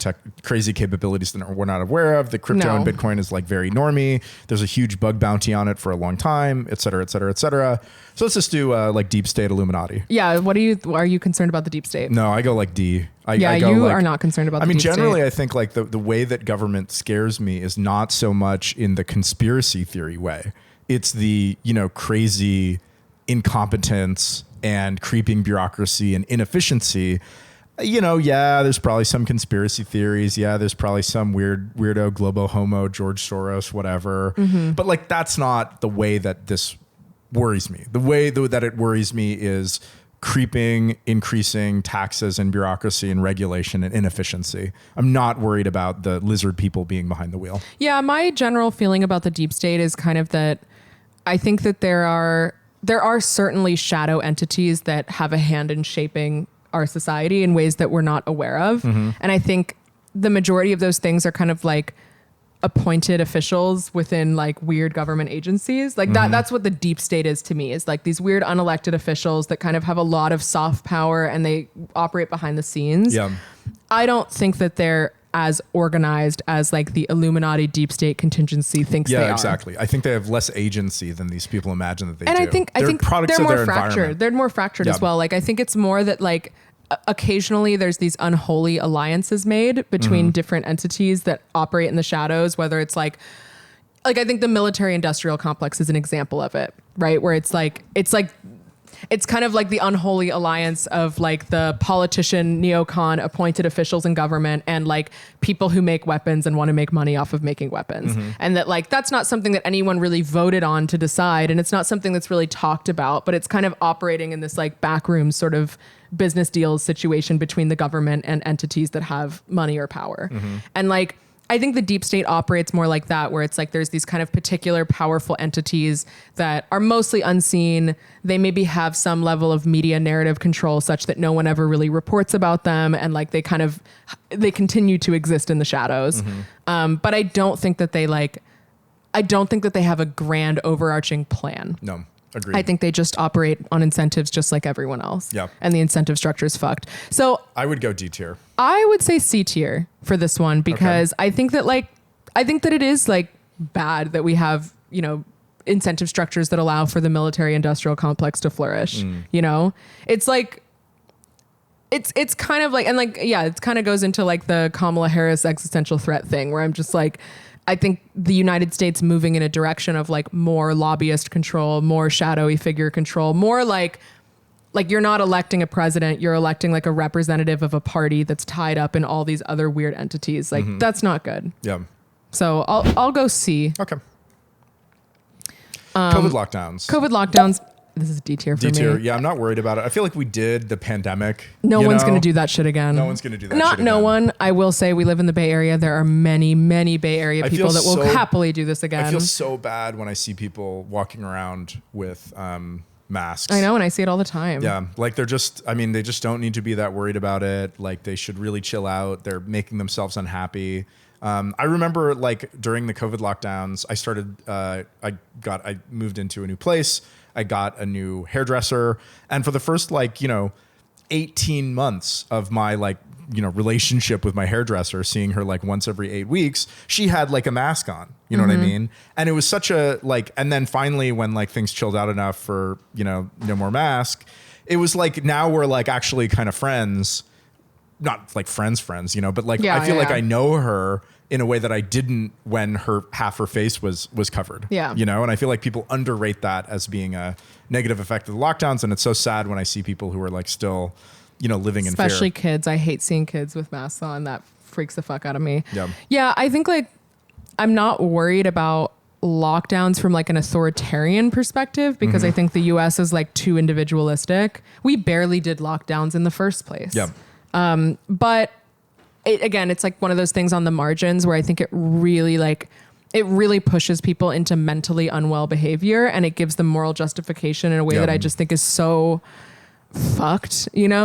A: capabilities that we're not aware of. The crypto in Bitcoin is like very normie. There's a huge bug bounty on it for a long time, et cetera, et cetera, et cetera. So let's just do like Deep State Illuminati.
B: Yeah. Are you concerned about the Deep State?
A: No, I go like D.
B: You are not concerned about the deep
A: generally,
B: state.
A: I think like the way that government scares me is not so much in the conspiracy theory way. It's the, crazy incompetence and creeping bureaucracy and inefficiency. There's probably some conspiracy theories. Yeah, there's probably some weirdo globo homo, George Soros, whatever.
B: Mm-hmm.
A: But like, that's not the way that this worries me. The way that it worries me is creeping, increasing taxes and bureaucracy and regulation and inefficiency. I'm not worried about the lizard people being behind the wheel.
B: Yeah, my general feeling about the deep state is kind of that I think that there are certainly shadow entities that have a hand in shaping our society in ways that we're not aware of. Mm-hmm. And I think the majority of those things are kind of like appointed officials within like weird government agencies. Like that's what the deep state is to me, is like these weird unelected officials that kind of have a lot of soft power and they operate behind the scenes.
A: Yeah.
B: I don't think that they're as organized as like the Illuminati deep state contingency thinks they are.
A: Yeah, exactly. I think they have less agency than these people imagine that they do.
B: And I think
A: products
B: they're
A: of
B: more
A: their
B: fractured.
A: environment.
B: They're more fractured as well. Like I think it's more that like occasionally there's these unholy alliances made between different entities that operate in the shadows, whether it's like I think the military industrial complex is an example of it, right? Where it's kind of like the unholy alliance of like the politician neocon appointed officials in government and like people who make weapons and want to make money off of making weapons. And that like, that's not something that anyone really voted on to decide. And it's not something that's really talked about, but it's kind of operating in this like backroom sort of business deals situation between the government and entities that have money or power. And like, I think the deep state operates more like that, where it's like there's these kind of particular powerful entities that are mostly unseen. They maybe have some level of media narrative control such that no one ever really reports about them. And like they continue to exist in the shadows. But I don't think that they have a grand overarching plan.
A: No. Agreed.
B: I think they just operate on incentives just like everyone else.
A: Yeah.
B: And the incentive structure is fucked. So
A: I would go D tier.
B: I would say C tier for this one because I think that it is like bad that we have, incentive structures that allow for the military industrial complex to flourish. It's like, it's kind of like, and like, yeah, it kind of goes into like the Kamala Harris existential threat thing where I'm just like, I think the United States moving in a direction of like more lobbyist control, more shadowy figure control, more like you're not electing a president, you're electing like a representative of a party that's tied up in all these other weird entities. Like that's not good.
A: Yeah.
B: So I'll go C.
A: Okay. COVID lockdowns.
B: This is D tier for
A: D tier.
B: me.
A: Yeah, I'm not worried about it. I feel like we did the pandemic.
B: No one's going to do that shit again.
A: No one's going to do that
B: Not
A: shit again.
B: no one. I will say we live in the Bay Area. There are many, many Bay Area people that will happily do this again.
A: I feel so bad when I see people walking around with masks.
B: I know, and I see it all the time.
A: Yeah, like they just don't need to be that worried about it. Like they should really chill out. They're making themselves unhappy. I remember like during the COVID lockdowns, I moved into a new place. I got a new hairdresser. And for the first 18 months of my relationship with my hairdresser, seeing her like once every 8 weeks, she had like a mask on, you know what I mean? And it was such a and then finally when like things chilled out enough for, no more mask, it was like, now we're like actually kind of friends, not like friends, but like, I feel like I know her in a way that I didn't when half her face was covered.
B: Yeah.
A: And I feel like people underrate that as being a negative effect of the lockdowns. And it's so sad when I see people who are like still, living in fear.
B: Especially kids. I hate seeing kids with masks on. That freaks the fuck out of me.
A: Yeah.
B: Yeah. I think like, I'm not worried about lockdowns from like an authoritarian perspective because I think the US is like too individualistic. We barely did lockdowns in the first place.
A: Yeah.
B: But it's like one of those things on the margins where I think it really pushes people into mentally unwell behavior and it gives them moral justification in a way that I just think is so fucked,
A: Yeah.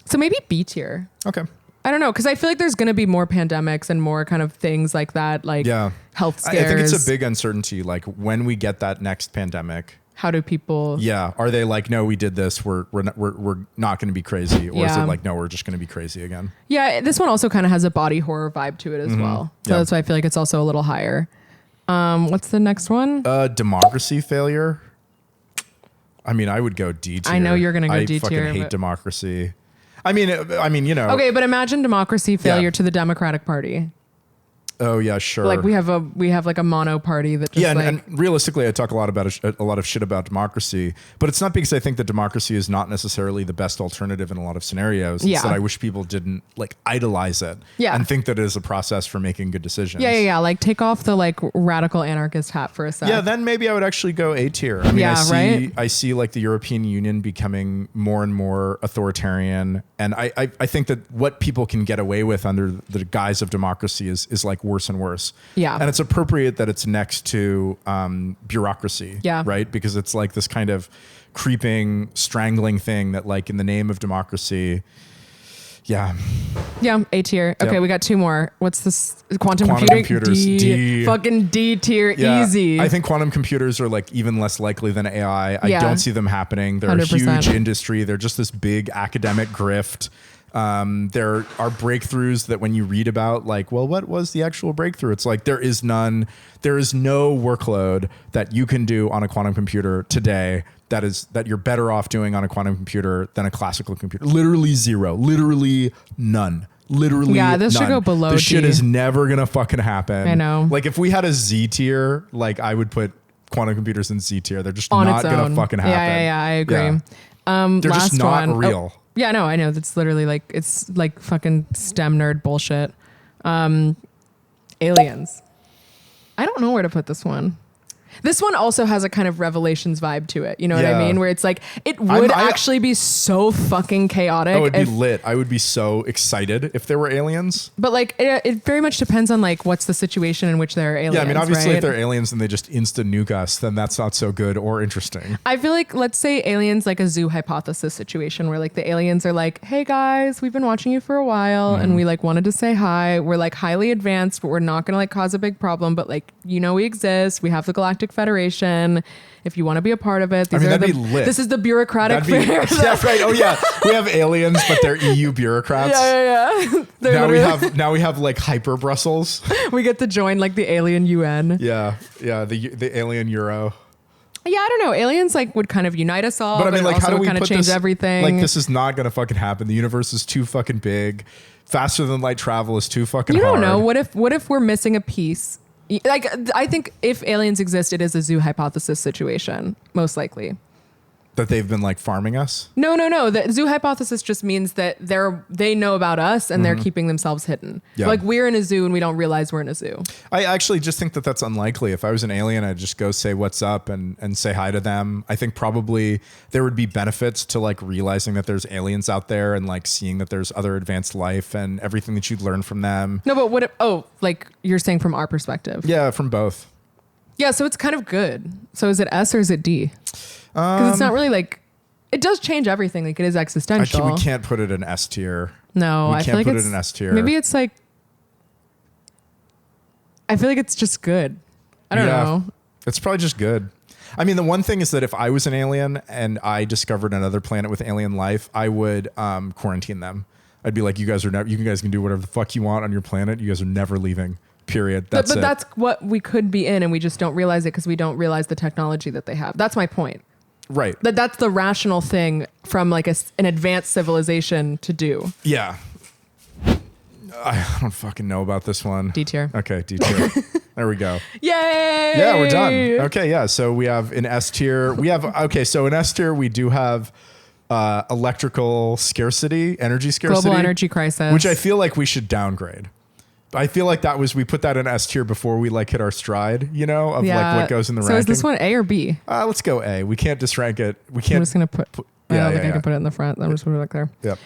B: So maybe B tier.
A: Okay.
B: I don't know, because I feel like there's going to be more pandemics and more kind of things like that, like health scares.
A: I think it's a big uncertainty. Like when we get that next pandemic,
B: how do people?
A: Yeah, are they like, no, we did this, we're not going to be crisy, or is it like, no, we're just going to be crazy again?
B: Yeah, this one also kind of has a body horror vibe to it as well, so that's why I feel like it's also a little higher. What's the next one?
A: Democracy failure. I mean, I would go D tier.
B: I know you're going to go D tier.
A: I fucking hate democracy. I mean, you know.
B: Okay, but imagine democracy failure to the Democratic Party.
A: Oh yeah, sure.
B: Like we have like a mono party that just
A: and realistically, I talk a lot of shit about democracy, but it's not because I think that democracy is not necessarily the best alternative in a lot of scenarios. It's that I wish people didn't like idolize it and think that it is a process for making good decisions.
B: Yeah. Like take off the like radical anarchist hat for a sec.
A: Yeah, then maybe I would actually go A tier. I mean, I see like the European Union becoming more and more authoritarian, and I think that what people can get away with under the guise of democracy is like worse and worse.
B: Yeah.
A: And it's appropriate that it's next to bureaucracy. Yeah. Right? Because it's like this kind of creeping, strangling thing that like in the name of democracy. Yeah.
B: Yeah. A tier. Okay.
A: Yep.
B: We got two more. What's this? Quantum computing?
A: computers. D.
B: Fucking D tier.
A: Yeah.
B: Easy.
A: I think quantum computers are like even less likely than AI. I don't see them happening. They're
B: 100%.
A: a huge industry. They're just this big academic grift. There are breakthroughs that when you read about, like, well, what was the actual breakthrough? It's like there is none. There is no workload that you can do on a quantum computer today that you're better off doing on a quantum computer than a classical computer. Literally zero. Literally none. Literally
B: this
A: none.
B: should go below
A: This shit
B: D.
A: is never gonna fucking happen.
B: I know.
A: Like if we had a Z tier, like I would put quantum computers in Z tier. They're just
B: on
A: not
B: its
A: gonna
B: own.
A: fucking happen.
B: Yeah, I agree.
A: Yeah. They're
B: Last
A: just not
B: one.
A: real.
B: Yeah, no, I know. That's literally like, it's like fucking STEM nerd bullshit. Aliens. I don't know where to put this one. This one also has a kind of Revelations vibe to it. You know what I mean? Where it's like, it would actually be so fucking chaotic.
A: Oh, it'd be lit. I would be so excited if there were aliens.
B: But like, it very much depends on like, what's the situation in which there are aliens.
A: Yeah, I mean, obviously
B: right?
A: if they're aliens and they just insta-nuke us, then that's not so good or interesting.
B: I feel like, let's say aliens like a zoo hypothesis situation where like the aliens are like, hey guys, we've been watching you for a while and we like wanted to say hi. We're like highly advanced, but we're not going to like cause a big problem. But like, you know, we exist. We have the Galactic Federation. If you want to be a part of it,
A: that'd be lit.
B: This is the bureaucratic fair.
A: Yeah, right. Oh yeah, we have aliens, but they're EU bureaucrats.
B: Yeah.
A: Now we have like hyper Brussels.
B: We get to join like the alien UN.
A: Yeah, the alien Euro.
B: Yeah, I don't know. Aliens like would kind of unite us all,
A: but I mean, like, how do we
B: kind of change everything?
A: Like, this is not gonna fucking happen. The universe is too fucking big. Faster than light travel is too fucking hard.
B: You don't know. What if we're missing a piece? Like, I think if aliens exist, it is a zoo hypothesis situation, most likely.
A: That they've been like farming us?
B: No. The zoo hypothesis just means that they know about us and they're keeping themselves hidden.
A: Yeah.
B: Like we're in a zoo and we don't realize we're in a zoo.
A: I actually just think that that's unlikely. If I was an alien, I'd just go say what's up and say hi to them. I think probably there would be benefits to like realizing that there's aliens out there and like seeing that there's other advanced life and everything that you'd learn from them.
B: No, but like you're saying from our perspective?
A: Yeah, from both.
B: Yeah, so it's kind of good. So is it S or is it D? Because it's not really like, it does change everything. Like it is existential.
A: We can't put it in S tier.
B: No,
A: I feel like it's, put it in S tier.
B: Maybe it's like, I feel like it's just good. I don't know.
A: It's probably just good. I mean, the one thing is that if I was an alien and I discovered another planet with alien life, I would quarantine them. I'd be like, you guys can do whatever the fuck you want on your planet. You guys are never leaving. Period. But
B: that's what we could be in, and we just don't realize it because we don't realize the technology that they have. That's my point.
A: Right.
B: That's the rational thing from like an advanced civilization to do.
A: Yeah. I don't fucking know about this one.
B: D tier.
A: Okay, D tier. There we go.
B: Yay!
A: Yeah, we're done. Okay, yeah. So we have in S tier. So in S tier we do have electrical scarcity, energy scarcity,
B: global energy crisis,
A: which I feel like we should downgrade. I feel like we put that in S tier before we like hit our stride, you know, of like what goes in the ranking.
B: So is this one A or B?
A: Let's go A. We can't disrank it. We can't.
B: I'm just gonna put. I don't think I can put it in the front. I'm just gonna put it back there.
A: Yep.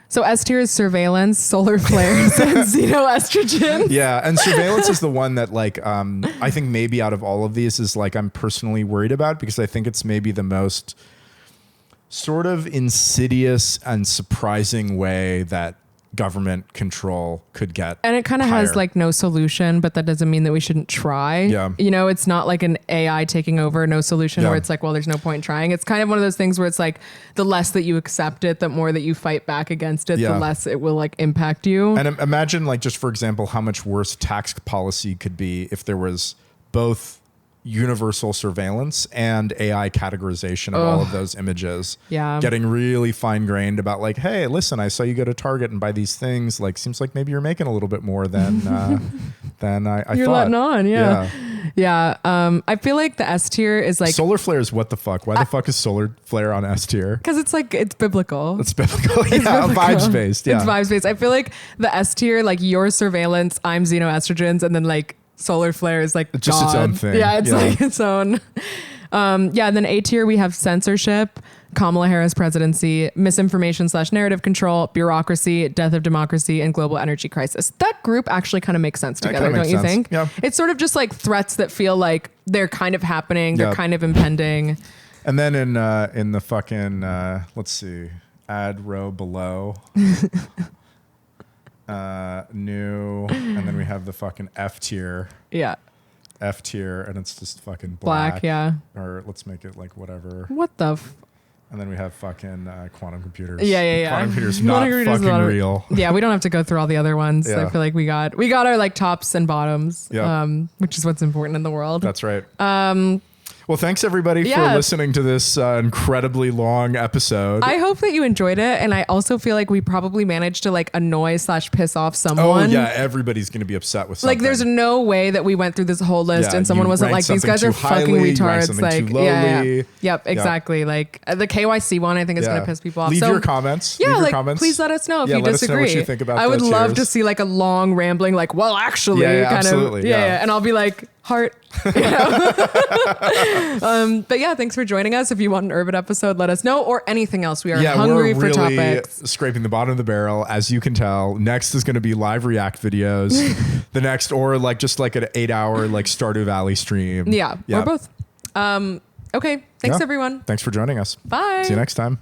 B: So S tier is surveillance, solar flares, and xenoestrogen.
A: Yeah, and surveillance is the one that like I think maybe out of all of these is like I'm personally worried about because I think it's maybe the most sort of insidious and surprising way that government control could get.
B: And it kind of has like no solution, but that doesn't mean that we shouldn't try.
A: Yeah.
B: You know, it's not like an AI taking over, no solution where it's like, well, there's no point in trying. It's kind of one of those things where it's like the less that you accept it, the more that you fight back against it, the less it will like impact you.
A: And imagine like just for example, how much worse tax policy could be if there was both universal surveillance and AI categorization of all of those images.
B: Yeah.
A: Getting really fine grained about like, hey, listen, I saw you go to Target and buy these things. Like, seems like maybe you're making a little bit more than I
B: You're
A: thought.
B: letting on. Yeah. I feel like the S tier is like
A: solar flares. What the fuck? Why the fuck is solar flare on S tier?
B: because it's like it's biblical.
A: It's biblical.
B: It's
A: Yeah,
B: biblical.
A: vibes based. Yeah.
B: It's vibes based. I feel like the S tier, like your surveillance, I'm xenoestrogens, and then like solar flare is like
A: Just its
B: God.
A: own thing.
B: Yeah, it's like its own. And then A tier we have censorship, Kamala Harris presidency, misinformation / narrative control, bureaucracy, death of democracy, and global energy crisis. That group actually kind of makes sense together, don't you think?
A: Yeah.
B: It's sort of just like threats that feel like they're kind of happening, they're kind of impending.
A: And then in the fucking let's see, add row below. New, and then we have the fucking F tier.
B: Yeah.
A: F tier, and it's just fucking
B: Black, yeah.
A: Or let's make it like whatever.
B: What the
A: And then we have fucking quantum computers.
B: Yeah.
A: Quantum computers not fucking real.
B: Yeah, we don't have to go through all the other ones.
A: Yeah.
B: I feel like we got our like tops and bottoms,
A: Yeah.
B: which is what's important in the world.
A: That's right. Well, thanks everybody for listening to this incredibly long episode.
B: I hope that you enjoyed it, and I also feel like we probably managed to like annoy / piss off someone.
A: Oh yeah, everybody's gonna be upset with something.
B: Like, there's no way that we went through this whole list and someone wasn't like, these guys are fucking retards. Like,
A: yeah.
B: Yep, exactly. Yeah. Like the KYC one, I think is gonna piss people off.
A: Leave your comments.
B: Yeah,
A: Leave your
B: like
A: comments.
B: please let us know if you
A: let
B: disagree.
A: us know what you think about
B: I would
A: those
B: love
A: tiers.
B: to see like a long rambling, like, well, actually,
A: Yeah,
B: kind
A: absolutely,
B: of,
A: yeah.
B: and I'll be like, heart. You know? But yeah, thanks for joining us. If you want an Urban episode, let us know, or anything else. We are hungry
A: we're
B: for
A: really
B: topics.
A: scraping the bottom of the barrel, as you can tell. Next is going to be live React videos. The next, or like just like an 8-hour like Stardew Valley stream.
B: Yeah, or both. Okay, thanks everyone.
A: Thanks for joining us.
B: Bye.
A: See you next time.